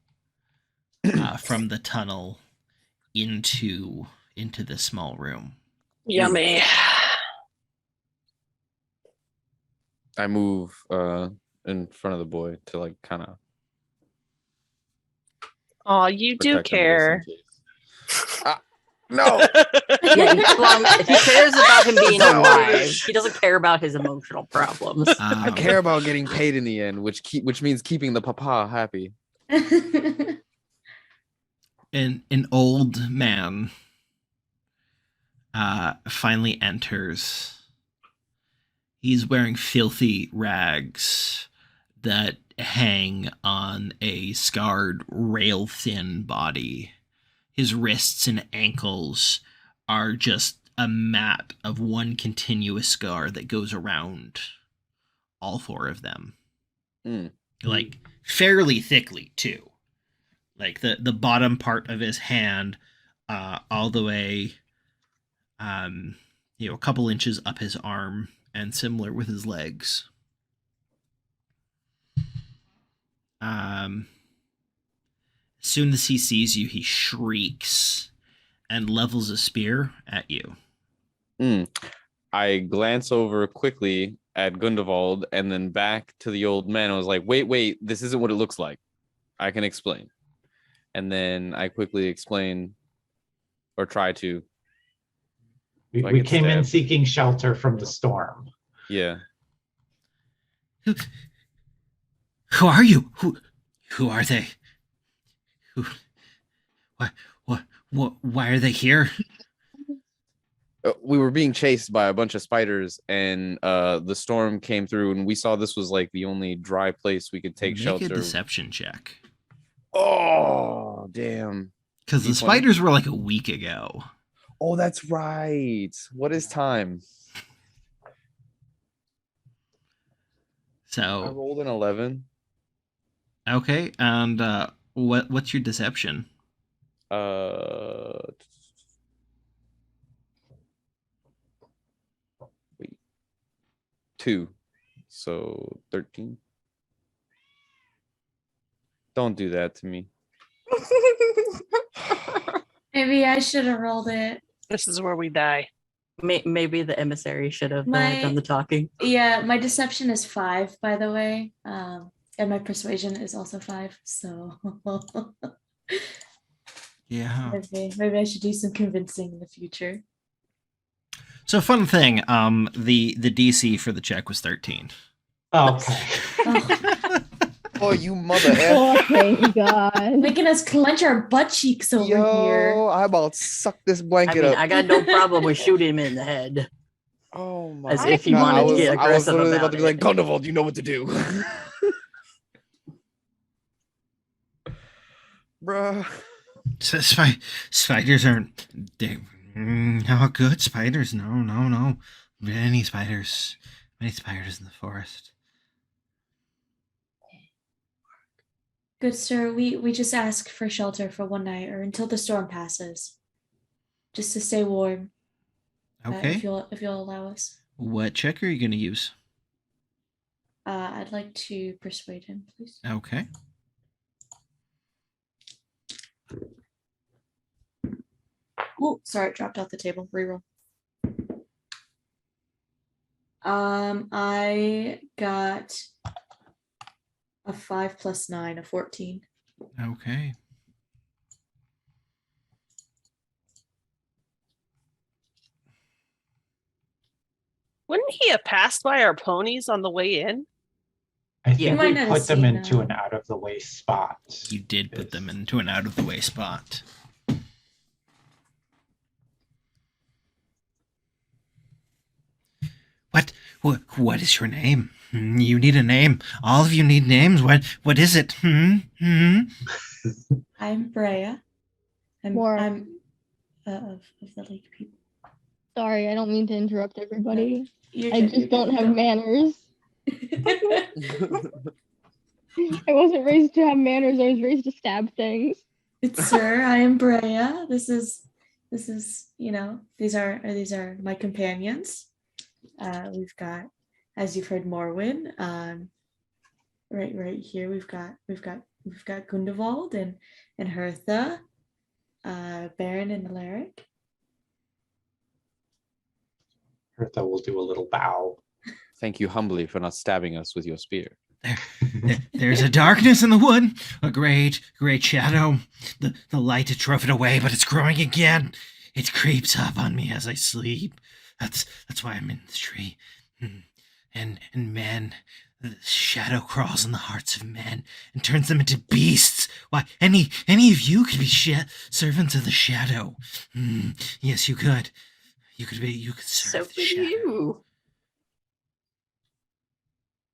from the tunnel into this small room. Yummy. I move in front of the boy to like kind of. Oh, you do care. No. Yeah, if he cares about him being No. alive, he doesn't care about his emotional problems. I care about getting paid in the end, which means keeping the papa happy. An old man finally enters. He's wearing filthy rags that hang on a scarred, rail-thin body. His wrists and ankles are just a mat of one continuous scar that goes around all four of them. Mm. Like, fairly thickly, too. Like, the bottom part of his hand, all the way, a couple inches up his arm, and similar with his legs. As soon as he sees you, he shrieks and levels a spear at you. I glance over quickly at Gundevald and then back to the old man. I was like, wait, this isn't what it looks like. I can explain. And then I quickly explain or try to. We, I we get came in stabbed. seeking shelter from the storm. Yeah. Who are you? Who are they? Who? Why are they here? We were being chased by a bunch of spiders, and the storm came through, and we saw this was like the only dry place we could take Make shelter. a deception check. Oh, damn. Because the D20? spiders were like a week ago. Oh, that's right. What is time? I So rolled an 11. okay, and what's your deception? Wait. 2. So 13. Don't do that to me. Maybe I should have rolled it. This is where we die. Maybe the emissary should have My- done the talking. Yeah, my deception is 5, by the way. And my persuasion is also 5. So Yeah. maybe I should do some convincing in the future. So fun thing, the DC for the check was 13. Okay. Oh, Oh, you mother F. Oh, thank God. making us clench our butt cheeks over here. Yo, I about suck this I blanket mean, up. I got no problem with shooting him in the head. Oh my As if he God. wanted to get I was aggressive literally about about to be like, it. Gundevald, you know what to do. Bruh. So spiders aren't no good spiders. No. Many spiders in the forest. Good sir, we just ask for shelter for one night or until the storm passes. Just to stay warm. Okay. If you'll allow us. What check are you going to use? I'd like to persuade him, please. Okay. Oh, sorry, it dropped off the table. Reroll. I got a 5 plus 9, a 14. Okay. Wouldn't he have passed by our ponies on the way in? I Yeah. think You might we not have put them seen into them. an out of the way spot. You did put them into an out of the way spot. What is your name? You need a name. All of you need names. What is it? I'm Brea. More. I'm of the lake people. Sorry, I don't mean to interrupt everybody. You're I good, just you're don't good. have manners. I wasn't raised to have manners. I was raised to stab things. Sir, I am Brea. This is these are my companions. We've got, as you've heard, Morwyn. Right here we've got Gundevald and Hertha, Baron and Alaric. Hertha will do a little bow. Thank you humbly for not stabbing us with your spear. There's a darkness in the wood, a great shadow. The light drove it away, but it's growing again. It creeps up on me as I sleep. That's why I'm in the tree. And men, the shadow crawls in the hearts of men and turns them into beasts. Why, any of you could be servants of the shadow. Yes, you could. You could So serve for the shadow. you.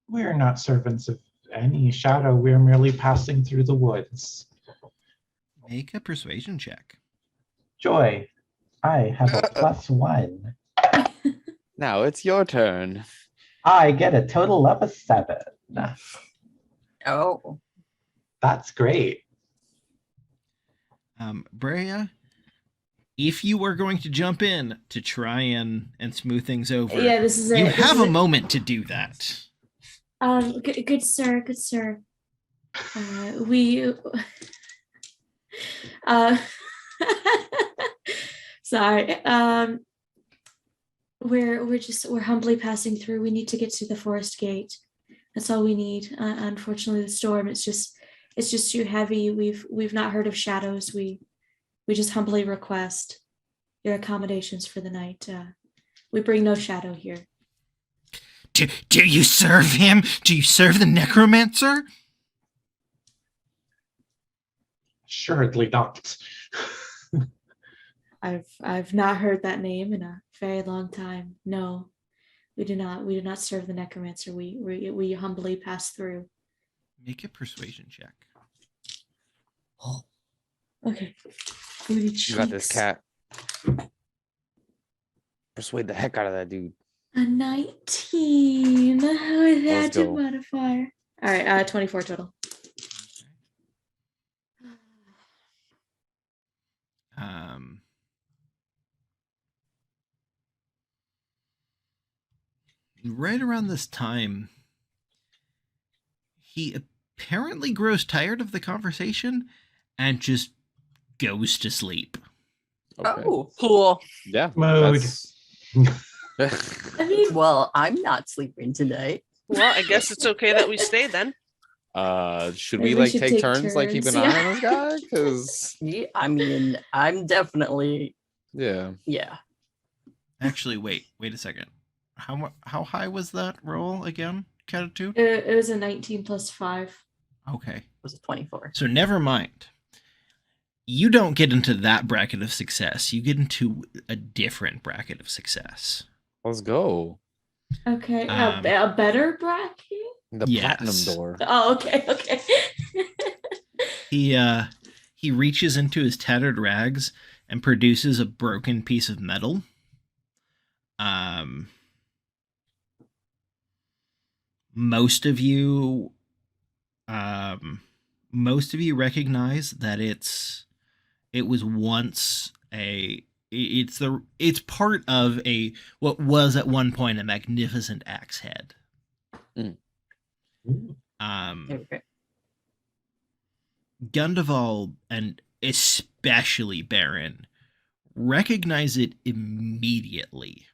We're not servants of any shadow. We're merely passing through the woods. Make a persuasion check. Joy, I have a +1. Now it's your turn. I get a total of a 7. Oh. That's great. Brea, if you were going to jump in to try and smooth things over, Yeah, this is it. you This have is a it. moment to do that. Good sir. We sorry. We're humbly passing through. We need to get to the forest gate. That's all we need. Unfortunately, the storm it's just too heavy. We've not heard of shadows. We just humbly request your accommodations for the night. We bring no shadow here. Do you serve him? Do you serve the necromancer? Assuredly not. I've not heard that name in a very long time. No, we do not. We do not serve the necromancer. We humbly pass through. Make a persuasion check. Okay. Booty You got this, cheeks. cat. Persuade the heck out of that dude. A 19 with Let's that go. modifier. All right, 24 total. Right around this time, he apparently grows tired of the conversation and just goes to sleep. Okay. Oh, Cool. Yeah. Mood. I mean, well, I'm not sleeping tonight. Well, I guess it's okay that we stay then. Should Maybe we we like should take take turns, like keep an turns, eye yeah. on this guy? Because Yeah, I mean, I'm definitely, yeah, yeah. Actually, wait a second. How high was that roll again? Catitude? it was a 19 plus 5. Okay. It was a 24. So never mind. You don't get into that bracket of success. You get into a different bracket of success. let's go. Okay, Um, a better bracket? The platinum Yes. door. Oh, okay. He reaches into his tattered rags and produces a broken piece of metal. Most of you recognize that it was once it's part of what was at one point a magnificent axe head. Okay. Gundeval and especially Baron recognize it immediately.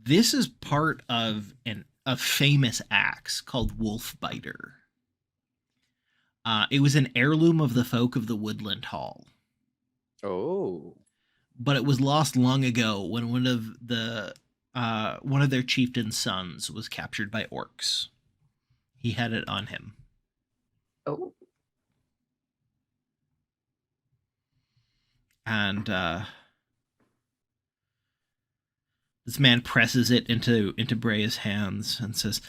This is part of a famous axe called Wolfbiter. It was an heirloom of the folk of the Woodland Hall, Oh. but it was lost long ago when one of their chieftain's sons was captured by orcs. He had it on him. Oh, And this man presses it into Brea's hands and says,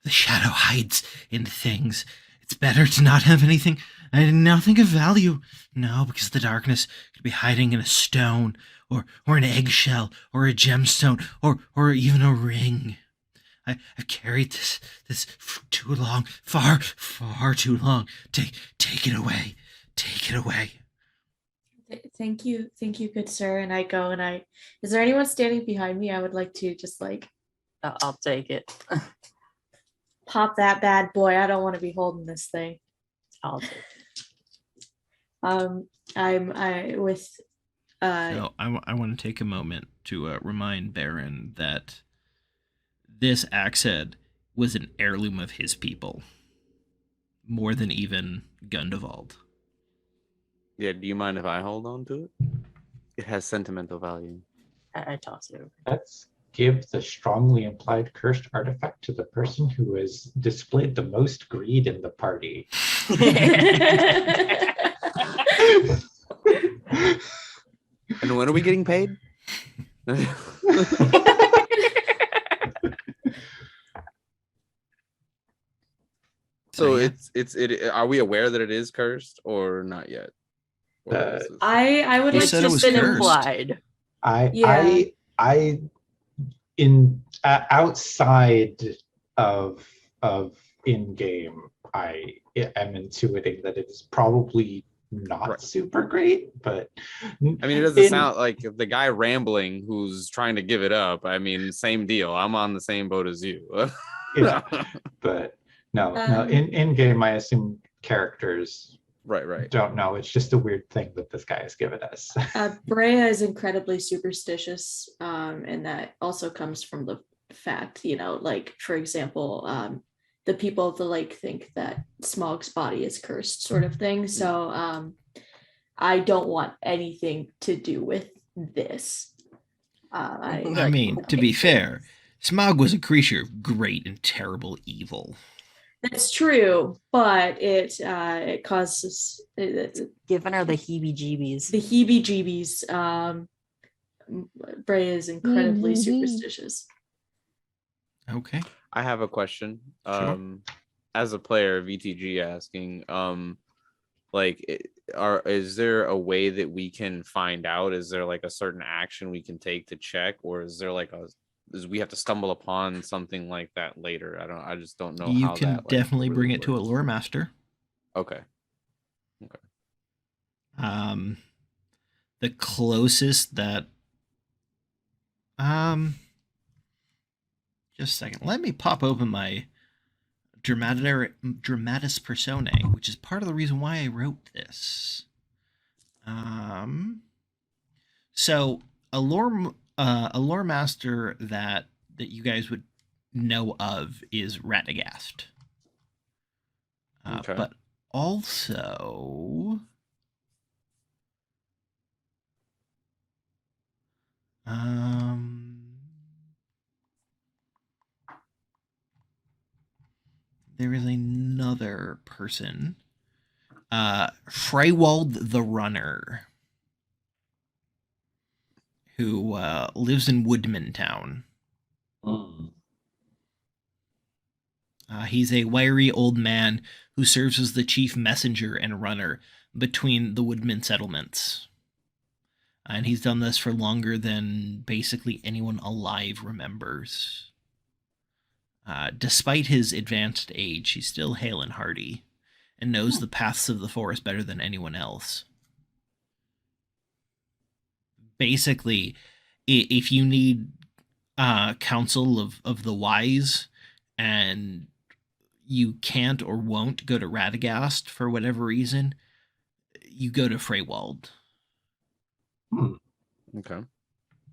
"The shadow hides in things. It's better to not have anything of value. No, because the darkness could be hiding in a stone, or an eggshell, or a gemstone, or even a ring. I've carried this for too long, far too long. Take it away. Take it away." Thank you, good sir. And I go and is there anyone standing behind me? I would like to just like I'll take it. pop that bad boy. I don't want to be holding this thing. I'll take it. I with So I want to take a moment to remind Baron that this axe head was an heirloom of his people, more than even Gundevald. Yeah. Do you mind if I hold on to it? It has sentimental value. I toss it over. Let's give the strongly implied cursed artifact to the person who has displayed the most greed in the party. And when are we getting paid? So yeah. it. Are we aware that it is cursed or not yet? Or is this- I would You like said to it was It's been cursed. implied. Outside of in game, I am intuiting that it is probably not Right. super great, but I mean, it doesn't sound like the guy rambling who's trying to give it up. I mean, same deal. I'm on the same boat as you. yeah, but no, in game, I assume characters Right. don't know. It's just a weird thing that this guy has given us. Brea is incredibly superstitious, and that also comes from the fact, like for example, the people of the lake think that Smog's body is cursed, sort of thing. So I don't want anything to do with this. I mean, to be fair, Smog was a creature of great and terrible evil. That's true, but it causes Giving her the heebie-jeebies. the heebie-jeebies. Bray is incredibly Heebie-jeebies. superstitious. Okay. I have a question. Sure. As a player, VTG asking, is there a way that we can find out? Is there like a certain action we can take to check, or is there like we have to stumble upon something like that later? I just don't know. You how can that, definitely really bring it to a works. lore master. Okay. The closest that just a second. Let me pop open my dramatis personae, which is part of the reason why I wrote this. So a lore master that you guys would know of is Radagast. Okay. But also there is another person, Freywald the Runner, who lives in Woodman Town. He's a wiry old man who serves as the chief messenger and runner between the Woodman settlements. And he's done this for longer than basically anyone alive remembers. Despite his advanced age, he's still hale and hearty and knows the paths of the forest better than anyone else. Basically, if you need counsel of the wise and you can't or won't go to Radagast for whatever reason, you go to Freywald. Okay.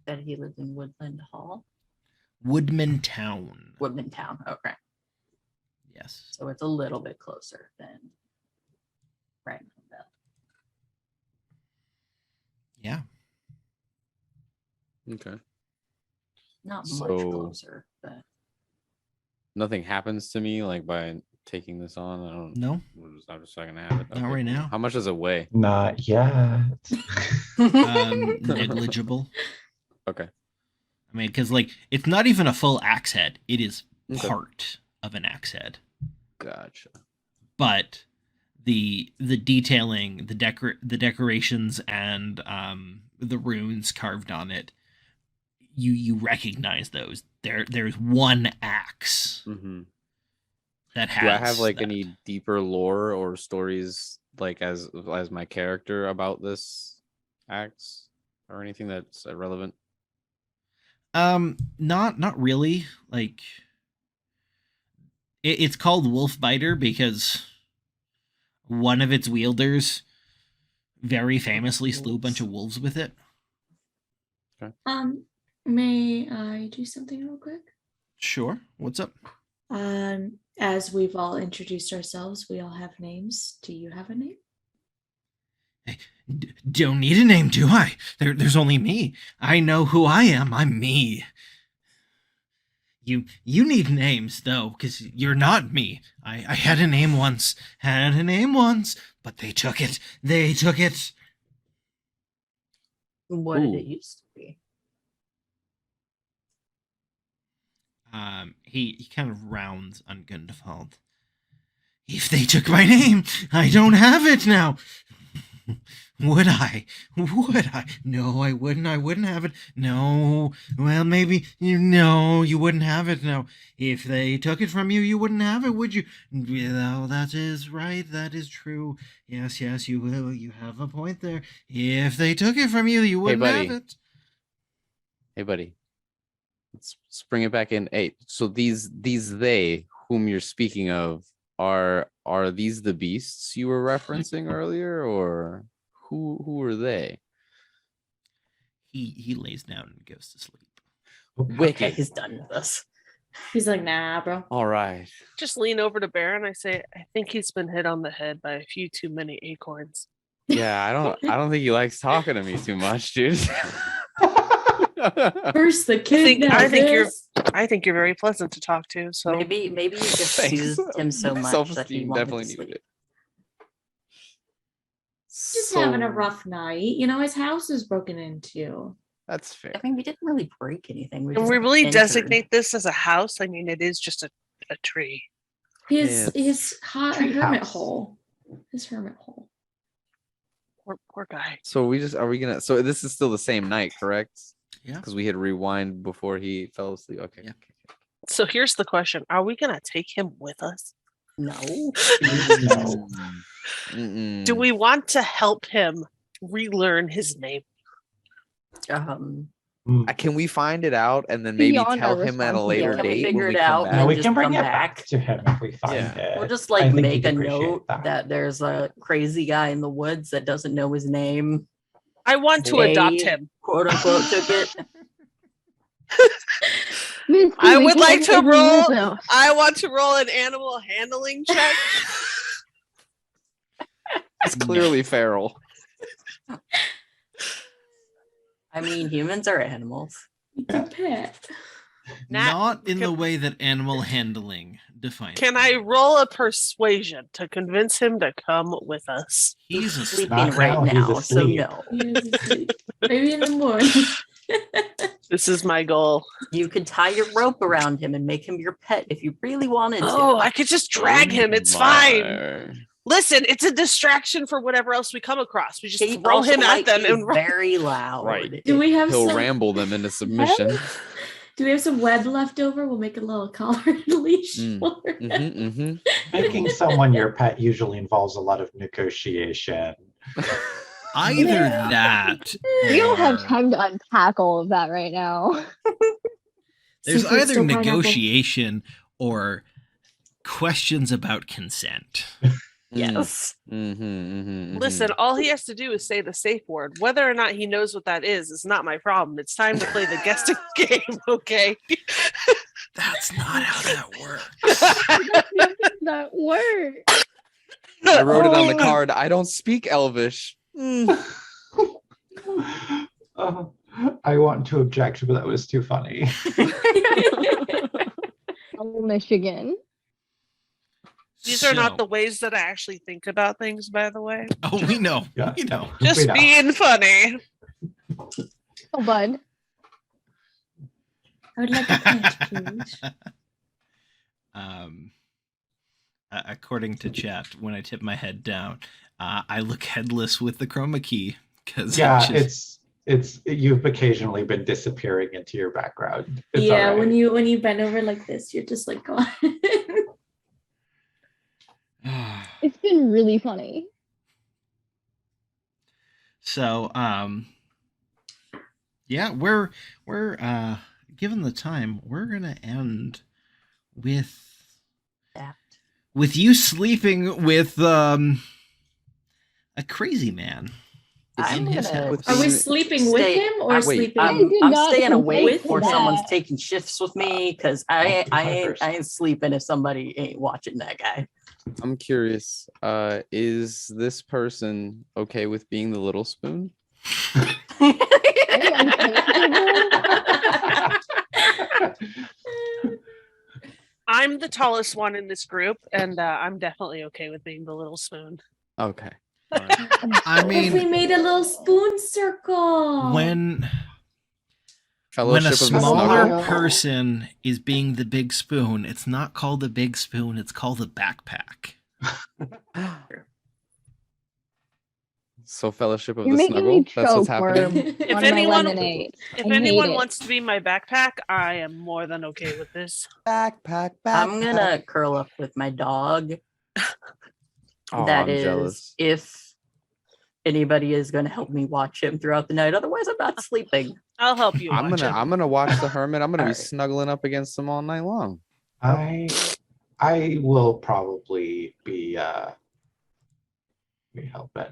That he lives in Woodland Hall. Woodman Town. Woodman Town. Okay. Yes. So it's a little bit closer than Ragnarville. Yeah. Okay. Not much So- closer, but Nothing happens to me like by taking this on. I don't. No, I'm just not gonna have it. not right now. How much does it weigh? Not yet. Negligible. Okay. I mean, because like it's not even a full axe head; it is Okay. part of an axe head. Gotcha. But the detailing, the decorations, and the runes carved on it, you recognize those. There's one axe Mm-hmm. that has. Do I have like that. any deeper lore or stories like as my character about this axe or anything that's relevant? Not really. Like it's called Wolfbiter because one of its wielders very famously slew a bunch of wolves with it. May I do something real quick? Sure. What's up? As we've all introduced ourselves, we all have names. Do you have a name? Don't need a name, do I? There's only me. I know who I am. I'm me. You need names though, because you're not me. I had a name once. But they took it. what did it Ooh. used to be? He kind of rounds on Gundefald. If they took my name, I don't have it now. Would I? No, I wouldn't. I wouldn't have it. No. Well, maybe you wouldn't have it now. If they took it from you, you wouldn't have it, would you? Well, that is right. That is true. Yes, you will. You have a point there. If they took it from you, you wouldn't buddy. have it. Hey, buddy. Let's bring it back in. Hey, so these they whom you're speaking of are these the beasts you were referencing earlier, or who are they? He lays down and goes to sleep. Okay, Wicked. he's done with us. He's like, nah, bro. All right. Just lean over to Bear and I say, I think he's been hit on the head by a few too many acorns. Yeah, I don't think he likes talking to me too much, dude. First the kid. now this. I think you're very pleasant to talk to. So Maybe you just Thanks. soothed him so My much that he self-esteem wanted definitely to needed sleep. it. Just having a rough night. You know, his house is broken into. That's fair. I mean, we didn't really break anything. can just we really entered. designate this as a house? I mean, it is just a tree. His Tree hermit house. hole. His hermit hole. Poor guy. So are we gonna? So this is still the same night, correct? Yeah. Because we had rewind before he fell asleep. Okay. Yeah. So here's the question: are we gonna take him with us? No. No. Do we want to help him relearn his name? Can we find it out and then maybe Beyond tell our him at a later Can we date figure when it we come out back? and No, we just can bring come it back? back to him if we find Yeah. it. We'll just I like think make he'd a appreciate note that there's a crazy guy in the woods that doesn't know his name. I want to adopt him. Quote unquote took it. Misty, I we would can like have to you roll. with us. I want to roll an animal handling check. It's clearly feral. I mean, humans are animals. It's a pet. Not in the way that animal handling defines. Can I roll a persuasion to convince him to come with us? He's a sleeping Not right now, he's now, so asleep. no. He is asleep. Maybe in the morning. This is my goal. You could tie your rope around him and make him your pet if you really wanted to. Oh, I could just drag him. It's fine. Listen, it's a distraction for whatever else we come across. We just He throw also him at might them be and run. very loud. Right. Do we have He'll some? ramble them into submission. Do we have some web left over? We'll make a little collar and leash. for him. Making someone your pet usually involves a lot of negotiation. Either that. We don't have or- time to unpack all of that right now. There's Secret either still pineapple. negotiation or questions about consent. Yes. Listen, all he has to do is say the safe word. Whether or not he knows what that is not my problem. It's time to play the guessing game, okay? That's not how that works. That works. I wrote it on the card. I don't speak Elvish. I want to object, but that was too funny. Oh, Michigan. These are not the ways that I actually think about things, by the way. Oh, we know. Yeah. We know. Just being funny. Oh, bud. I would like a pet, please. According to chat, when I tip my head down, I look headless with the chroma key. Yeah, it's you've occasionally been disappearing into your background. It's Yeah, all right. when you bend over like this, you're just like gone. It's been really funny. So, yeah, we're given the time, we're gonna end with that. With you sleeping with a crazy man in his house. Are we sleeping with him or sleeping? I'm not staying consent awake to or that. someone's taking shifts with me because I ain't sleeping if somebody ain't watching that guy. I'm curious. Is this person okay with being the little spoon? I'm the tallest one in this group, and I'm definitely okay with being the little spoon. Okay. I What if we mean, made a little spoon circle? when a Fellowship of the smaller Snuggle? person is being the big spoon, it's not called a big spoon, it's called a backpack. So Fellowship of You're the making Snuggle? me That's what's choke happening? worm If on my anyone- lemonade. If I hate anyone it. wants to be my backpack, I am more than okay with this. Backpack, I'm gonna curl up with my dog. Oh, That I'm is, jealous. if anybody is gonna help me watch him throughout the night. Otherwise, I'm not sleeping. I'll help you. I'm watch gonna it. I'm gonna watch the hermit. I'm gonna be Alright. snuggling up against him all night long. I will probably be helping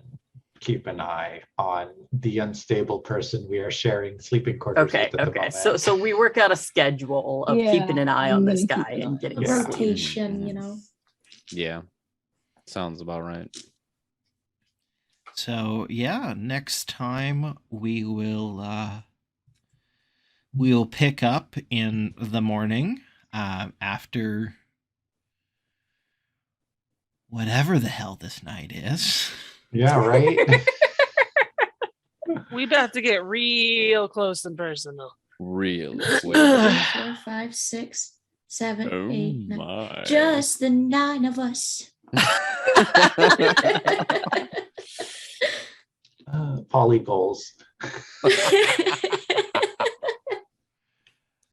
keep an eye on the unstable person we are sharing sleeping quarters Okay, with at the okay. moment. So we work out a schedule of Yeah, keeping an eye on I'm this gonna guy keep an and eye getting on A him. sleep. rotation, you know. Yeah. Sounds about right. So yeah, next time we will we'll pick up in the morning after whatever the hell this night is. Yeah, right. We about to get real close and personal. Real. 3, 4, 5, 6, 7, Oh 8, 9. my. Just the 9 of us. Poly goals.